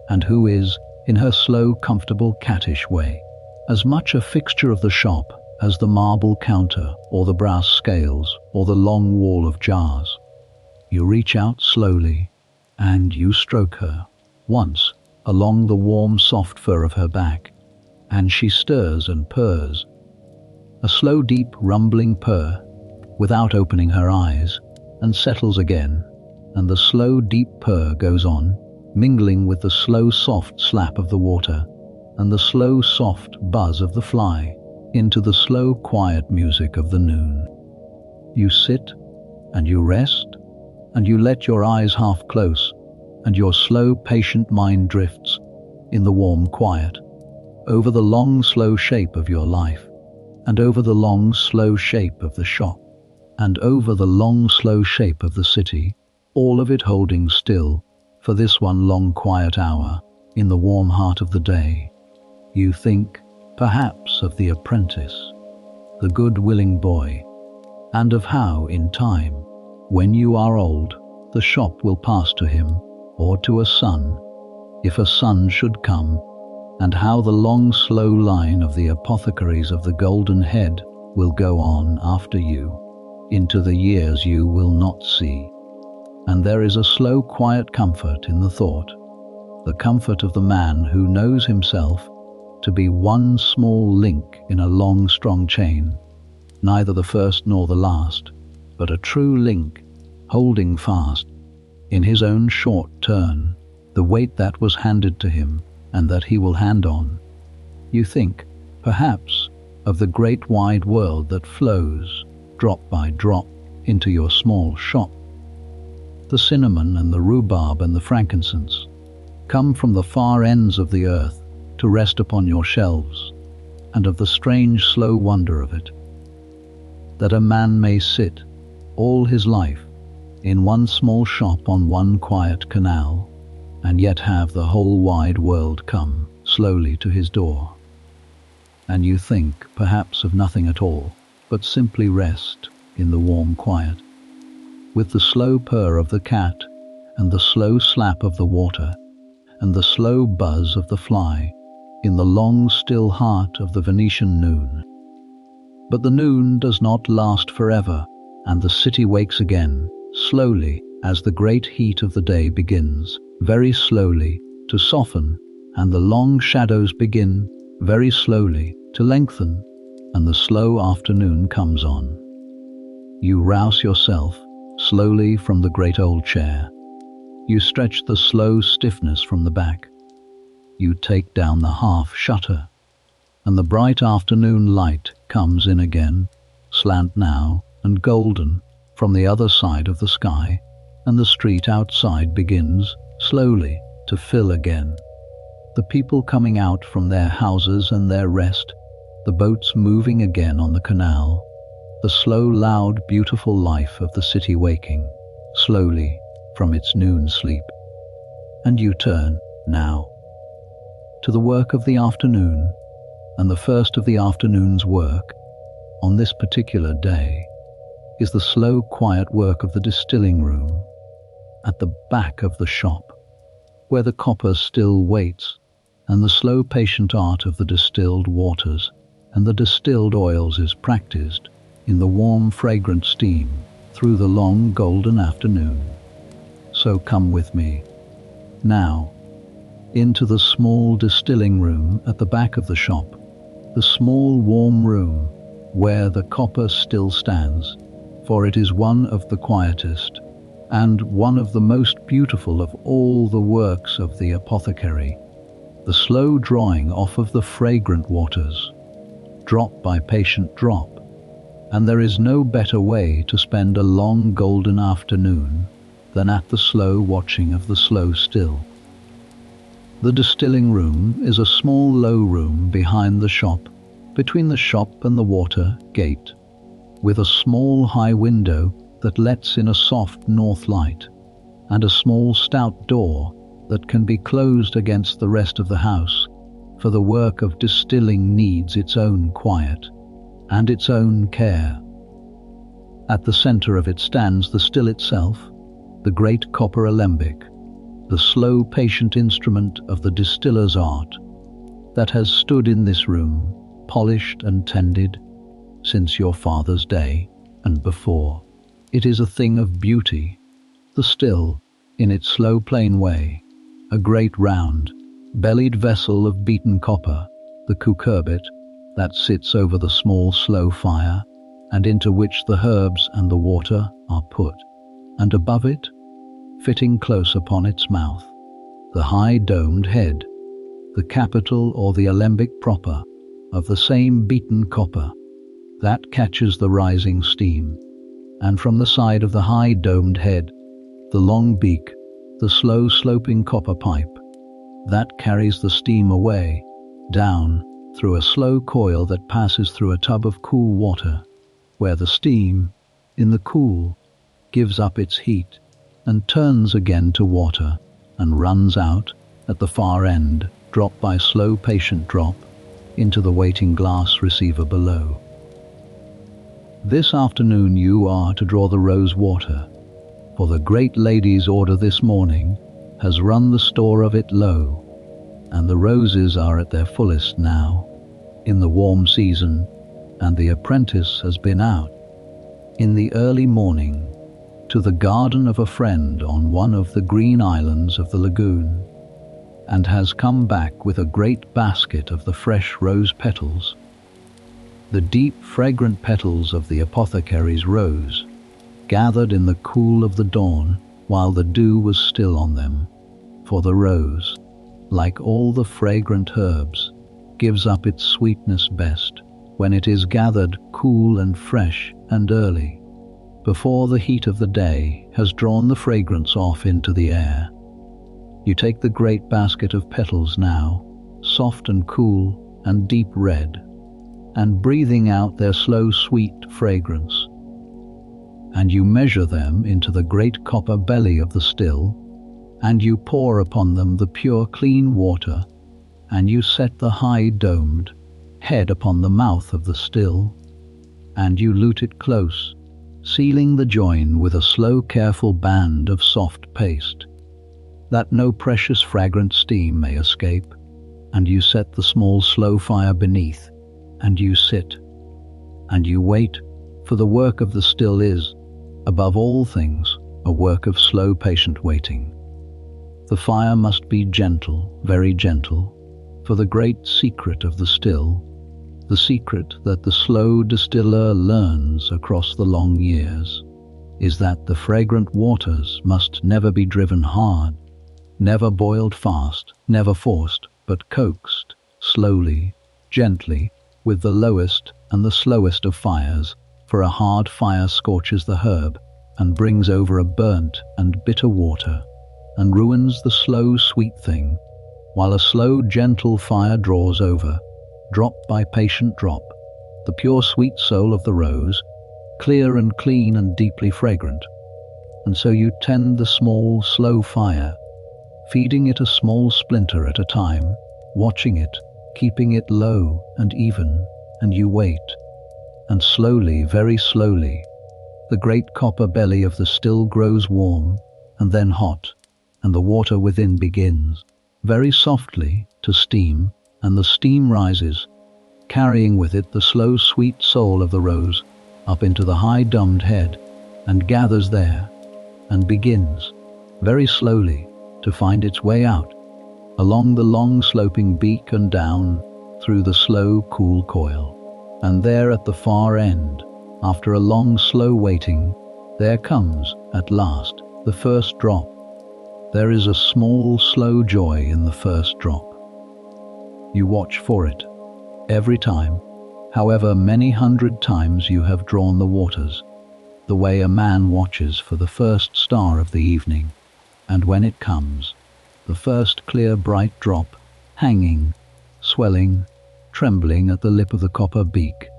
and who is, in her slow, comfortable, cattish way, as much a fixture of the shop as the marble counter or the brass scales or the long wall of jars. You reach out slowly, and you stroke her once along the warm, soft fur of her back, and she stirs and purrs, a slow, deep, rumbling purr, without opening her eyes, and settles again, and the slow, deep purr goes on, mingling with the slow, soft slap of the water, and the slow, soft buzz of the fly, into the slow, quiet music of the noon. You sit, and you rest, and you let your eyes half close, and your slow, patient mind drifts, in the warm quiet, over the long, slow shape of your life, and over the long, slow shape of the shop, and over the long, slow shape of the city, all of it holding still for this one long, quiet hour in the warm heart of the day. You think, perhaps, of the apprentice, the good, willing boy, and of how, in time, when you are old, the shop will pass to him, or to a son, if a son should come, and how the long, slow line of the apothecaries of the golden head will go on after you, into the years you will not see. And there is a slow, quiet comfort in the thought, the comfort of the man who knows himself to be one small link in a long, strong chain, neither the first nor the last, but a true link, holding fast, in his own short turn, the weight that was handed to him and that he will hand on. You think, perhaps, of the great wide world that flows, drop by drop, into your small shop. The cinnamon and the rhubarb and the frankincense come from the far ends of the earth to rest upon your shelves, and of the strange slow wonder of it, that a man may sit all his life in one small shop on one quiet canal, and yet have the whole wide world come slowly to his door. And you think, perhaps, of nothing at all, but simply rest in the warm quiet, with the slow purr of the cat, and the slow slap of the water, and the slow buzz of the fly, in the long still heart of the Venetian noon. But the noon does not last forever, and the city wakes again, slowly, as the great heat of the day begins, very slowly, to soften, and the long shadows begin, very slowly, to lengthen, and the slow afternoon comes on. You rouse yourself slowly from the great old chair. You stretch the slow stiffness from the back. You take down the half shutter, and the bright afternoon light comes in again, slant now and golden, from the other side of the sky, and the street outside begins slowly to fill again. The people coming out from their houses and their rest, the boats moving again on the canal, the slow, loud, beautiful life of the city waking slowly from its noon sleep. And you turn now to the work of the afternoon, and the first of the afternoon's work on this particular day is the slow, quiet work of the distilling room at the back of the shop, where the copper still waits, and the slow, patient art of the distilled waters and the distilled oils is practiced in the warm, fragrant steam through the long, golden afternoon. So come with me now into the small distilling room at the back of the shop, the small, warm room where the copper still stands, for it is one of the quietest and one of the most beautiful of all the works of the apothecary, the slow drawing off of the fragrant waters, drop by patient drop, and there is no better way to spend a long golden afternoon than at the slow watching of the slow still. The distilling room is a small low room behind the shop, between the shop and the water gate, with a small high window that lets in a soft north light, and a small stout door that can be closed against the rest of the house, for the work of distilling needs its own quiet and its own care. At the center of it stands the still itself, the great copper alembic, the slow, patient instrument of the distiller's art that has stood in this room, polished and tended, since your father's day and before. It is a thing of beauty, the still, in its slow, plain way, a great round, bellied vessel of beaten copper, the cucurbit, that sits over the small, slow fire, and into which the herbs and the water are put, and above it, fitting close upon its mouth, the high domed head, the capital or the alembic proper, of the same beaten copper, that catches the rising steam, and from the side of the high domed head, the long beak, the slow sloping copper pipe, that carries the steam away, down, through a slow coil that passes through a tub of cool water, where the steam, in the cool, gives up its heat, and turns again to water, and runs out, at the far end, drop by slow patient drop, into the waiting glass receiver below. This afternoon you are to draw the rose water, for the great lady's order this morning has run the store of it low, and the roses are at their fullest now, in the warm season, and the apprentice has been out, in the early morning, to the garden of a friend on one of the green islands of the lagoon, and has come back with a great basket of the fresh rose petals, the deep, fragrant petals of the apothecary's rose, gathered in the cool of the dawn while the dew was still on them, for the rose, like all the fragrant herbs, gives up its sweetness best when it is gathered cool and fresh and early, before the heat of the day has drawn the fragrance off into the air. You take the great basket of petals now, soft and cool and deep red, and breathing out their slow sweet fragrance, and you measure them into the great copper belly of the still, and you pour upon them the pure clean water, and you set the high domed head upon the mouth of the still, and you lute it close, sealing the join with a slow careful band of soft paste, that no precious fragrant steam may escape, and you set the small slow fire beneath, and you sit, and you wait, for the work of the still is, above all things, a work of slow patient waiting. The fire must be gentle, very gentle, For the great secret of the still, the secret that the slow distiller learns across the long years, is that the fragrant waters must never be driven hard, never boiled fast, never forced, but coaxed, slowly, gently, with the lowest and the slowest of fires, for a hard fire scorches the herb and brings over a burnt and bitter water, and ruins the slow sweet thing, while a slow gentle fire draws over, drop by patient drop, the pure sweet soul of the rose, clear and clean and deeply fragrant. And so you tend the small slow fire, feeding it a small splinter at a time, watching it, keeping it low and even, and you wait. And slowly, very slowly, the great copper belly of the still grows warm, and then hot, and the water within begins, very softly, to steam, and the steam rises, carrying with it the slow sweet soul of the rose, up into the high domed head, and gathers there, and begins, very slowly, to find its way out, along the long sloping beak and down, through the slow cool coil. And there at the far end, after a long slow waiting, there comes, at last, the first drop. There is a small slow joy in the first drop. You watch for it, every time, however many hundred times you have drawn the waters, the way a man watches for the first star of the evening, and when it comes, the first clear bright drop, hanging, swelling, trembling at the lip of the copper beak,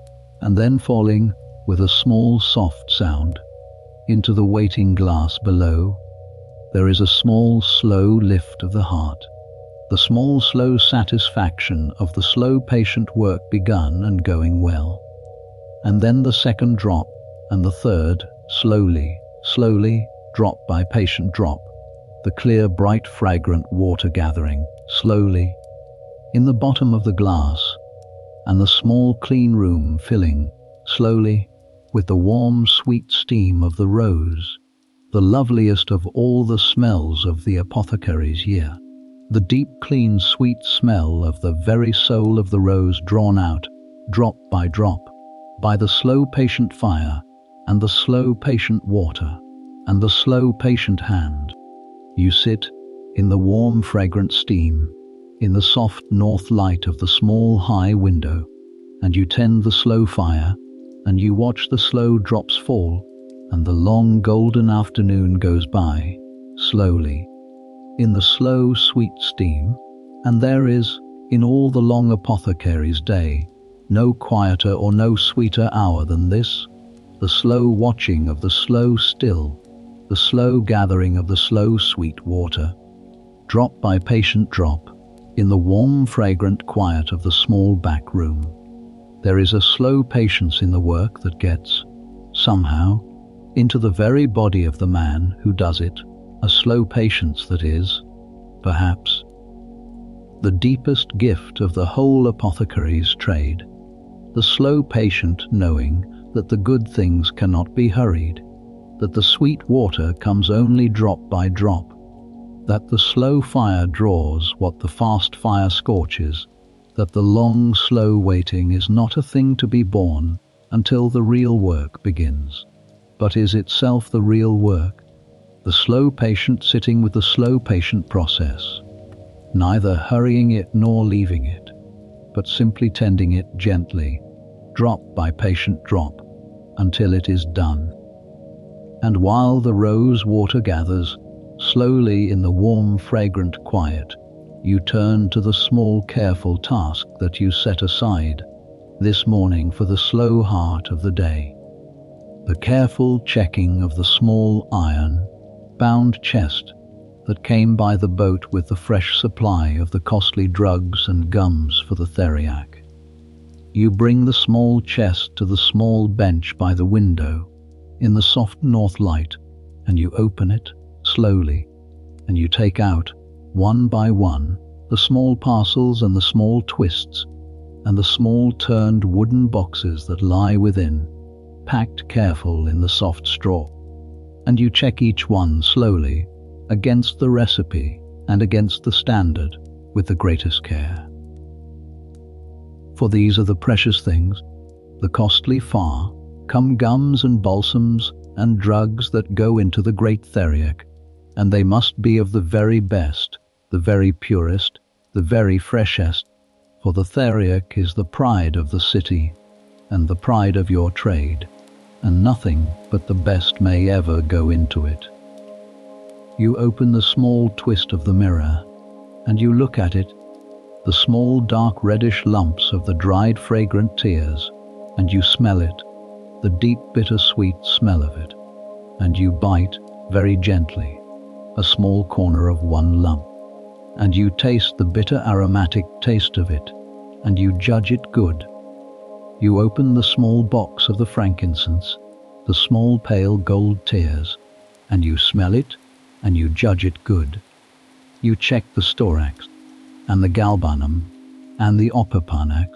and then falling, with a small soft sound, into the waiting glass below, there is a small slow lift of the heart, the small slow satisfaction of the slow patient work begun and going well. And then the second drop, and the third, slowly, slowly, drop by patient drop, the clear bright fragrant water gathering, slowly, in the bottom of the glass, and the small clean room filling, slowly, with the warm sweet steam of the rose, the loveliest of all the smells of the apothecary's year. The deep, clean, sweet smell of the very soul of the rose drawn out, drop, by the slow patient fire, and the slow patient water, and the slow patient hand. You sit in the warm fragrant steam, in the soft north light of the small high window, and you tend the slow fire, and you watch the slow drops fall, and the long golden afternoon goes by, slowly, in the slow sweet steam, and there is, in all the long apothecary's day, no quieter or no sweeter hour than this, the slow watching of the slow still, the slow gathering of the slow sweet water, drop by patient drop, in the warm fragrant quiet of the small back room. There is a slow patience in the work that gets, somehow, into the very body of the man who does it, a slow patience that is, perhaps, the deepest gift of the whole apothecary's trade, the slow patient knowing that the good things cannot be hurried, that the sweet water comes only drop by drop, that the slow fire draws what the fast fire scorches, that the long slow waiting is not a thing to be borne until the real work begins, but is itself the real work, the slow patient sitting with the slow patient process, neither hurrying it nor leaving it, but simply tending it gently, drop by patient drop, until it is done. And while the rose water gathers, slowly in the warm fragrant quiet, you turn to the small careful task that you set aside this morning for the slow heart of the day, the careful checking of the small iron bound chest that came by the boat with the fresh supply of the costly drugs and gums for the Theriac. You bring the small chest to the small bench by the window in the soft north light, and you open it slowly, and you take out, one by one, the small parcels and the small twists, and the small turned wooden boxes that lie within, packed careful in the soft straw. And you check each one slowly against the recipe and against the standard with the greatest care. For these are the precious things, the costly far, come gums and balsams and drugs that go into the great Theriac, and they must be of the very best, the very purest, the very freshest, for the Theriac is the pride of the city, and the pride of your trade, and nothing but the best may ever go into it. You open the small twist of the mirror, and you look at it, the small dark reddish lumps of the dried fragrant tears, and you smell it, the deep bittersweet smell of it, and you bite, very gently, a small corner of one lump, and you taste the bitter aromatic taste of it, and you judge it good. You open the small box of the frankincense, the small pale gold tears, and you smell it, and you judge it good. You check the storax, and the galbanum, and the opipanax,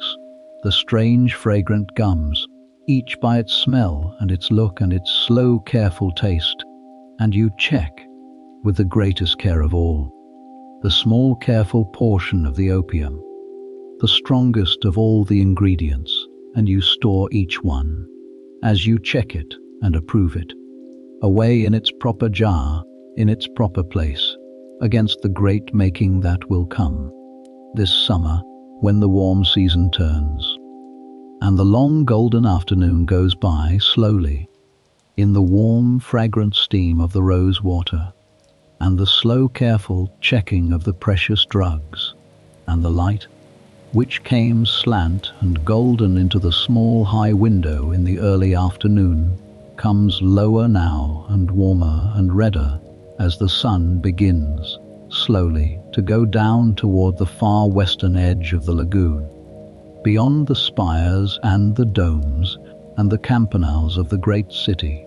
the strange fragrant gums, each by its smell and its look and its slow careful taste, and you check, with the greatest care of all, the small careful portion of the opium, the strongest of all the ingredients, and you store each one, as you check it and approve it, away in its proper jar, in its proper place, against the great making that will come, this summer, when the warm season turns, and the long golden afternoon goes by slowly, in the warm fragrant steam of the rose water, and the slow careful checking of the precious drugs, and the light, which came slant and golden into the small high window in the early afternoon, comes lower now and warmer and redder as the sun begins, slowly, to go down toward the far western edge of the lagoon, beyond the spires and the domes and the campanels of the great city,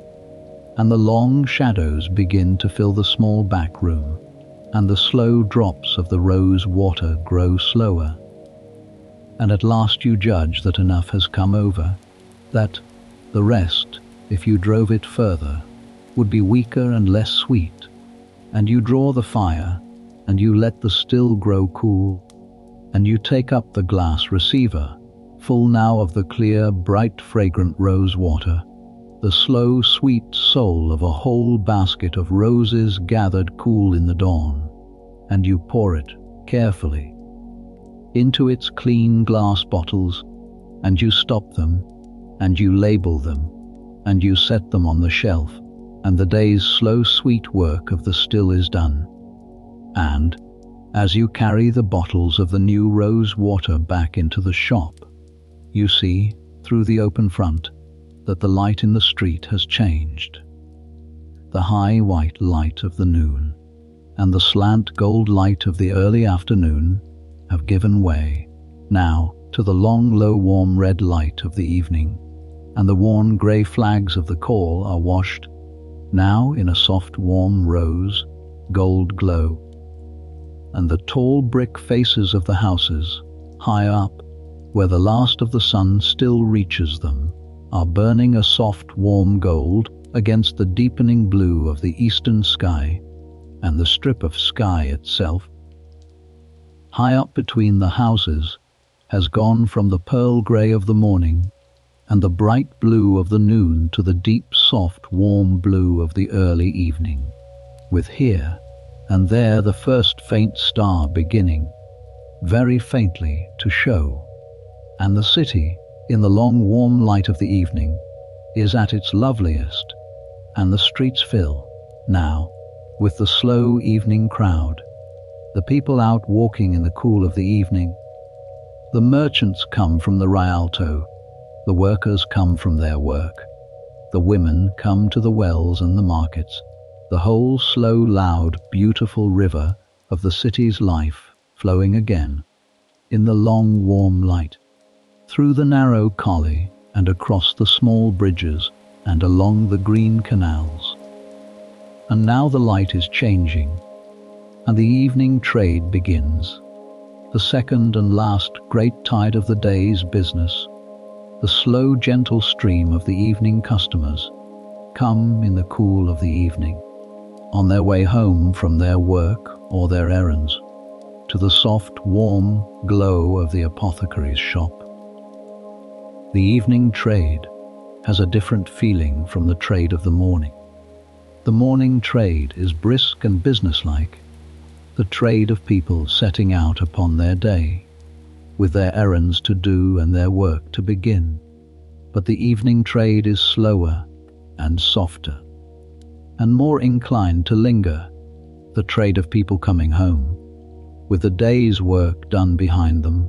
and the long shadows begin to fill the small back room, and the slow drops of the rose water grow slower, and at last you judge that enough has come over, that the rest, if you drove it further, would be weaker and less sweet, and you draw the fire, and you let the still grow cool, and you take up the glass receiver, full now of the clear, bright, fragrant rose water, the slow, sweet soul of a whole basket of roses gathered cool in the dawn, and you pour it, carefully, into its clean glass bottles, and you stop them, and you label them, and you set them on the shelf, and the day's slow sweet work of the still is done. And, as you carry the bottles of the new rose water back into the shop, you see, through the open front, that the light in the street has changed. The high white light of the noon and the slant gold light of the early afternoon have given way, now, to the long, low, warm red light of the evening, and the worn grey flags of the call are washed, now in a soft, warm rose, gold glow, and the tall brick faces of the houses, high up, where the last of the sun still reaches them, are burning a soft, warm gold against the deepening blue of the eastern sky, and the strip of sky itself, high up between the houses, has gone from the pearl grey of the morning and the bright blue of the noon to the deep, soft, warm blue of the early evening, with here and there the first faint star beginning, very faintly, to show, and the city, in the long warm light of the evening, is at its loveliest, and the streets fill, now, with the slow evening crowd, the people out walking in the cool of the evening. The merchants come from the Rialto, the workers come from their work, the women come to the wells and the markets, the whole slow, loud, beautiful river of the city's life flowing again, in the long warm light, through the narrow colley and across the small bridges and along the green canals. And now the light is changing, and the evening trade begins, the second and last great tide of the day's business. The slow, gentle stream of the evening customers come in the cool of the evening, on their way home from their work or their errands, to the soft, warm glow of the apothecary's shop, The evening trade has a different feeling from the trade of the morning. The morning trade is brisk and businesslike, the trade of people setting out upon their day, with their errands to do and their work to begin. But the evening trade is slower and softer, and more inclined to linger, the trade of people coming home, with the day's work done behind them,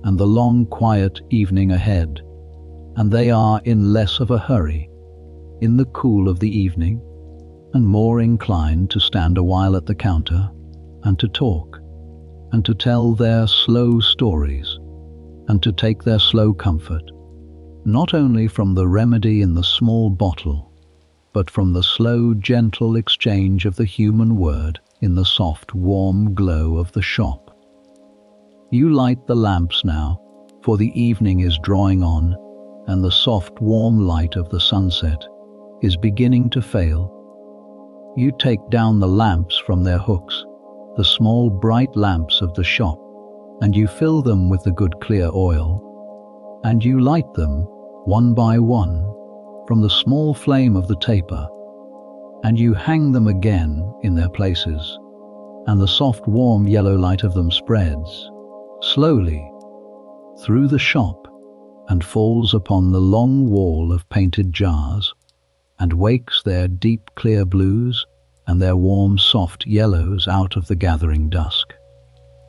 and the long quiet evening ahead, and they are in less of a hurry, in the cool of the evening, and more inclined to stand a while at the counter, and to talk, and to tell their slow stories, and to take their slow comfort, not only from the remedy in the small bottle, but from the slow, gentle exchange of the human word in the soft, warm glow of the shop. You light the lamps now, for the evening is drawing on, and the soft, warm light of the sunset is beginning to fail. You take down the lamps from their hooks, the small bright lamps of the shop, and you fill them with the good clear oil, and you light them one by one from the small flame of the taper, and you hang them again in their places, and the soft warm yellow light of them spreads slowly through the shop and falls upon the long wall of painted jars, and wakes their deep clear blues and their warm soft yellows out of the gathering dusk,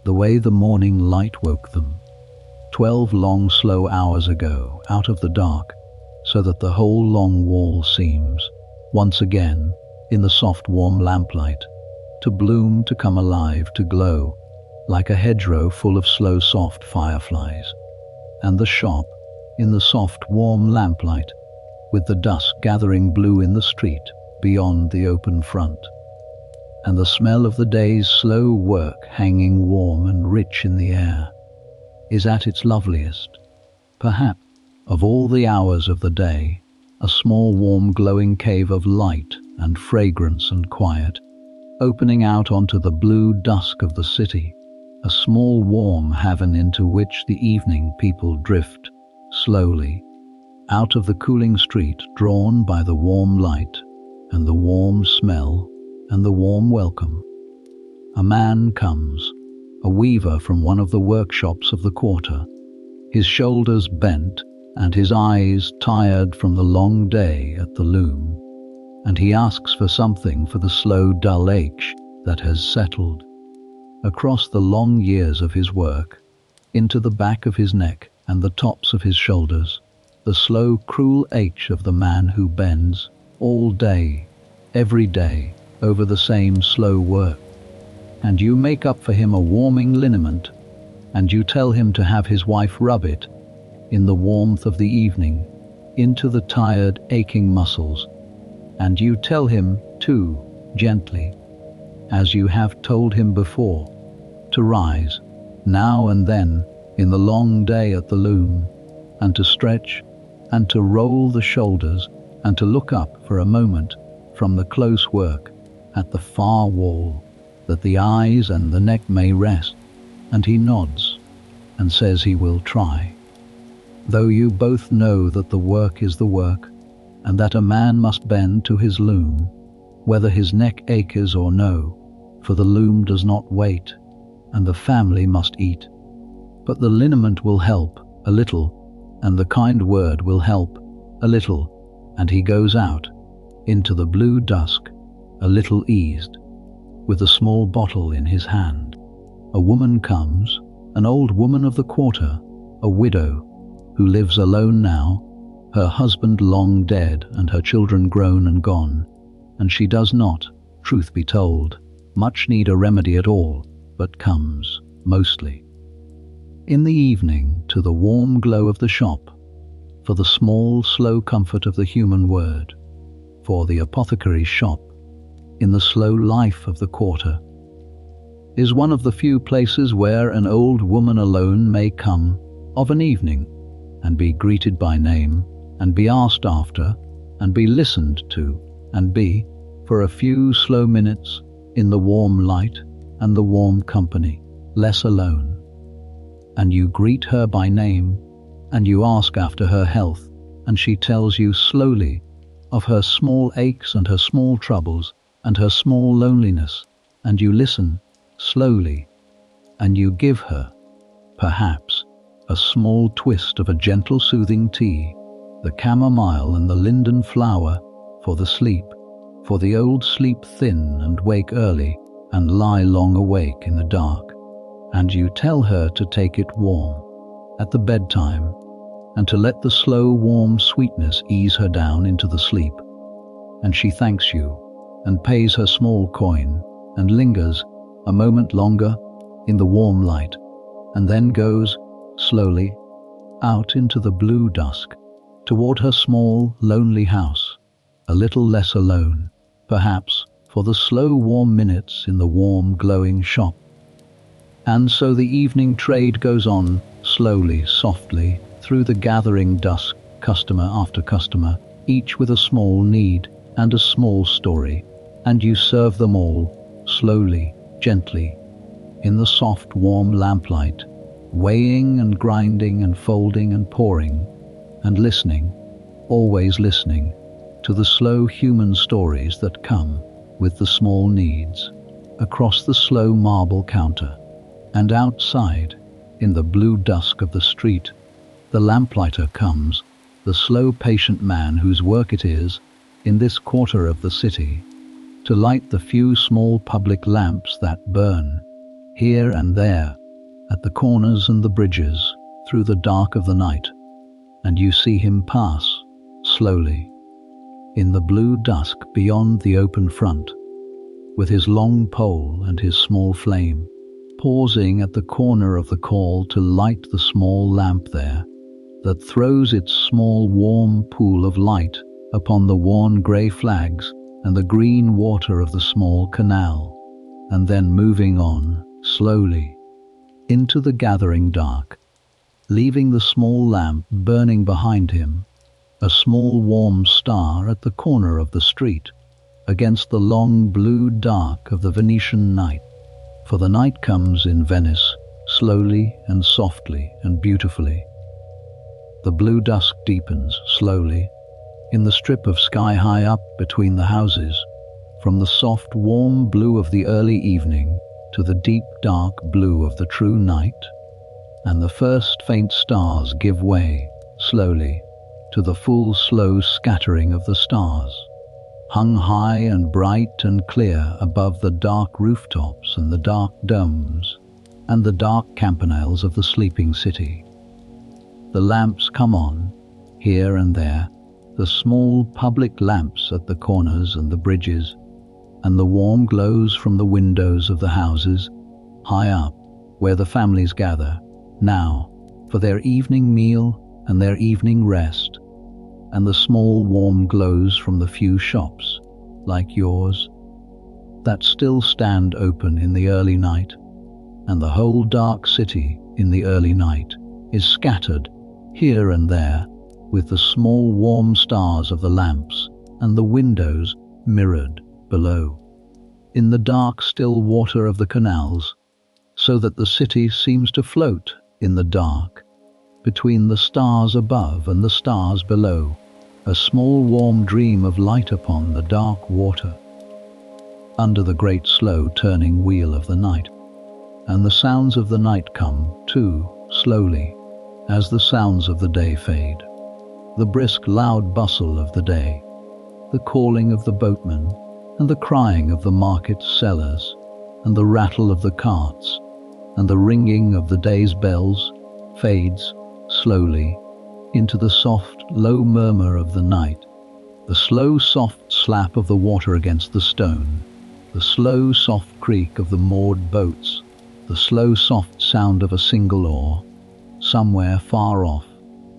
the way the morning light woke them 12 long slow hours ago out of the dark, so that the whole long wall seems, once again, in the soft warm lamplight, to bloom, to come alive, to glow, like a hedgerow full of slow soft fireflies, and the shop, in the soft warm lamplight, with the dusk gathering blue in the street beyond the open front, and the smell of the day's slow work hanging warm and rich in the air, is at its loveliest. Perhaps, of all the hours of the day, a small warm glowing cave of light and fragrance and quiet, opening out onto the blue dusk of the city, a small warm haven into which the evening people drift slowly, out of the cooling street, drawn by the warm light and the warm smell and the warm welcome. A man comes, a weaver from one of the workshops of the quarter, his shoulders bent and his eyes tired from the long day at the loom, and he asks for something for the slow dull ache that has settled across the long years of his work, into the back of his neck and the tops of his shoulders, the slow cruel ache of the man who bends all day, every day, over the same slow work. And you make up for him a warming liniment, and you tell him to have his wife rub it, in the warmth of the evening, into the tired, aching muscles, and you tell him, too, gently, as you have told him before, to rise, now and then, in the long day at the loom, and to stretch, and to roll the shoulders, and to look up for a moment from the close work at the far wall, that the eyes and the neck may rest, and he nods, and says he will try. Though you both know that the work is the work, and that a man must bend to his loom, whether his neck aches or no, for the loom does not wait, and the family must eat. But the liniment will help a little, and the kind word will help a little, and he goes out into the blue dusk, a little eased, with a small bottle in his hand. A woman comes, an old woman of the quarter, a widow, who lives alone now, her husband long dead and her children grown and gone, and she does not, truth be told, much need a remedy at all, but comes, mostly, in the evening to the warm glow of the shop, for the small, slow comfort of the human word, for the apothecary's shop, in the slow life of the quarter, is one of the few places where an old woman alone may come of an evening, and be greeted by name, and be asked after, and be listened to, and be, for a few slow minutes, in the warm light and the warm company, less alone. And you greet her by name, and you ask after her health, and she tells you slowly of her small aches and her small troubles and her small loneliness, and you listen slowly, and you give her, perhaps, a small twist of a gentle soothing tea, the chamomile and the linden flower, for the sleep, for the old sleep thin and wake early and lie long awake in the dark, and you tell her to take it warm at the bedtime, and to let the slow warm sweetness ease her down into the sleep, and she thanks you and pays her small coin and lingers a moment longer in the warm light, and then goes slowly out into the blue dusk toward her small lonely house, a little less alone, perhaps, for the slow warm minutes in the warm glowing shop. And so the evening trade goes on slowly, softly, through the gathering dusk, customer after customer, each with a small need and a small story, and you serve them all slowly, gently, in the soft warm lamplight, weighing and grinding and folding and pouring, and listening, always listening, to the slow human stories that come with the small needs, across the slow marble counter. And outside, in the blue dusk of the street, the lamplighter comes, the slow patient man whose work it is, in this quarter of the city, to light the few small public lamps that burn, here and there, at the corners and the bridges, through the dark of the night, and you see him pass, slowly, in the blue dusk beyond the open front, with his long pole and his small flame, pausing at the corner of the call to light the small lamp there, that throws its small warm pool of light upon the worn grey flags and the green water of the small canal, and then moving on, slowly, into the gathering dark, leaving the small lamp burning behind him, a small warm star at the corner of the street, against the long blue dark of the Venetian night. For the night comes in Venice, slowly and softly and beautifully. The blue dusk deepens slowly in the strip of sky high up between the houses, from the soft warm blue of the early evening to the deep dark blue of the true night, and the first faint stars give way slowly to the full slow scattering of the stars, hung high and bright and clear above the dark rooftops and the dark domes and the dark campanelles of the sleeping city. The lamps come on, here and there, the small public lamps at the corners and the bridges, and the warm glows from the windows of the houses, high up, where the families gather, now, for their evening meal and their evening rest, and the small warm glows from the few shops, like yours, that still stand open in the early night, and the whole dark city in the early night is scattered here and there with the small warm stars of the lamps and the windows mirrored below, in the dark still water of the canals, so that the city seems to float in the dark, between the stars above and the stars below, a small warm dream of light upon the dark water, under the great slow turning wheel of the night. And the sounds of the night come, too, slowly, as the sounds of the day fade. The brisk loud bustle of the day, the calling of the boatmen, and the crying of the market sellers, and the rattle of the carts, and the ringing of the day's bells, fades slowly into the soft, low murmur of the night, the slow, soft slap of the water against the stone, the slow, soft creak of the moored boats, the slow, soft sound of a single oar, somewhere far off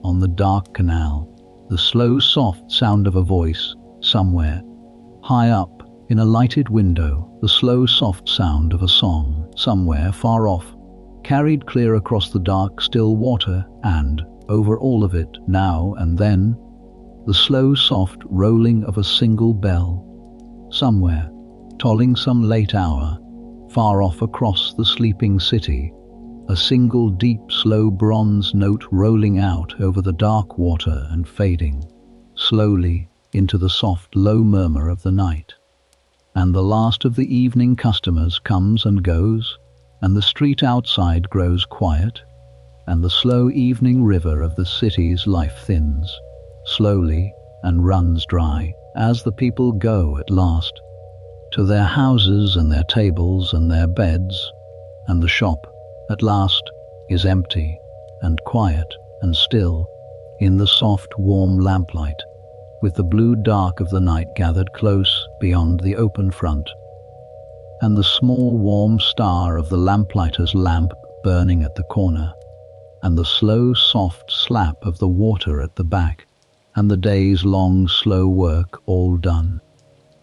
on the dark canal, the slow, soft sound of a voice, somewhere high up in a lighted window, the slow, soft sound of a song, somewhere far off, carried clear across the dark, still water, and, over all of it, now and then, the slow, soft rolling of a single bell, somewhere, tolling some late hour, far off across the sleeping city, a single deep, slow bronze note rolling out over the dark water and fading slowly into the soft, low murmur of the night. And the last of the evening customers comes and goes, and the street outside grows quiet, and the slow evening river of the city's life thins slowly and runs dry as the people go at last to their houses and their tables and their beds, and the shop at last is empty and quiet and still in the soft, warm lamplight, with the blue dark of the night gathered close beyond the open front, and the small warm star of the lamplighter's lamp burning at the corner, and the slow soft slap of the water at the back, and the day's long slow work all done.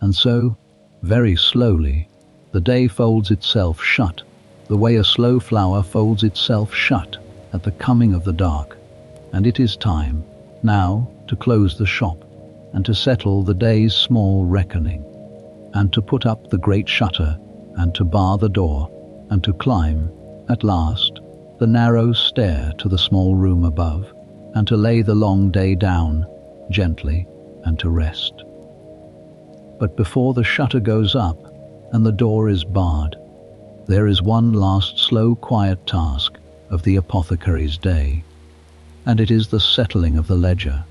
And so, very slowly, the day folds itself shut, the way a slow flower folds itself shut at the coming of the dark, and it is time now to close the shop, and to settle the day's small reckoning, and to put up the great shutter, and to bar the door, and to climb, at last, the narrow stair to the small room above, and to lay the long day down, gently, and to rest. But before the shutter goes up, and the door is barred, there is one last slow quiet task of the apothecary's day, and it is the settling of the ledger,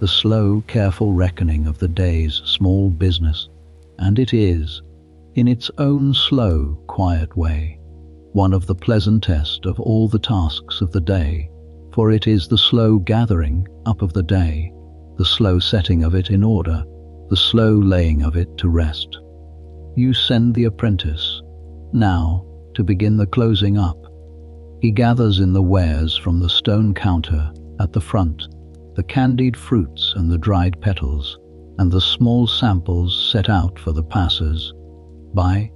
the slow, careful reckoning of the day's small business, and it is, in its own slow, quiet way, one of the pleasantest of all the tasks of the day, for it is the slow gathering up of the day, the slow setting of it in order, the slow laying of it to rest. You send the apprentice, now, to begin the closing up. He gathers in the wares from the stone counter at the front, the candied fruits and the dried petals, and the small samples set out for the passers-by,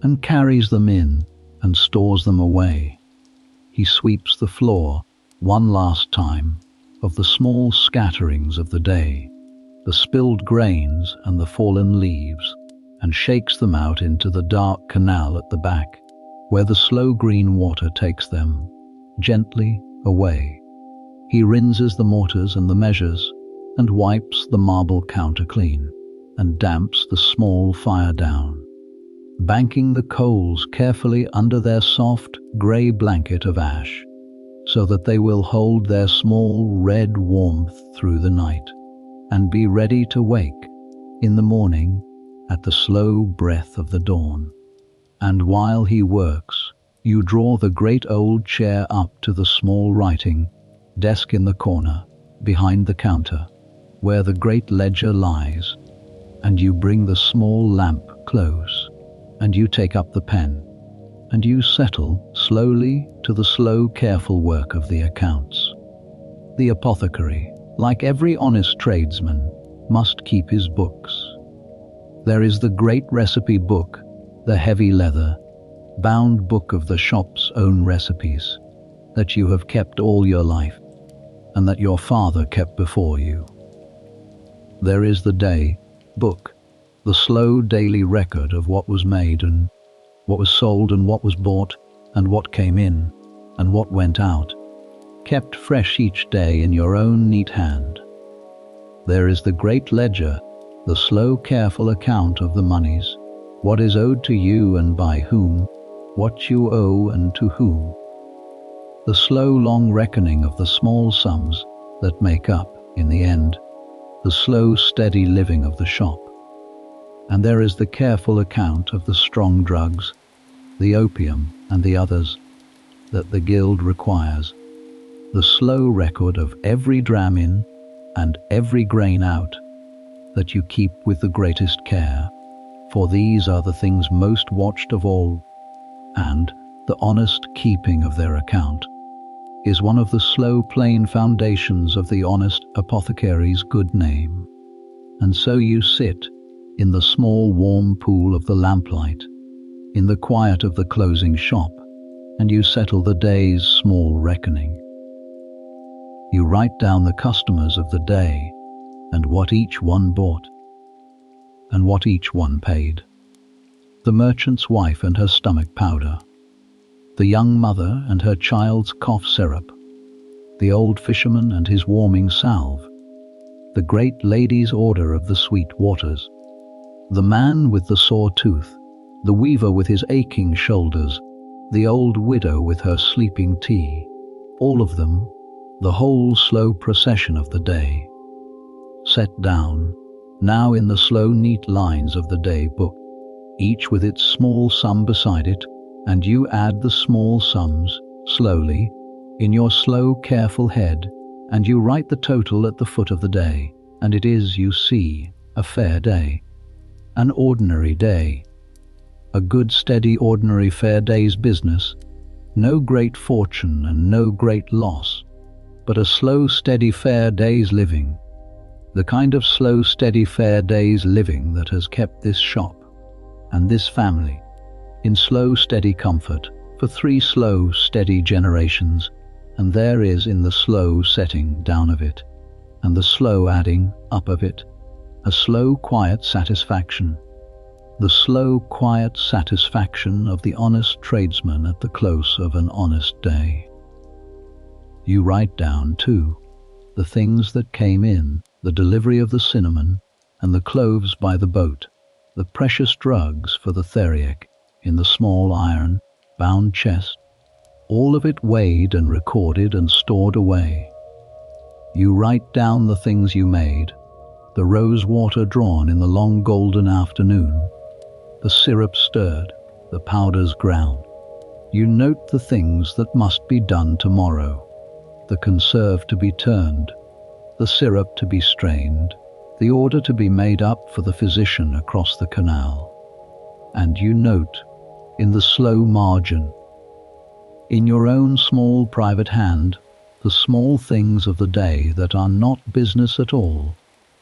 and carries them in and stores them away. He sweeps the floor one last time of the small scatterings of the day, the spilled grains and the fallen leaves, and shakes them out into the dark canal at the back, where the slow green water takes them gently away. He rinses the mortars and the measures, and wipes the marble counter clean, and damps the small fire down, banking the coals carefully under their soft, grey blanket of ash, so that they will hold their small red warmth through the night, and be ready to wake in the morning at the slow breath of the dawn. And while he works, you draw the great old chair up to the small writing desk in the corner, behind the counter, where the great ledger lies, and you bring the small lamp close, and you take up the pen, and you settle slowly to the slow, careful work of the accounts. The apothecary, like every honest tradesman, must keep his books. There is the great recipe book, the heavy leather, bound book of the shop's own recipes, that you have kept all your life, and that your father kept before you. There is the day book, the slow daily record of what was made and what was sold and what was bought and what came in and what went out, kept fresh each day in your own neat hand. There is the great ledger, the slow careful account of the monies, what is owed to you and by whom, what you owe and to whom. The slow long reckoning of the small sums that make up, in the end, the slow steady living of the shop. And there is the careful account of the strong drugs, the opium and the others that the guild requires, the slow record of every dram in and every grain out that you keep with the greatest care, for these are the things most watched of all, and the honest keeping of their account is one of the slow plain foundations of the honest apothecary's good name. And so you sit in the small warm pool of the lamplight, in the quiet of the closing shop, and you settle the day's small reckoning. You write down the customers of the day, and what each one bought, and what each one paid. The merchant's wife and her stomach powder, the young mother and her child's cough syrup, the old fisherman and his warming salve, the great lady's order of the sweet waters, the man with the sore tooth, the weaver with his aching shoulders, the old widow with her sleeping tea, all of them, the whole slow procession of the day. Set down, now in the slow neat lines of the day book, each with its small sum beside it, and you add the small sums, slowly, in your slow careful head, and you write the total at the foot of the day, and it is, you see, a fair day, an ordinary day, a good steady ordinary fair day's business, no great fortune and no great loss, but a slow steady fair day's living, the kind of slow steady fair day's living that has kept this shop and this family in slow steady comfort for 3 slow steady generations, and there is in the slow setting down of it and the slow adding up of it a slow quiet satisfaction, the slow quiet satisfaction of the honest tradesman at the close of an honest day. You write down, too, the things that came in, the delivery of the cinnamon and the cloves by the boat, the precious drugs for the Theriac in the small iron-bound chest, all of it weighed and recorded and stored away. You write down the things you made, the rose water drawn in the long golden afternoon, the syrup stirred, the powders ground. You note the things that must be done tomorrow, the conserve to be turned, the syrup to be strained, the order to be made up for the physician across the canal. And you note, in the slow margin, in your own small private hand, the small things of the day that are not business at all,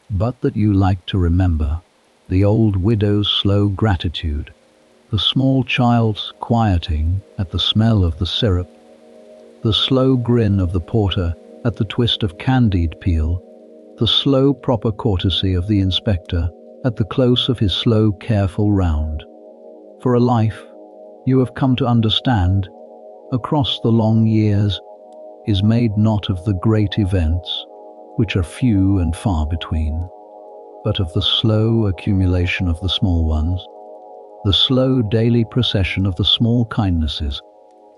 but that you like to remember, the old widow's slow gratitude, the small child's quieting at the smell of the syrup, the slow grin of the porter at the twist of candied peel, the slow proper courtesy of the inspector at the close of his slow careful round. For a life, you have come to understand, across the long years, is made not of the great events, which are few and far between, but of the slow accumulation of the small ones, the slow daily procession of the small kindnesses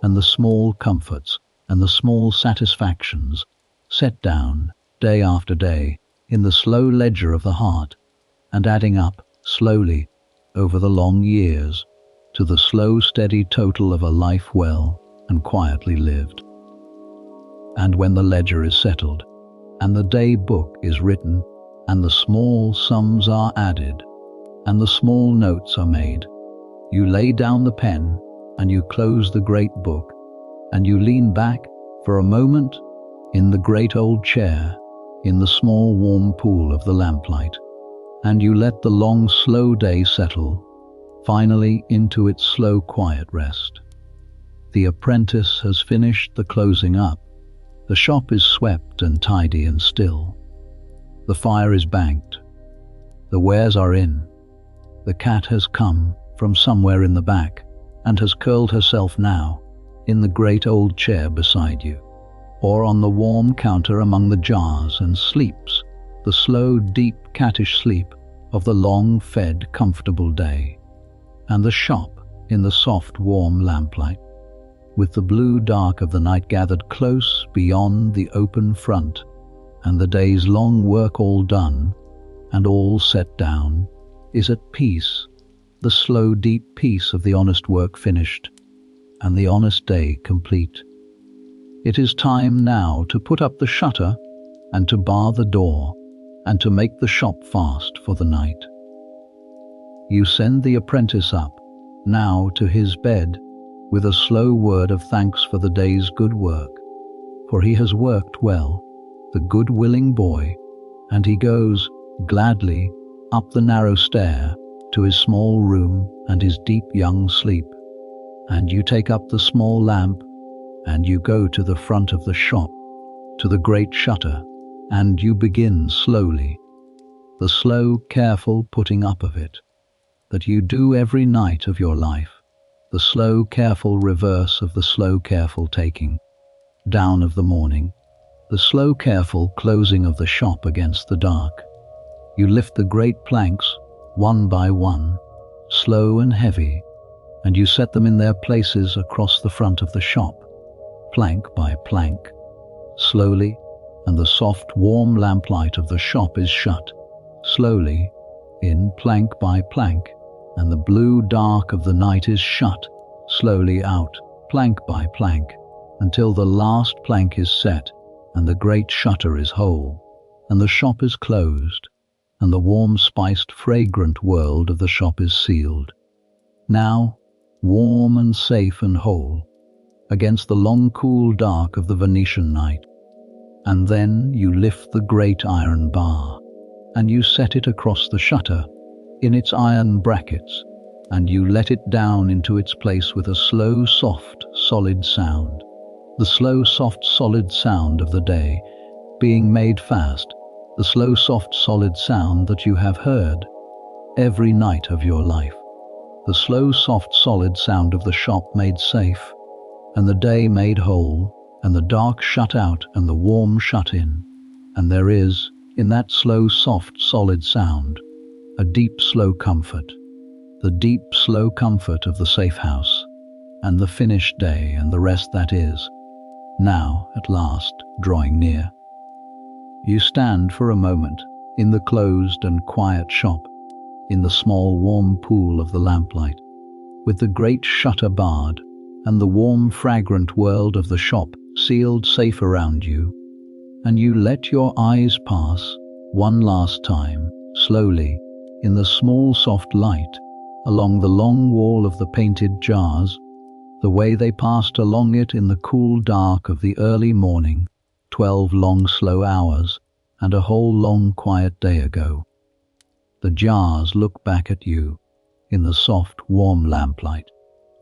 and the small comforts and the small satisfactions set down day after day in the slow ledger of the heart and adding up slowly over the long years to the slow steady total of a life well and quietly lived. And when the ledger is settled and the day book is written and the small sums are added and the small notes are made, you lay down the pen and you close the great book and you lean back for a moment in the great old chair in the small warm pool of the lamplight, and you let the long slow day settle finally into its slow quiet rest. The apprentice has finished the closing up. The shop is swept and tidy and still. The fire is banked. The wares are in. The cat has come from somewhere in the back and has curled herself now in the great old chair beside you, or on the warm counter among the jars, and sleeps the slow, deep, cattish sleep of the long-fed, comfortable day. And the shop in the soft, warm lamplight, with the blue dark of the night gathered close beyond the open front, and the day's long work all done and all set down, is at peace, the slow, deep peace of the honest work finished and the honest day complete. It is time now to put up the shutter and to bar the door and to make the shop fast for the night. You send the apprentice up now to his bed with a slow word of thanks for the day's good work, for he has worked well, the good willing boy, and he goes gladly up the narrow stair to his small room and his deep young sleep. And you take up the small lamp and you go to the front of the shop, to the great shutter, and you begin slowly, the slow, careful putting up of it, that you do every night of your life, the slow, careful reverse of the slow, careful taking down of the morning, the slow, careful closing of the shop against the dark. You lift the great planks, one by one, slow and heavy, and you set them in their places across the front of the shop, plank by plank, slowly, and the soft, warm lamplight of the shop is shut, slowly, in plank by plank, and the blue dark of the night is shut, slowly out, plank by plank, until the last plank is set, and the great shutter is whole, and the shop is closed, and the warm, spiced, fragrant world of the shop is sealed. Now, warm and safe and whole, against the long cool dark of the Venetian night. And then you lift the great iron bar, and you set it across the shutter, in its iron brackets, and you let it down into its place with a slow, soft, solid sound. The slow, soft, solid sound of the day being made fast, the slow, soft, solid sound that you have heard every night of your life. The slow, soft, solid sound of the shop made safe, and the day made whole, and the dark shut out and the warm shut in. And there is, in that slow, soft, solid sound, a deep, slow comfort, the deep, slow comfort of the safe house, and the finished day and the rest that is, now, at last, drawing near. You stand for a moment in the closed and quiet shop, in the small warm pool of the lamplight, with the great shutter barred, and the warm fragrant world of the shop sealed safe around you, and you let your eyes pass, one last time, slowly, in the small soft light, along the long wall of the painted jars, the way they passed along it in the cool dark of the early morning, 12 long slow hours, and a whole long quiet day ago. The jars look back at you, in the soft warm lamplight,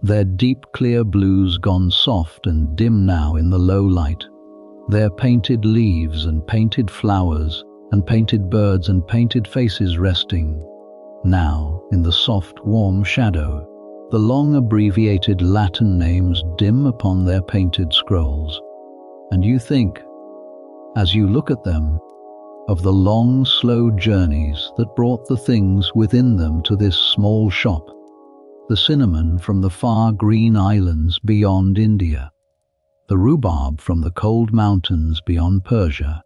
their deep clear blues gone soft and dim now in the low light, their painted leaves and painted flowers and painted birds and painted faces resting, now in the soft warm shadow, the long abbreviated Latin names dim upon their painted scrolls. And you think, as you look at them, of the long, slow journeys that brought the things within them to this small shop, the cinnamon from the far green islands beyond India, the rhubarb from the cold mountains beyond Persia,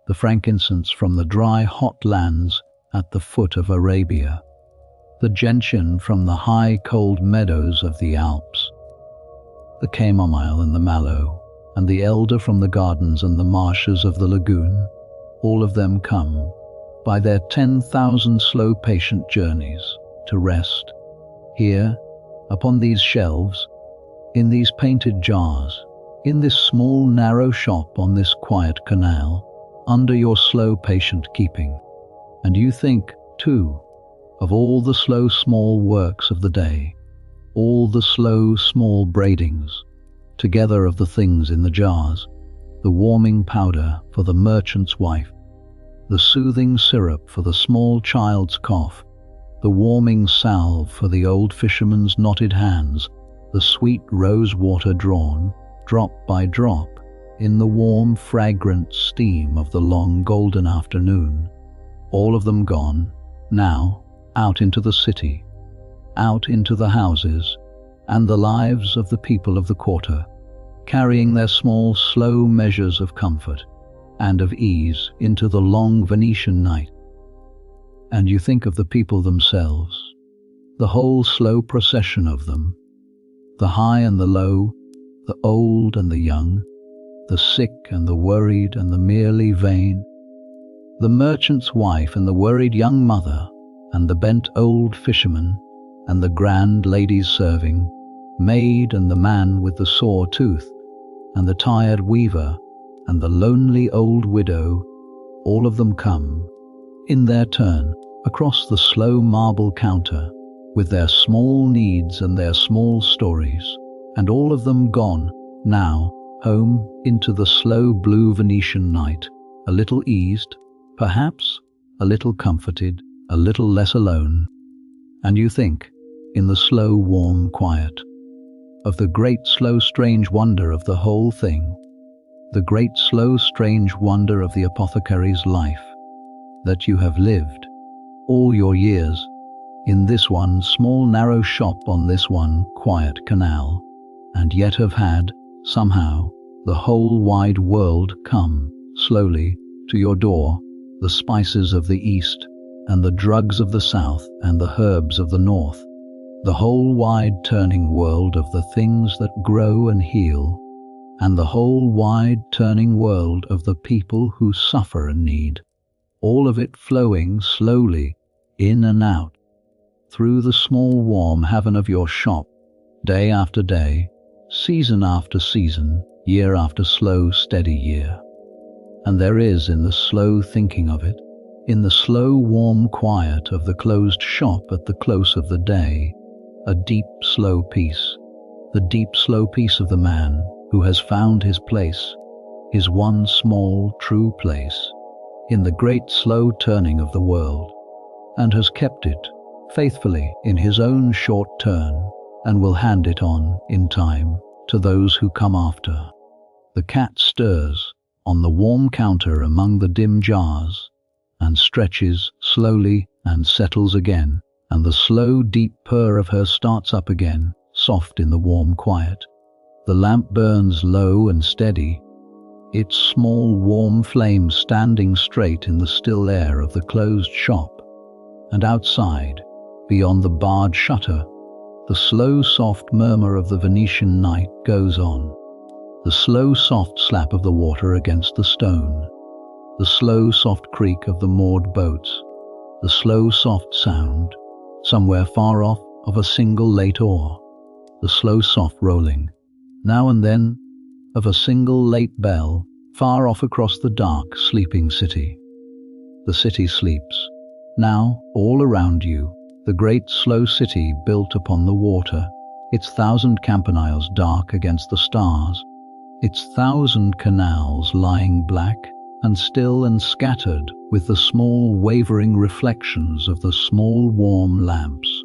the frankincense from the dry, hot lands at the foot of Arabia, the gentian from the high, cold meadows of the Alps, the chamomile and the mallow, and the elder from the gardens and the marshes of the lagoon, all of them come, by their 10,000 slow patient journeys, to rest, here, upon these shelves, in these painted jars, in this small narrow shop on this quiet canal, under your slow patient keeping. And you think, too, of all the slow small works of the day, all the slow small braidings, together of the things in the jars, the warming powder for the merchant's wife, the soothing syrup for the small child's cough, the warming salve for the old fisherman's knotted hands, the sweet rose water drawn, drop by drop, in the warm fragrant steam of the long golden afternoon, all of them gone, now, out into the city, out into the houses, and the lives of the people of the quarter, carrying their small, slow measures of comfort and of ease into the long Venetian night. And you think of the people themselves, the whole slow procession of them, the high and the low, the old and the young, the sick and the worried and the merely vain, the merchant's wife and the worried young mother, and the bent old fisherman, and the grand ladies serving, maid and the man with the sore tooth, and the tired weaver, and the lonely old widow, all of them come, in their turn, across the slow marble counter, with their small needs and their small stories, and all of them gone, now, home into the slow blue Venetian night, a little eased, perhaps, a little comforted, a little less alone. And you think, in the slow warm quiet, of the great slow strange wonder of the whole thing, the great slow strange wonder of the apothecary's life, that you have lived all your years in this one small narrow shop on this one quiet canal, and yet have had, somehow, the whole wide world come, slowly, to your door, the spices of the East, and the drugs of the South, and the herbs of the North, the whole wide turning world of the things that grow and heal, and the whole wide turning world of the people who suffer and need, all of it flowing slowly, in and out, through the small warm heaven of your shop, day after day, season after season, year after slow steady year. And there is in the slow thinking of it, in the slow warm quiet of the closed shop at the close of the day, a deep slow peace, the deep slow peace of the man who has found his place, his one small true place, in the great slow turning of the world, and has kept it faithfully in his own short turn, and will hand it on in time to those who come after. The cat stirs on the warm counter among the dim jars, and stretches slowly and settles again, and the slow deep purr of her starts up again, soft in the warm quiet. The lamp burns low and steady, its small warm flame standing straight in the still air of the closed shop, and outside, beyond the barred shutter, the slow soft murmur of the Venetian night goes on, the slow soft slap of the water against the stone, the slow soft creak of the moored boats, the slow soft sound, somewhere far off, of a single late oar, the slow soft rolling, now and then, of a single late bell, far off across the dark, sleeping city. The city sleeps, now, all around you, the great slow city built upon the water, its 1,000 campaniles dark against the stars, its 1,000 canals lying black and still and scattered with the small wavering reflections of the small warm lamps,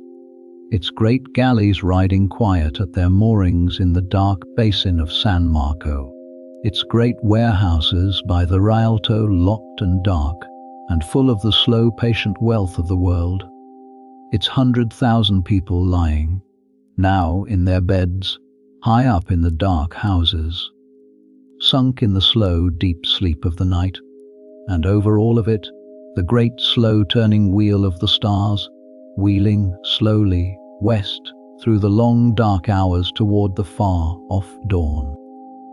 its great galleys riding quiet at their moorings in the dark basin of San Marco, its great warehouses by the Rialto locked and dark, and full of the slow patient wealth of the world, its 100,000 people lying, now in their beds, high up in the dark houses, sunk in the slow deep sleep of the night, and over all of it, the great slow turning wheel of the stars, wheeling slowly west through the long dark hours toward the far off dawn.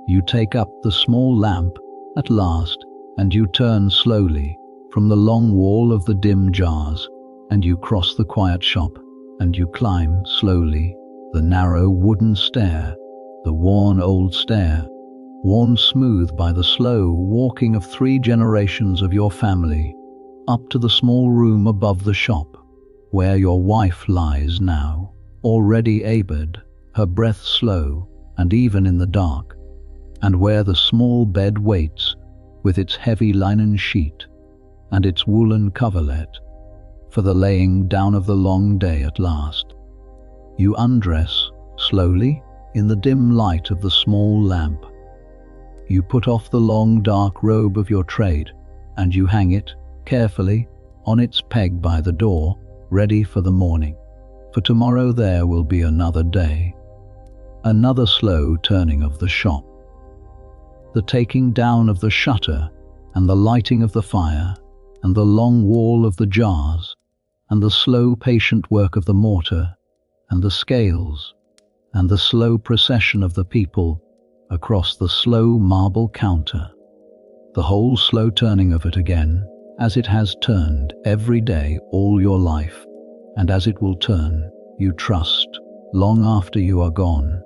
You take up the small lamp at last, and you turn slowly from the long wall of the dim jars, and you cross the quiet shop, and you climb slowly the narrow wooden stair, the worn old stair, worn smooth by the slow walking of 3 generations of your family, up to the small room above the shop, where your wife lies now, already abed, her breath slow and even in the dark, and where the small bed waits with its heavy linen sheet and its woolen coverlet for the laying down of the long day at last. You undress slowly in the dim light of the small lamp. You put off the long dark robe of your trade, and you hang it carefully on its peg by the door, ready for the morning. For tomorrow there will be another day, another slow turning of the shop, the taking down of the shutter, and the lighting of the fire, and the long wall of the jars, and the slow patient work of the mortar, and the scales, and the slow procession of the people across the slow marble counter, the whole slow turning of it again, as it has turned every day all your life, and as it will turn, you trust, long after you are gone,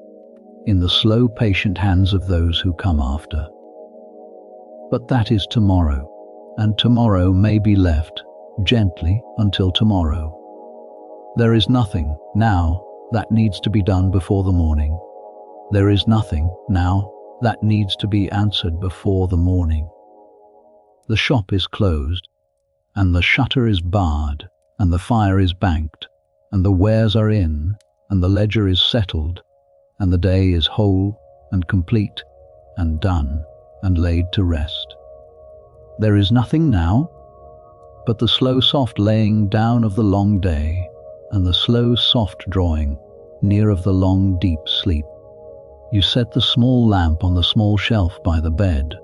in the slow patient hands of those who come after. But that is tomorrow, and tomorrow may be left gently until tomorrow. There is nothing now that needs to be done before the morning. There is nothing now that needs to be answered before the morning. The shop is closed, and the shutter is barred, and the fire is banked, and the wares are in, and the ledger is settled, and the day is whole and complete and done and laid to rest. There is nothing now but the slow soft laying down of the long day and the slow soft drawing near of the long deep sleep. You set the small lamp on the small shelf by the bed,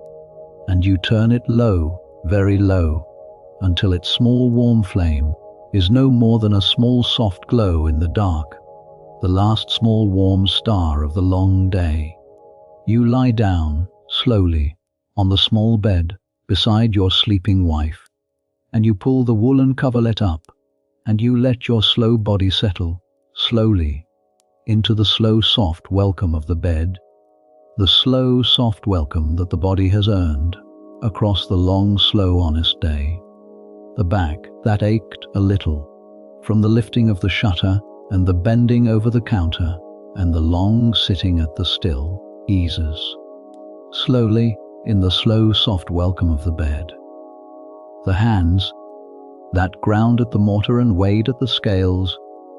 and you turn it low, very low, until its small warm flame is no more than a small soft glow in the dark, the last small warm star of the long day. You lie down, slowly, on the small bed beside your sleeping wife, and you pull the woolen coverlet up, and you let your slow body settle, slowly, into the slow soft welcome of the bed, the slow soft welcome that the body has earned across the long slow honest day. The back that ached a little from the lifting of the shutter and the bending over the counter and the long sitting at the still eases slowly in the slow soft welcome of the bed. The hands that ground at the mortar and weighed at the scales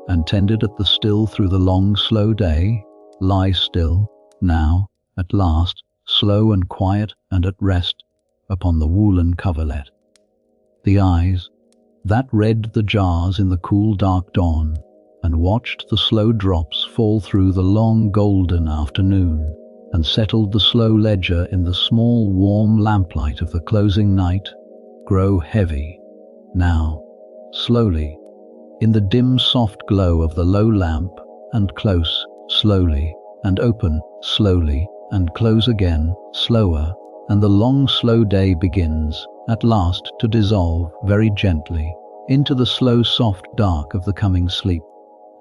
and tended at the still through the long slow day lie still now, at last, slow and quiet and at rest upon the woolen coverlet. The eyes that read the jars in the cool dark dawn and watched the slow drops fall through the long golden afternoon and settled the slow ledger in the small warm lamplight of the closing night grow heavy now, slowly, in the dim soft glow of the low lamp, and close, slowly, and open, slowly, and close again, slower, and the long slow day begins, at last, to dissolve very gently into the slow soft dark of the coming sleep.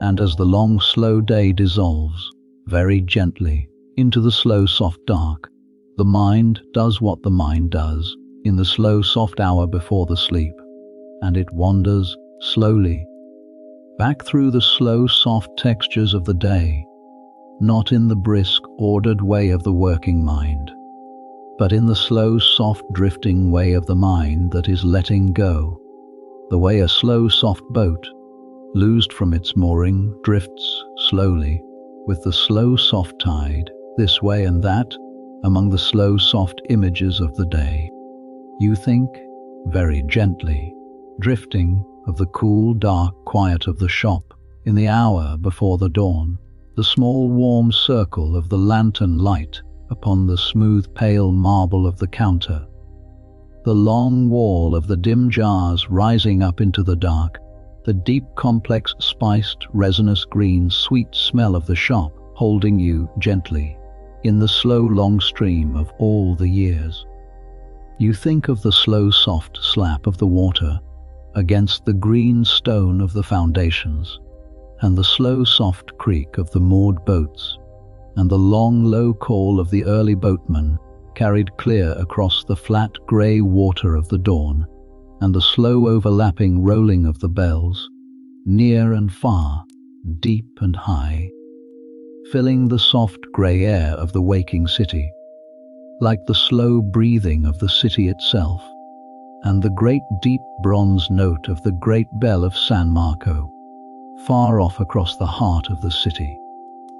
And as the long slow day dissolves very gently into the slow soft dark, the mind does what the mind does in the slow soft hour before the sleep, and it wanders slowly back through the slow soft textures of the day, not in the brisk ordered way of the working mind, but in the slow soft drifting way of the mind that is letting go, the way a slow soft boat, loosed from its mooring, drifts slowly with the slow soft tide this way and that among the slow soft images of the day. You think very gently, drifting of the cool dark quiet of the shop in the hour before the dawn, the small warm circle of the lantern light upon the smooth pale marble of the counter, the long wall of the dim jars rising up into the dark, the deep complex spiced resinous green sweet smell of the shop holding you gently in the slow long stream of all the years. You think of the slow soft slap of the water against the green stone of the foundations, and the slow soft creak of the moored boats, and the long low call of the early boatman carried clear across the flat grey water of the dawn, and the slow overlapping rolling of the bells, near and far, deep and high, filling the soft grey air of the waking city, like the slow breathing of the city itself, and the great deep bronze note of the great bell of San Marco, far off across the heart of the city,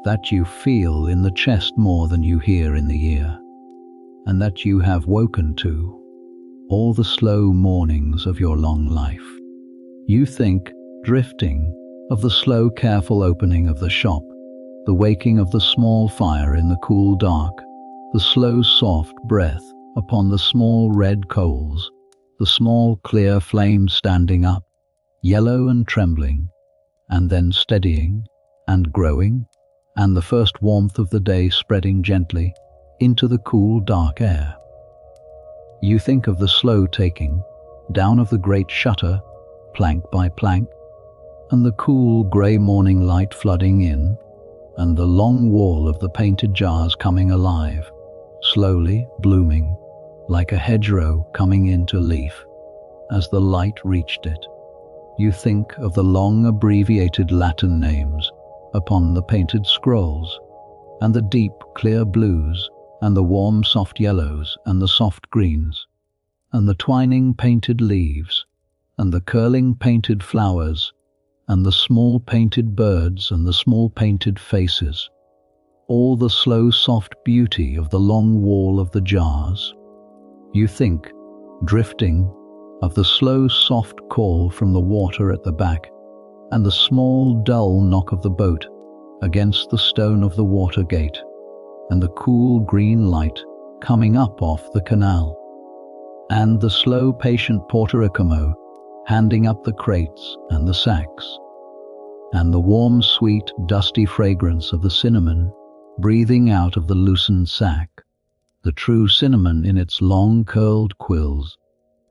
that you feel in the chest more than you hear in the ear, and that you have woken to all the slow mornings of your long life. You think, drifting, of the slow careful opening of the shop, the waking of the small fire in the cool dark, the slow soft breath upon the small red coals, the small clear flame standing up, yellow and trembling, and then steadying and growing, and the first warmth of the day spreading gently into the cool dark air. You think of the slow taking down of the great shutter, plank by plank, and the cool grey morning light flooding in, and the long wall of the painted jars coming alive, slowly blooming, like a hedgerow coming into leaf, as the light reached it. You think of the long abbreviated Latin names upon the painted scrolls, and the deep clear blues, and the warm soft yellows, and the soft greens, and the twining painted leaves, and the curling painted flowers, and the small painted birds, and the small painted faces, all the slow soft beauty of the long wall of the jars. You think, drifting, of the slow soft call from the water at the back, and the small dull knock of the boat against the stone of the water gate, and the cool green light coming up off the canal, and the slow patient porter handing up the crates and the sacks, and the warm sweet dusty fragrance of the cinnamon breathing out of the loosened sack, the true cinnamon in its long curled quills,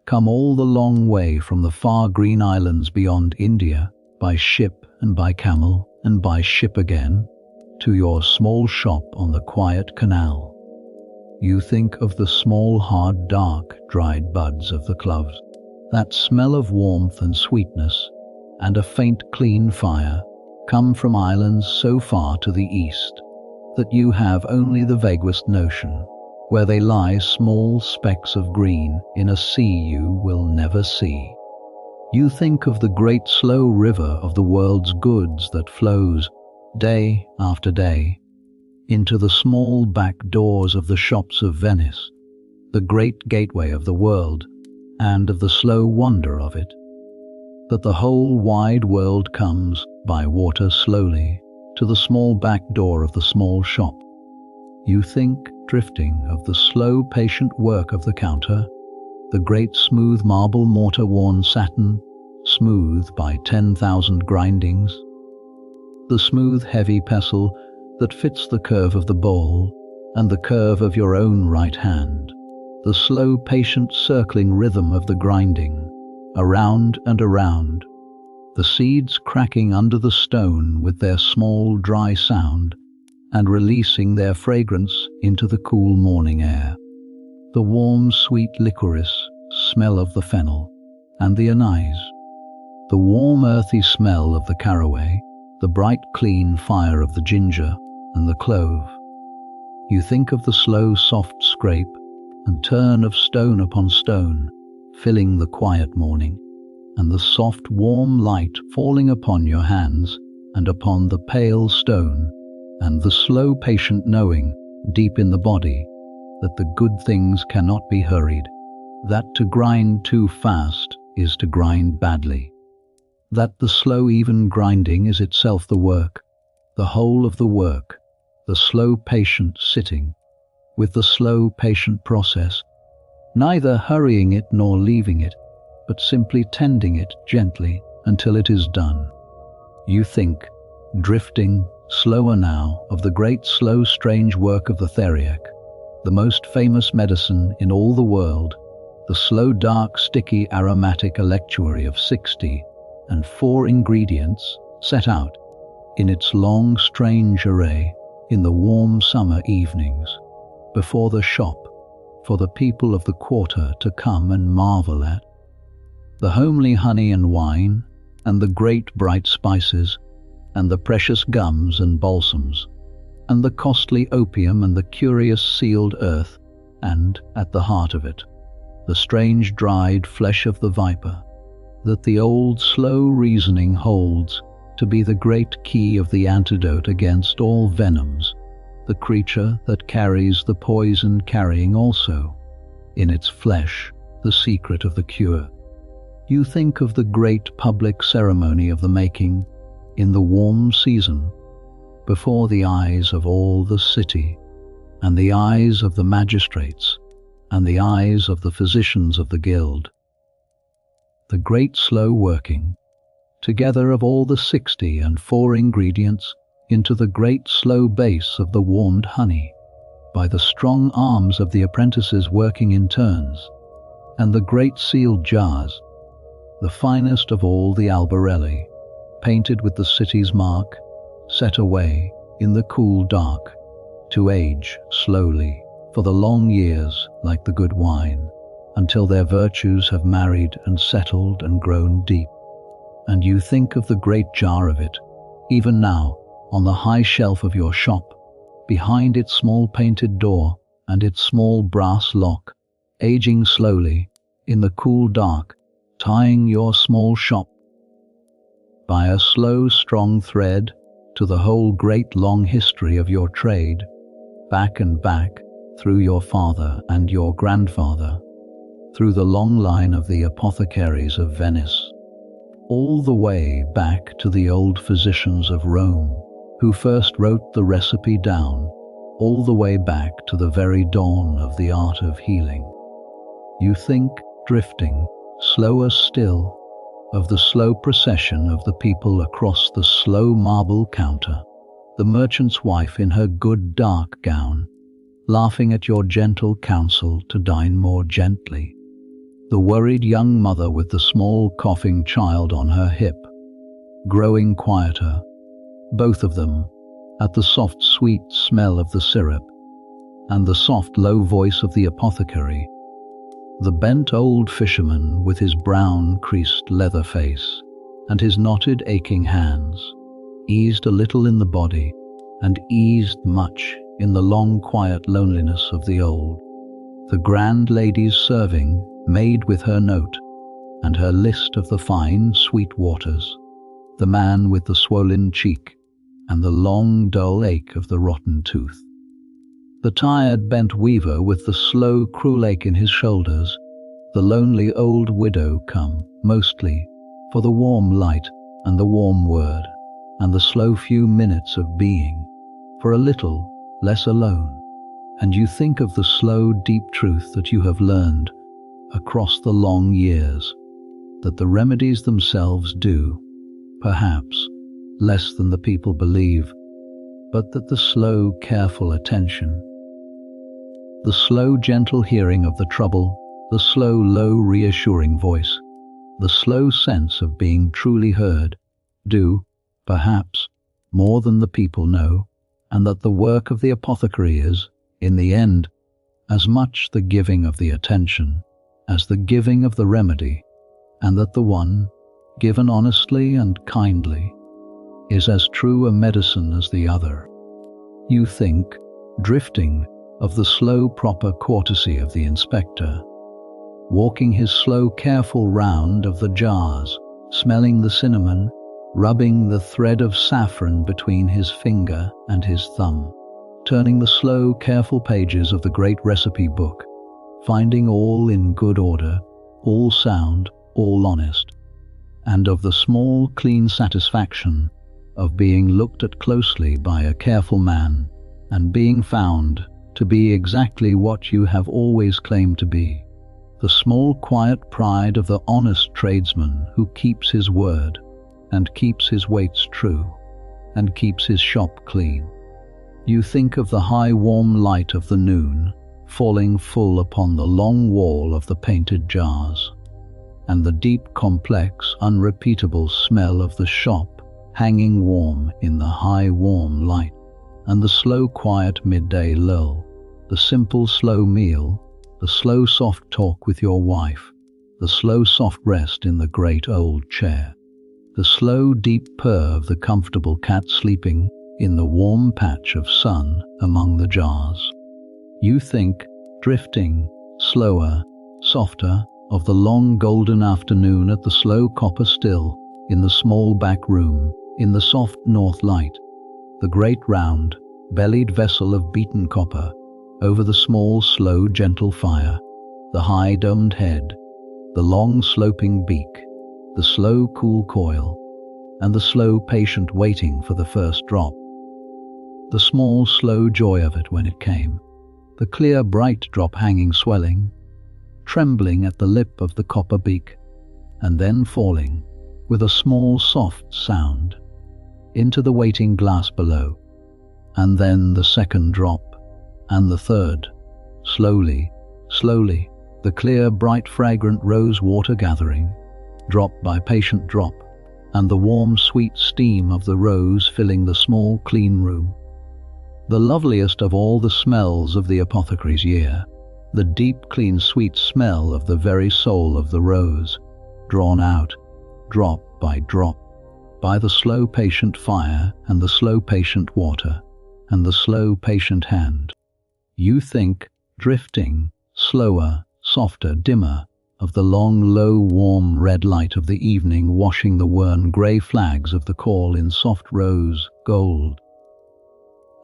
come all the long way from the far green islands beyond India, by ship and by camel and by ship again, to your small shop on the quiet canal. You think of the small hard dark dried buds of the cloves, that smell of warmth and sweetness, and a faint clean fire, come from islands so far to the east that you have only the vaguest notion, where they lie small specks of green in a sea you will never see. You think of the great slow river of the world's goods that flows, day after day, into the small back doors of the shops of Venice, the great gateway of the world, and of the slow wonder of it, that the whole wide world comes by water slowly to the small back door of the small shop. You think, drifting, of the slow patient work of the counter, the great smooth marble mortar worn satin, smooth by 10,000 grindings, the smooth heavy pestle that fits the curve of the bowl and the curve of your own right hand, the slow patient circling rhythm of the grinding, around and around, the seeds cracking under the stone with their small dry sound and releasing their fragrance into the cool morning air, the warm sweet licorice smell of the fennel and the anise, the warm earthy smell of the caraway, the bright clean fire of the ginger and the clove. You think of the slow soft scrape and turn of stone upon stone, filling the quiet morning, and the soft warm light falling upon your hands and upon the pale stone, and the slow patient knowing, deep in the body, that the good things cannot be hurried, that to grind too fast is to grind badly, that the slow even grinding is itself the work, the whole of the work, the slow patient sitting, with the slow patient process, neither hurrying it nor leaving it, but simply tending it gently until it is done. You think, drifting, slower now, of the great slow strange work of the Theriac, the most famous medicine in all the world, the slow dark sticky aromatic electuary of 64 ingredients set out in its long strange array in the warm summer evenings before the shop for the people of the quarter to come and marvel at. The homely honey and wine, and the great bright spices, and the precious gums and balsams, and the costly opium and the curious sealed earth, and, at the heart of it, the strange dried flesh of the viper, that the old slow reasoning holds to be the great key of the antidote against all venoms, the creature that carries the poison carrying also, in its flesh, the secret of the cure. You think of the great public ceremony of the making, in the warm season, before the eyes of all the city, and the eyes of the magistrates, and the eyes of the physicians of the guild. The great slow working, together of all the 64 ingredients, into the great slow base of the warmed honey, by the strong arms of the apprentices working in turns, and the great sealed jars, the finest of all the albarelli, painted with the city's mark, set away in the cool dark, to age slowly for the long years like the good wine, until their virtues have married and settled and grown deep. And you think of the great jar of it, even now, on the high shelf of your shop, behind its small painted door and its small brass lock, aging slowly in the cool dark, tying your small shop by a slow strong thread to the whole great long history of your trade, back and back, through your father and your grandfather, through the long line of the apothecaries of Venice, all the way back to the old physicians of Rome, who first wrote the recipe down, all the way back to the very dawn of the art of healing. You think, drifting, slower still, of the slow procession of the people across the slow marble counter, the merchant's wife in her good dark gown, laughing at your gentle counsel to dine more gently, the worried young mother with the small coughing child on her hip, growing quieter, both of them, at the soft sweet smell of the syrup, and the soft low voice of the apothecary, the bent old fisherman with his brown creased leather face and his knotted aching hands, eased a little in the body and eased much in the long quiet loneliness of the old, the grand ladies serving, made with her note and her list of the fine sweet waters, the man with the swollen cheek and the long dull ache of the rotten tooth, the tired bent weaver with the slow cruel ache in his shoulders, the lonely old widow come, mostly, for the warm light and the warm word, and the slow few minutes of being, for a little less alone, and you think of the slow deep truth that you have learned across the long years, that the remedies themselves do, perhaps, less than the people believe, but that the slow careful attention, the slow gentle hearing of the trouble, the slow low reassuring voice, the slow sense of being truly heard, do, perhaps, more than the people know, and that the work of the apothecary is, in the end, as much the giving of the attention as the giving of the remedy, and that the one, given honestly and kindly, is as true a medicine as the other. You think, drifting, of the slow proper courtesy of the inspector, walking his slow careful round of the jars, smelling the cinnamon, rubbing the thread of saffron between his finger and his thumb, turning the slow careful pages of the great recipe book, finding all in good order, all sound, all honest, and of the small clean satisfaction of being looked at closely by a careful man and being found to be exactly what you have always claimed to be, the small quiet pride of the honest tradesman who keeps his word and keeps his weights true and keeps his shop clean. You think of the high warm light of the noon falling full upon the long wall of the painted jars, and the deep complex unrepeatable smell of the shop hanging warm in the high warm light, and the slow quiet midday lull, the simple slow meal, the slow soft talk with your wife, the slow soft rest in the great old chair, the slow deep purr of the comfortable cat sleeping in the warm patch of sun among the jars. You think, drifting, slower, softer, of the long golden afternoon at the slow copper still, in the small back room, in the soft north light, the great round, bellied vessel of beaten copper, over the small slow gentle fire, the high domed head, the long sloping beak, the slow cool coil, and the slow patient waiting for the first drop, the small slow joy of it when it came, the clear bright drop hanging swelling, trembling at the lip of the copper beak, and then falling, with a small soft sound, into the waiting glass below, and then the second drop, and the third, slowly, slowly, the clear bright fragrant rose water gathering, drop by patient drop, and the warm sweet steam of the rose filling the small clean room. The loveliest of all the smells of the apothecary's year, the deep clean sweet smell of the very soul of the rose, drawn out, drop by drop, by the slow patient fire and the slow patient water and the slow patient hand. You think, drifting, slower, softer, dimmer, of the long, low, warm red light of the evening washing the worn grey flags of the call in soft rose gold,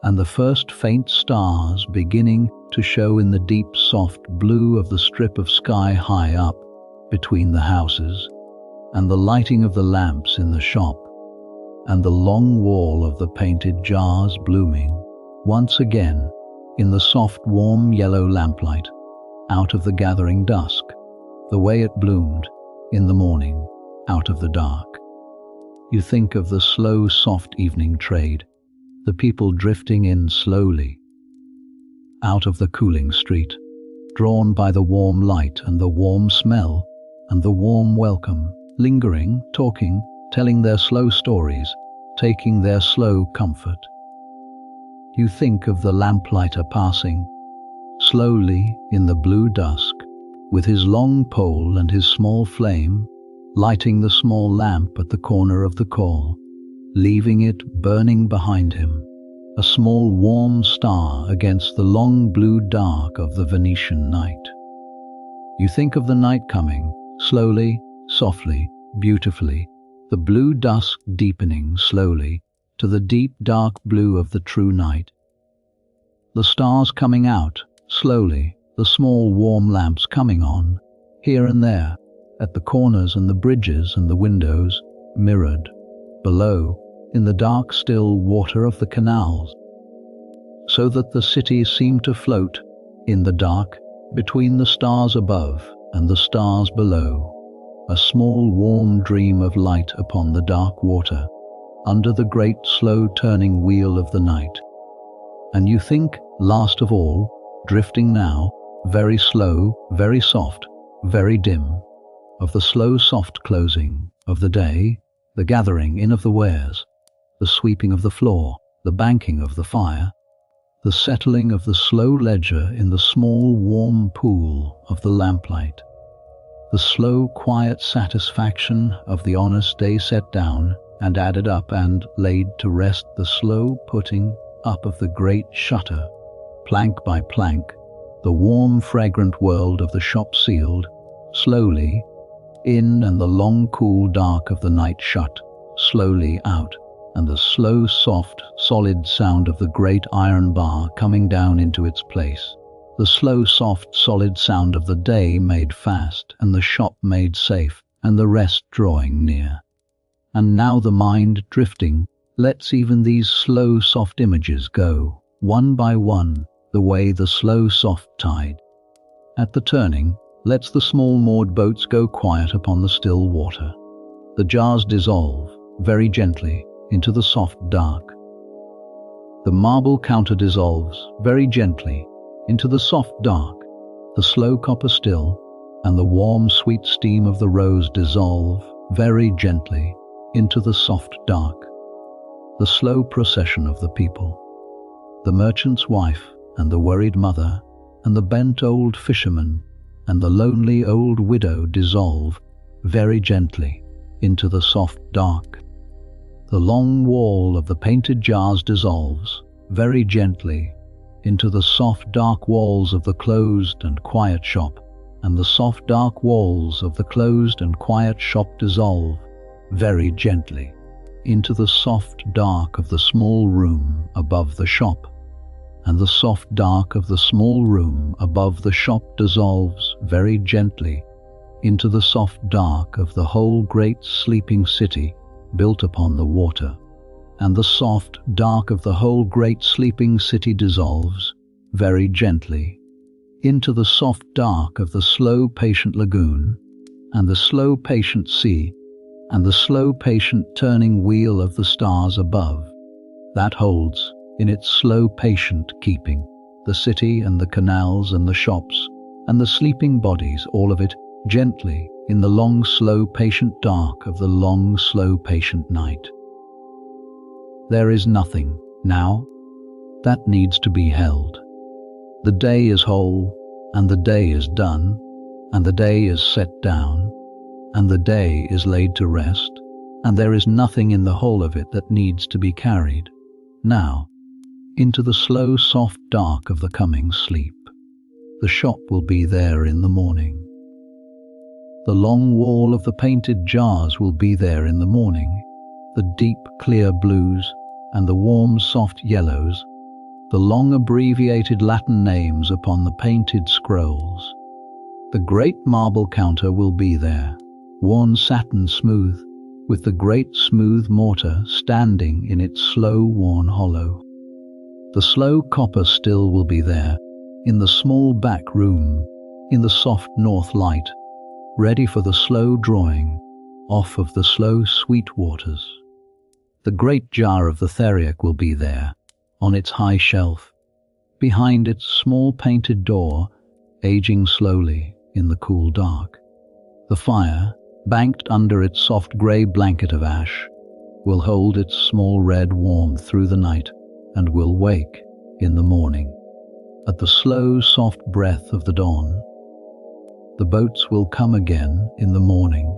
and the first faint stars beginning to show in the deep soft blue of the strip of sky high up between the houses, and the lighting of the lamps in the shop, and the long wall of the painted jars blooming once again in the soft warm yellow lamplight out of the gathering dusk, the way it bloomed in the morning out of the dark. You think of the slow soft evening trade, the people drifting in slowly out of the cooling street, drawn by the warm light and the warm smell and the warm welcome, lingering, talking, telling their slow stories, taking their slow comfort. You think of the lamplighter passing slowly in the blue dusk, with his long pole and his small flame, lighting the small lamp at the corner of the call, leaving it burning behind him, a small warm star against the long blue dark of the Venetian night. You think of the night coming, slowly, softly, beautifully, the blue dusk deepening slowly to the deep dark blue of the true night. The stars coming out, slowly, the small warm lamps coming on, here and there, at the corners and the bridges and the windows, mirrored, below, in the dark still water of the canals, so that the city seemed to float, in the dark, between the stars above and the stars below, a small warm dream of light upon the dark water, under the great slow turning wheel of the night. And you think, last of all, drifting now, very slow, very soft, very dim, of the slow soft closing of the day, the gathering in of the wares, the sweeping of the floor, the banking of the fire, the settling of the slow ledger in the small warm pool of the lamplight, the slow quiet satisfaction of the honest day set down and added up and laid to rest, the slow putting up of the great shutter, plank by plank, the warm fragrant world of the shop sealed, slowly, in, and the long cool dark of the night shut, slowly out, and the slow soft solid sound of the great iron bar coming down into its place, the slow soft solid sound of the day made fast and the shop made safe and the rest drawing near. And now the mind drifting lets even these slow soft images go, one by one, the way the slow soft tide, at the turning, lets the small moored boats go quiet upon the still water. The jars dissolve, very gently, into the soft dark. The marble counter dissolves, very gently, into the soft dark. The slow copper still, and the warm sweet steam of the rose dissolve, very gently, into the soft dark. The slow procession of the people, the merchant's wife, and the worried mother, and the bent old fisherman, and the lonely old widow dissolve, very gently, into the soft dark. The long wall of the painted jars dissolves, very gently, into the soft dark walls of the closed and quiet shop, and the soft dark walls of the closed and quiet shop dissolve, very gently, into the soft dark of the small room above the shop, and the soft dark of the small room above the shop dissolves very gently into the soft dark of the whole great sleeping city built upon the water, and the soft dark of the whole great sleeping city dissolves very gently into the soft dark of the slow patient lagoon, and the slow patient sea, and the slow patient turning wheel of the stars above, that holds, in its slow patient keeping, the city and the canals and the shops and the sleeping bodies, all of it, gently, in the long slow patient dark of the long slow patient night. There is nothing, now, that needs to be held. The day is whole, and the day is done, and the day is set down, and the day is laid to rest, and there is nothing in the whole of it that needs to be carried, now, into the slow soft dark of the coming sleep. The shop will be there in the morning. The long wall of the painted jars will be there in the morning, the deep, clear blues and the warm, soft yellows, the long abbreviated Latin names upon the painted scrolls. The great marble counter will be there, worn satin smooth, with the great smooth mortar standing in its slow worn hollow. The slow copper still will be there, in the small back room, in the soft north light, ready for the slow drawing off of the slow sweet waters. The great jar of the Theriac will be there, on its high shelf, behind its small painted door, aging slowly in the cool dark. The fire, banked under its soft grey blanket of ash, will hold its small red warmth through the night and will wake in the morning at the slow soft breath of the dawn. The boats will come again in the morning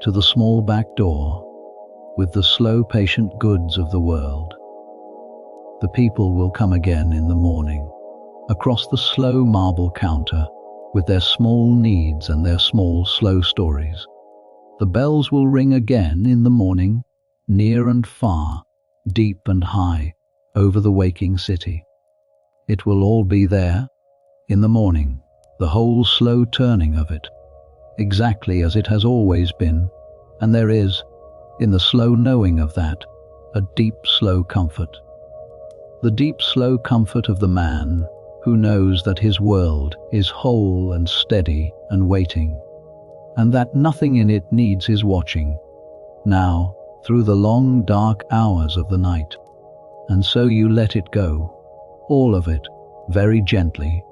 to the small back door with the slow patient goods of the world. The people will come again in the morning across the slow marble counter with their small needs and their small slow stories. The bells will ring again in the morning, near and far, deep and high, over the waking city. It will all be there, in the morning, the whole slow turning of it, exactly as it has always been, and there is, in the slow knowing of that, a deep slow comfort. The deep slow comfort of the man who knows that his world is whole and steady and waiting, and that nothing in it needs his watching, now, through the long dark hours of the night. And so you let it go, all of it, very gently,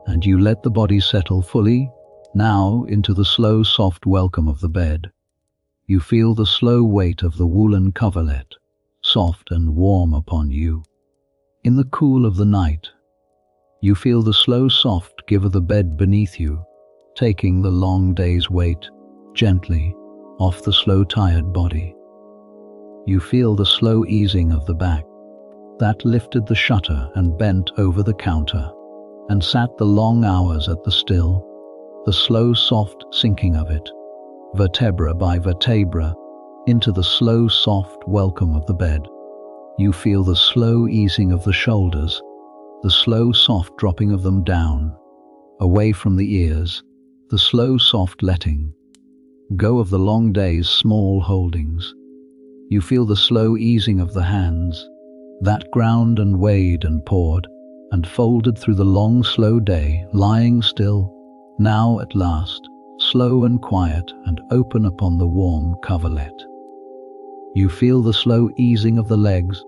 and you let the body settle fully, now into the slow soft welcome of the bed. You feel the slow weight of the woolen coverlet, soft and warm upon you. In the cool of the night, you feel the slow soft give of the bed beneath you, taking the long day's weight gently off the slow tired body. You feel the slow easing of the back that lifted the shutter and bent over the counter and sat the long hours at the still, the slow soft sinking of it, vertebra by vertebra, into the slow soft welcome of the bed. You feel the slow easing of the shoulders, the slow soft dropping of them down, away from the ears, the slow soft letting go of the long day's small holdings. You feel the slow easing of the hands, that ground and weighed and poured and folded through the long slow day, lying still, now at last, slow and quiet and open upon the warm coverlet. You feel the slow easing of the legs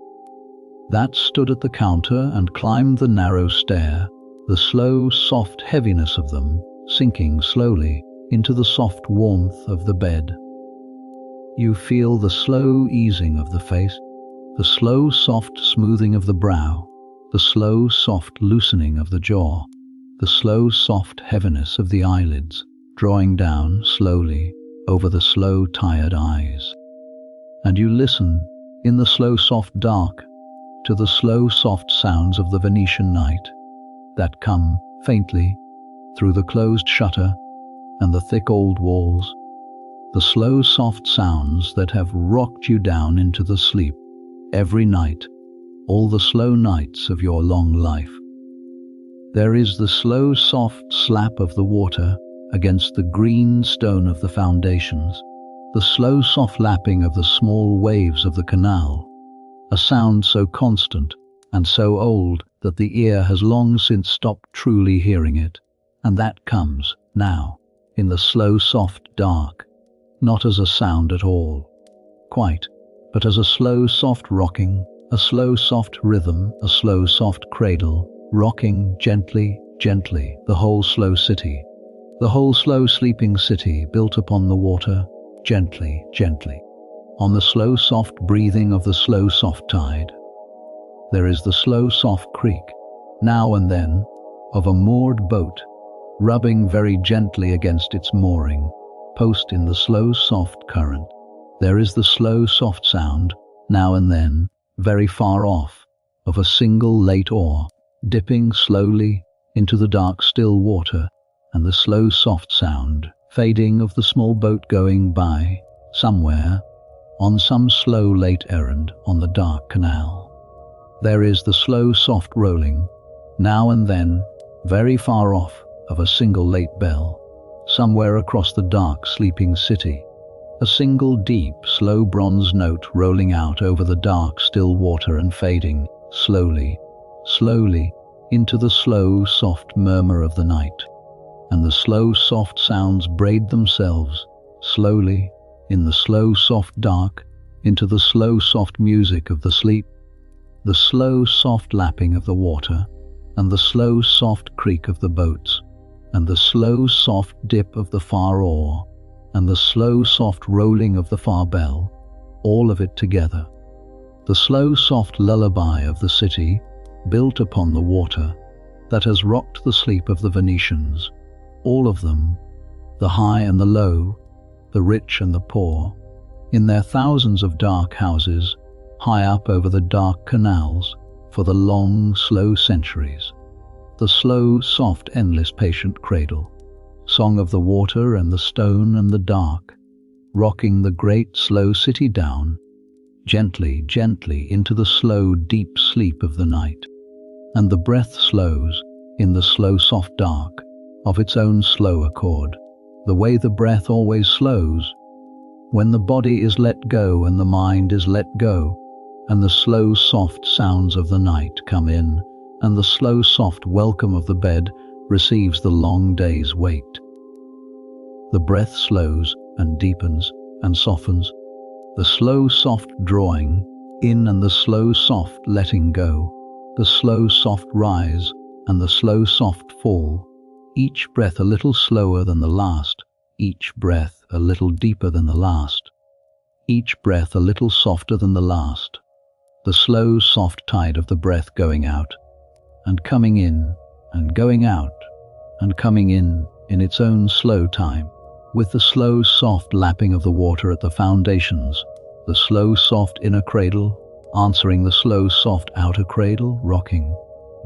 that stood at the counter and climbed the narrow stair, the slow soft heaviness of them sinking slowly into the soft warmth of the bed. You feel the slow easing of the face, the slow soft smoothing of the brow, the slow soft loosening of the jaw, the slow soft heaviness of the eyelids drawing down slowly over the slow tired eyes. And you listen in the slow soft dark to the slow soft sounds of the Venetian night that come faintly through the closed shutter and the thick old walls, the slow soft sounds that have rocked you down into the sleep every night, all the slow nights of your long life. There is the slow soft slap of the water against the green stone of the foundations, the slow soft lapping of the small waves of the canal, a sound so constant and so old that the ear has long since stopped truly hearing it, and that comes now in the slow soft dark, not as a sound at all, quite, but as a slow soft rocking, a slow soft rhythm, a slow soft cradle, rocking gently, gently the whole slow city, the whole slow sleeping city built upon the water, gently, gently, on the slow soft breathing of the slow soft tide. There is the slow soft creak, now and then, of a moored boat, rubbing very gently against its mooring post in the slow soft current. There is the slow soft sound, now and then, very far off, of a single late oar dipping slowly into the dark still water, and the slow soft sound, fading of the small boat going by, somewhere, on some slow late errand on the dark canal. There is the slow soft rolling, now and then, very far off, of a single late bell, somewhere across the dark sleeping city, a single deep, slow bronze note rolling out over the dark still water and fading, slowly, slowly, into the slow soft murmur of the night. And the slow soft sounds braid themselves, slowly, in the slow soft dark, into the slow soft music of the sleep, the slow soft lapping of the water, and the slow soft creak of the boats, and the slow soft dip of the far oar, and the slow soft rolling of the far bell, all of it together. The slow soft lullaby of the city, built upon the water, that has rocked the sleep of the Venetians, all of them, the high and the low, the rich and the poor, in their thousands of dark houses, high up over the dark canals, for the long, slow centuries. The slow, soft, endless, patient cradle, song of the water and the stone and the dark, rocking the great, slow city down, gently, gently into the slow, deep sleep of the night. And the breath slows, in the slow, soft dark, of its own slow accord, the way the breath always slows, when the body is let go and the mind is let go, and the slow, soft sounds of the night come in, and the slow, soft welcome of the bed receives the long day's wait. The breath slows and deepens and softens, the slow, soft drawing in and the slow, soft letting go, the slow, soft rise and the slow, soft fall, each breath a little slower than the last, each breath a little deeper than the last, each breath a little softer than the last, the slow, soft tide of the breath going out, and coming in, and going out, and coming in its own slow time, with the slow, soft lapping of the water at the foundations, the slow, soft inner cradle, answering the slow, soft outer cradle, rocking,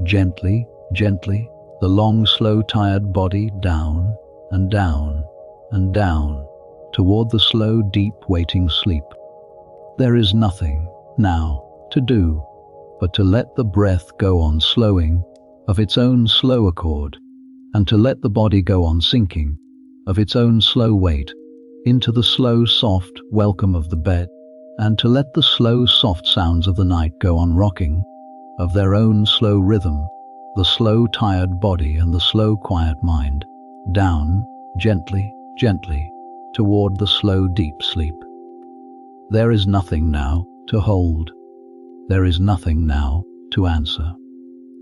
gently, gently, the long, slow, tired body down, and down, and down, toward the slow, deep, waiting sleep. There is nothing, now, to do, but to let the breath go on slowing, of its own slow accord, and to let the body go on sinking, of its own slow weight, into the slow, soft welcome of the bed, and to let the slow, soft sounds of the night go on rocking, of their own slow rhythm, the slow, tired body and the slow, quiet mind, down, gently, gently, toward the slow, deep sleep. There is nothing now to hold. There is nothing now to answer.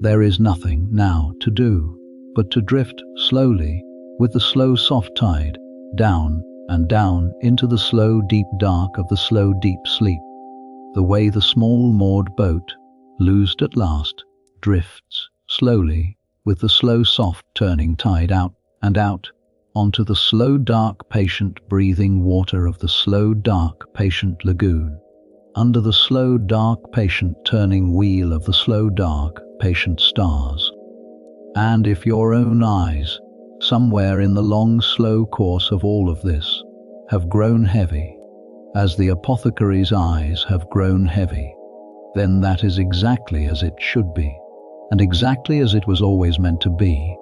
There is nothing now to do, but to drift slowly, with the slow, soft tide, down and down into the slow, deep dark of the slow, deep sleep, the way the small moored boat, loosed at last, drifts slowly, with the slow, soft turning tide out and out, onto the slow, dark, patient breathing water of the slow, dark, patient lagoon, under the slow, dark, patient turning wheel of the slow, dark, patient stars. And if your own eyes, somewhere in the long, slow course of all of this, have grown heavy, as the apothecary's eyes have grown heavy, then that is exactly as it should be, and exactly as it was always meant to be.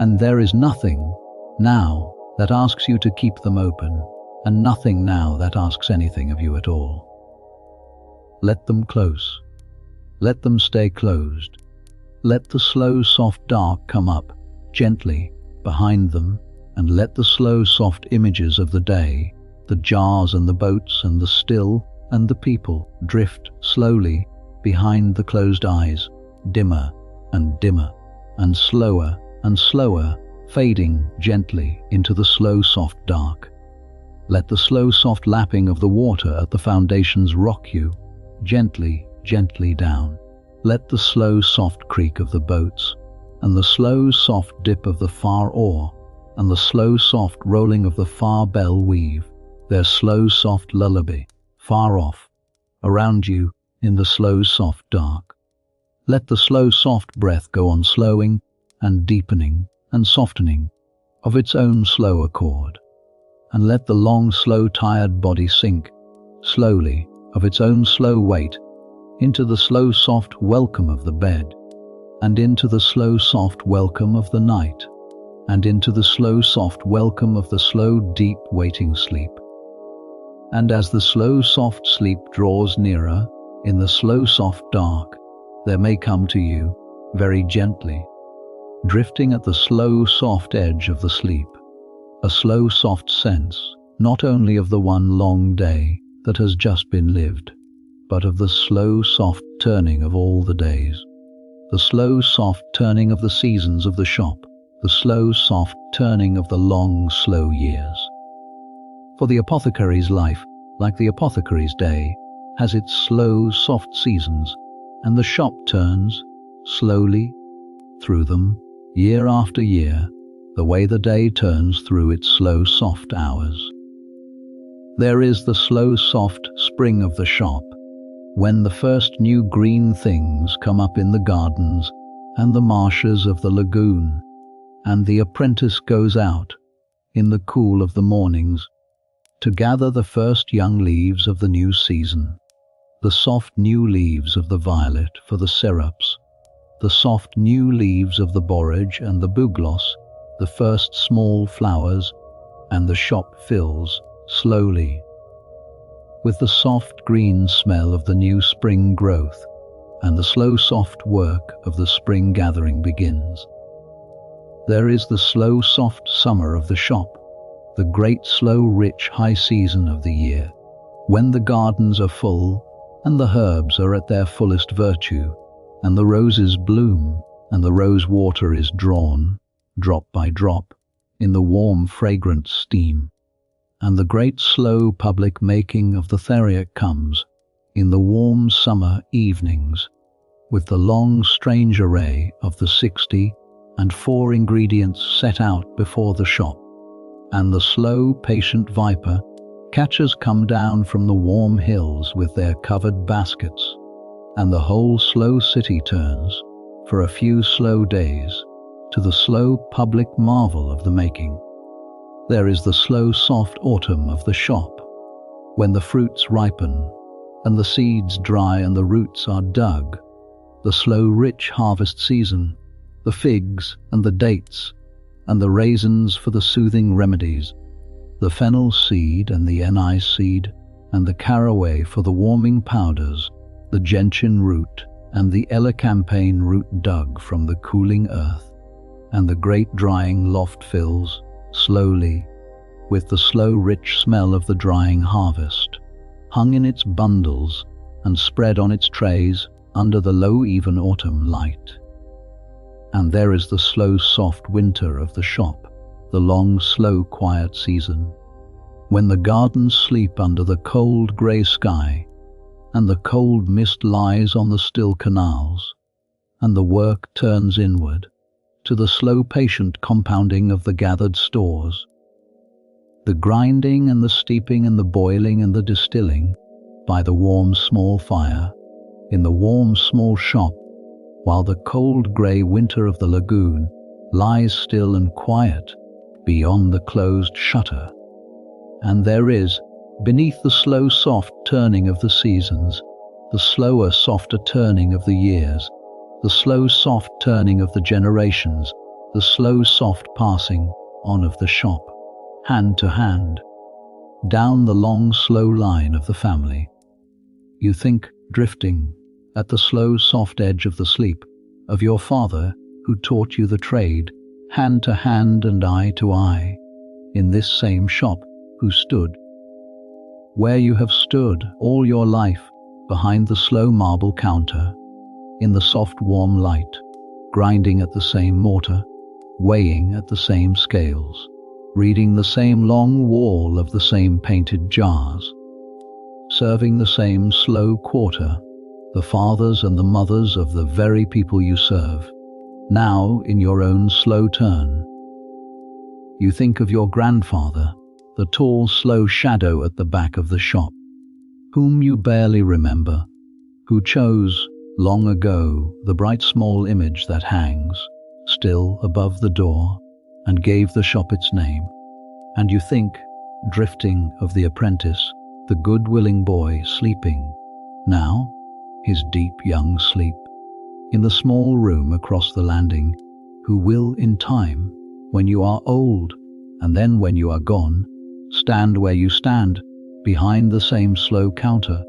And there is nothing now that asks you to keep them open, and nothing now that asks anything of you at all. Let them close. Let them stay closed. Let the slow, soft dark come up, gently, behind them, and let the slow, soft images of the day, the jars and the boats and the still and the people, drift slowly behind the closed eyes, dimmer and dimmer, and slower, fading gently into the slow, soft dark. Let the slow, soft lapping of the water at the foundations rock you, gently, gently down. Let the slow, soft creak of the boats, and the slow, soft dip of the far oar, and the slow, soft rolling of the far bell weave their slow, soft lullaby, far off, around you in the slow, soft dark. Let the slow, soft breath go on slowing and deepening and softening of its own slow accord, and let the long, slow, tired body sink, slowly, of its own slow weight, into the slow, soft welcome of the bed, and into the slow, soft welcome of the night, and into the slow, soft welcome of the slow, deep, waiting sleep. And as the slow, soft sleep draws nearer, in the slow, soft dark, there may come to you, very gently, drifting at the slow, soft edge of the sleep, a slow, soft sense, not only of the one long day that has just been lived, but of the slow, soft turning of all the days, the slow, soft turning of the seasons of the shop, the slow, soft turning of the long, slow years. For the apothecary's life, like the apothecary's day, has its slow, soft seasons, and the shop turns, slowly, through them, year after year, the way the day turns through its slow, soft hours. There is the slow, soft spring of the shop, when the first new green things come up in the gardens and the marshes of the lagoon, and the apprentice goes out, in the cool of the mornings, to gather the first young leaves of the new season, the soft new leaves of the violet for the syrups, the soft new leaves of the borage and the bugloss, the first small flowers, and the shop fills, slowly, with the soft green smell of the new spring growth, and the slow soft work of the spring gathering begins. There is the slow soft summer of the shop, the great slow rich high season of the year, when the gardens are full, and the herbs are at their fullest virtue, and the roses bloom, and the rose water is drawn, drop by drop, in the warm fragrant steam, and the great slow public making of the Theriac comes, in the warm summer evenings, with the long strange array of the 64 ingredients set out before the shop, and the slow patient viper catchers come down from the warm hills with their covered baskets, and the whole slow city turns, for a few slow days, to the slow public marvel of the making. There is the slow soft autumn of the shop, when the fruits ripen, and the seeds dry and the roots are dug, the slow rich harvest season, the figs and the dates, and the raisins for the soothing remedies, the fennel seed and the anise seed, and the caraway for the warming powders, the gentian root and the elecampane root dug from the cooling earth, and the great drying loft fills, slowly, with the slow rich smell of the drying harvest, hung in its bundles and spread on its trays under the low even autumn light. And there is the slow soft winter of the shop, the long slow quiet season, when the gardens sleep under the cold grey sky, and the cold mist lies on the still canals, and the work turns inward, to the slow patient compounding of the gathered stores, the grinding and the steeping and the boiling and the distilling, by the warm small fire, in the warm small shop, while the cold grey winter of the lagoon lies still and quiet beyond the closed shutter. And there is, beneath the slow soft turning of the seasons, the slower softer turning of the years, the slow soft turning of the generations, the slow soft passing on of the shop, hand to hand, down the long slow line of the family. You think, drifting, at the slow soft edge of the sleep, of your father who taught you the trade, hand to hand and eye to eye, in this same shop, who stood, where you have stood all your life, behind the slow marble counter, in the soft warm light, grinding at the same mortar, weighing at the same scales, reading the same long wall of the same painted jars, serving the same slow quarter, the fathers and the mothers of the very people you serve, now in your own slow turn. You think of your grandfather, the tall slow shadow at the back of the shop, whom you barely remember, who chose, long ago, the bright small image that hangs, still above the door, and gave the shop its name. And you think, drifting, of the apprentice, the good willing boy sleeping, now, his deep young sleep, in the small room across the landing, who will in time, when you are old, and then when you are gone, stand where you stand, behind the same slow counter,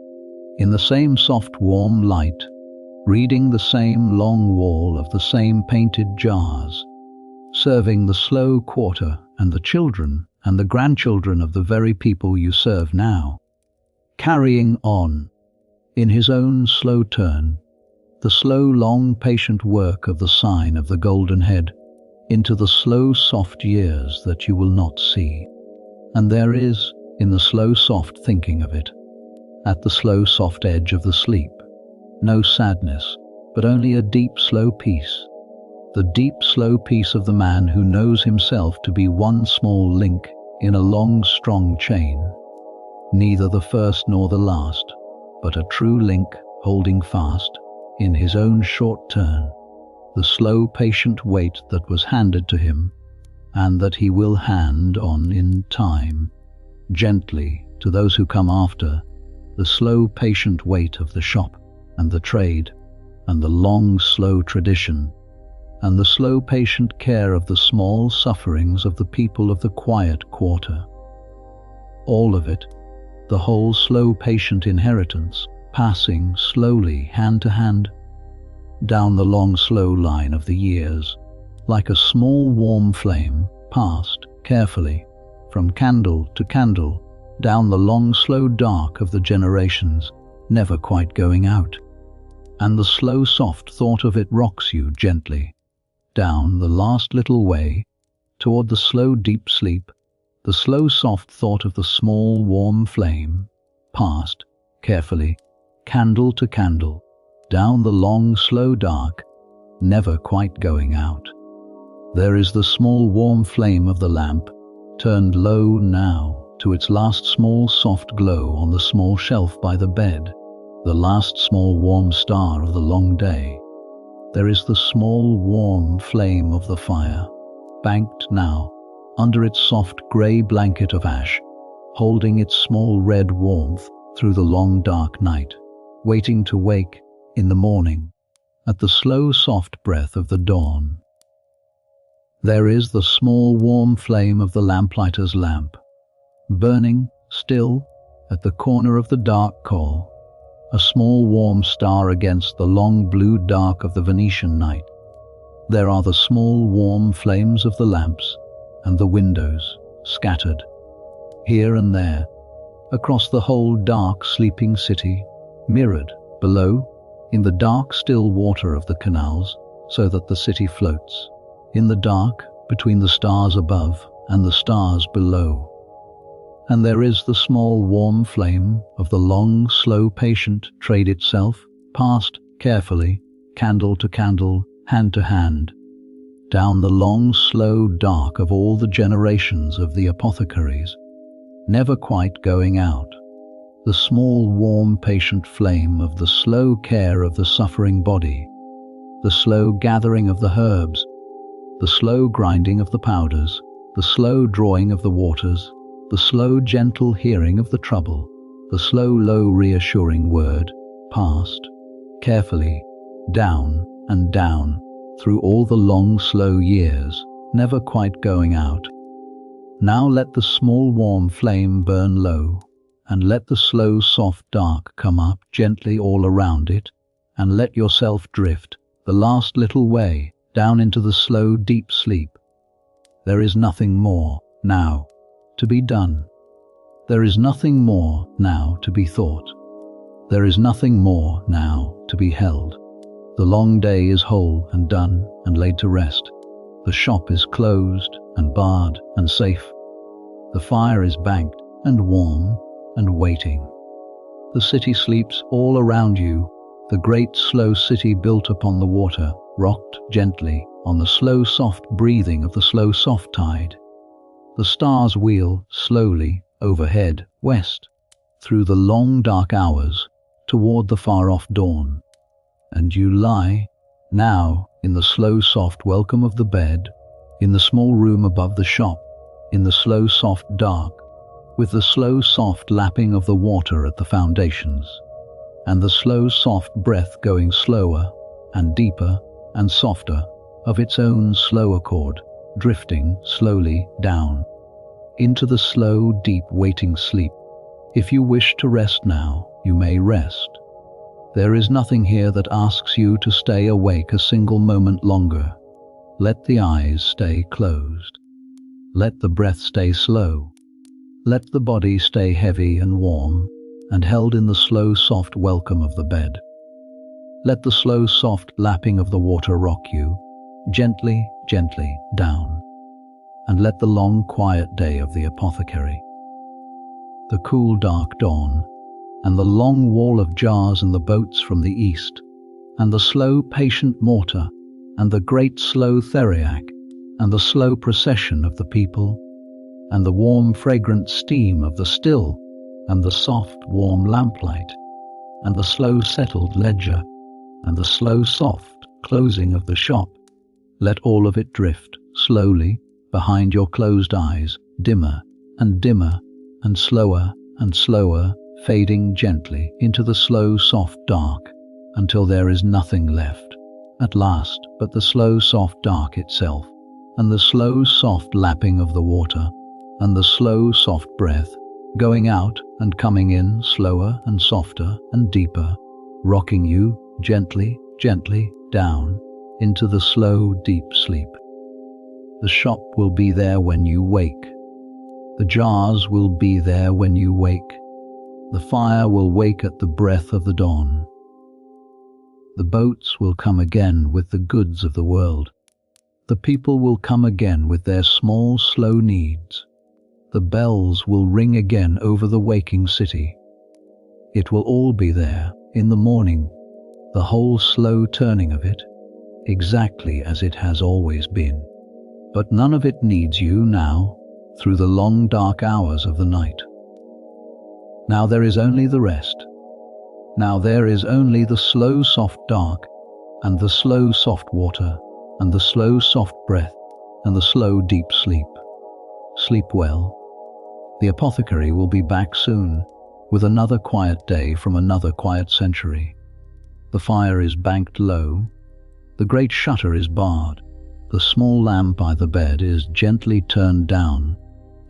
in the same soft warm light, reading the same long wall of the same painted jars, serving the slow quarter and the children and the grandchildren of the very people you serve now, carrying on, in his own slow turn, the slow, long, patient work of the sign of the golden head, into the slow, soft years that you will not see. And there is, in the slow, soft thinking of it, at the slow, soft edge of the sleep, no sadness, but only a deep, slow peace, the deep, slow peace of the man who knows himself to be one small link in a long, strong chain, neither the first nor the last, but a true link holding fast, in his own short turn, the slow, patient weight that was handed to him, and that he will hand on in time, gently, to those who come after, the slow, patient weight of the shop, and the trade, and the long, slow tradition, and the slow, patient care of the small sufferings of the people of the quiet quarter. All of it, the whole slow, patient inheritance, passing slowly, hand to hand, down the long, slow line of the years, like a small, warm flame, passed carefully, from candle to candle, down the long, slow dark of the generations, never quite going out. And the slow, soft thought of it rocks you gently, down the last little way, toward the slow, deep sleep, the slow, soft thought of the small, warm flame, passed carefully, candle to candle, down the long, slow dark, never quite going out. There is the small, warm flame of the lamp, turned low now to its last small, soft glow on the small shelf by the bed, the last small, warm star of the long day. There is the small, warm flame of the fire, banked now under its soft grey blanket of ash, holding its small red warmth through the long dark night, waiting to wake in the morning at the slow, soft breath of the dawn. There is the small, warm flame of the lamplighter's lamp, burning still at the corner of the dark coal, a small, warm star against the long blue dark of the Venetian night. There are the small, warm flames of the lamps and the windows, scattered here and there, across the whole dark, sleeping city, mirrored below in the dark, still water of the canals, so that the city floats in the dark between the stars above and the stars below. And there is the small, warm flame of the long, slow, patient trade itself, passed carefully, candle to candle, hand to hand, down the long, slow dark of all the generations of the apothecaries, never quite going out. The small, warm, patient flame of the slow care of the suffering body, the slow gathering of the herbs, the slow grinding of the powders, the slow drawing of the waters, the slow, gentle hearing of the trouble, the slow, low, reassuring word, passed carefully, down and down, through all the long, slow years, never quite going out. Now let the small, warm flame burn low, and let the slow, soft dark come up gently all around it, and let yourself drift the last little way down into the slow, deep sleep. There is nothing more now to be done. There is nothing more now to be thought. There is nothing more now to be held. The long day is whole and done and laid to rest. The shop is closed and barred and safe. The fire is banked and warm and waiting. The city sleeps all around you, the great slow city built upon the water, rocked gently on the slow soft breathing of the slow soft tide. The stars wheel slowly overhead, west, through the long dark hours, toward the far-off dawn. And you lie, now, in the slow soft welcome of the bed, In the small room above the shop, in the slow soft dark, with the slow soft lapping of the water at the foundations, and the slow soft breath going slower and deeper and softer of its own slow accord, drifting slowly down into the slow, deep waiting sleep. If you wish to rest now, you may rest. There is nothing here that asks you to stay awake a single moment longer. Let the eyes stay closed. Let the breath stay slow. Let the body stay heavy and warm and held in the slow, soft welcome of the bed. Let the slow, soft lapping of the water rock you gently, gently down. And let the long, quiet day of the apothecary, the cool, dark dawn, and the long wall of jars and the boats from the east, and the slow, patient Mortar, and the great, slow Theriac, and the slow procession of the people, and the warm, fragrant steam of the still, and the soft, warm lamplight, and the slow, settled ledger, and the slow, soft closing of the shop. Let all of it drift slowly behind your closed eyes, dimmer and dimmer and slower, fading gently into the slow, soft dark until there is nothing left at last but the slow, soft dark itself, and the slow, soft lapping of the water, and the slow, soft breath going out and coming in slower and softer and deeper, rocking you gently, gently down into the slow, deep sleep. The shop will be there when you wake. The jars will be there when you wake. The fire will wake at the breath of the dawn. The boats will come again with the goods of the world. The people will come again with their small, slow needs. The bells will ring again over the waking city. It will all be there in the morning, the whole slow turning of it, exactly as it has always been. But none of it needs you now, through the long dark hours of the night. Now there is only the rest. Now there is only the slow soft dark, and the slow soft water, and the slow soft breath, and the slow deep sleep. Sleep well. The apothecary will be back soon, with another quiet day from another quiet century. The fire is banked low. The great shutter is barred. The small lamp by the bed is gently turned down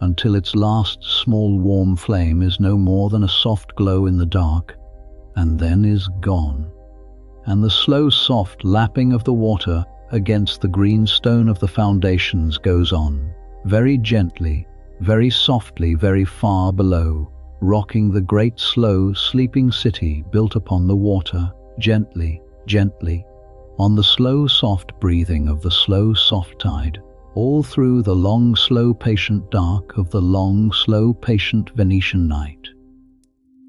until its last small warm flame is no more than a soft glow in the dark, and then is gone. And the slow soft lapping of the water against the green stone of the foundations goes on, very gently, very softly, very far below, rocking the great slow sleeping city built upon the water, gently, gently, on the slow soft breathing of the slow soft tide, all through the long slow patient dark of the long slow patient Venetian night.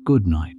Good night.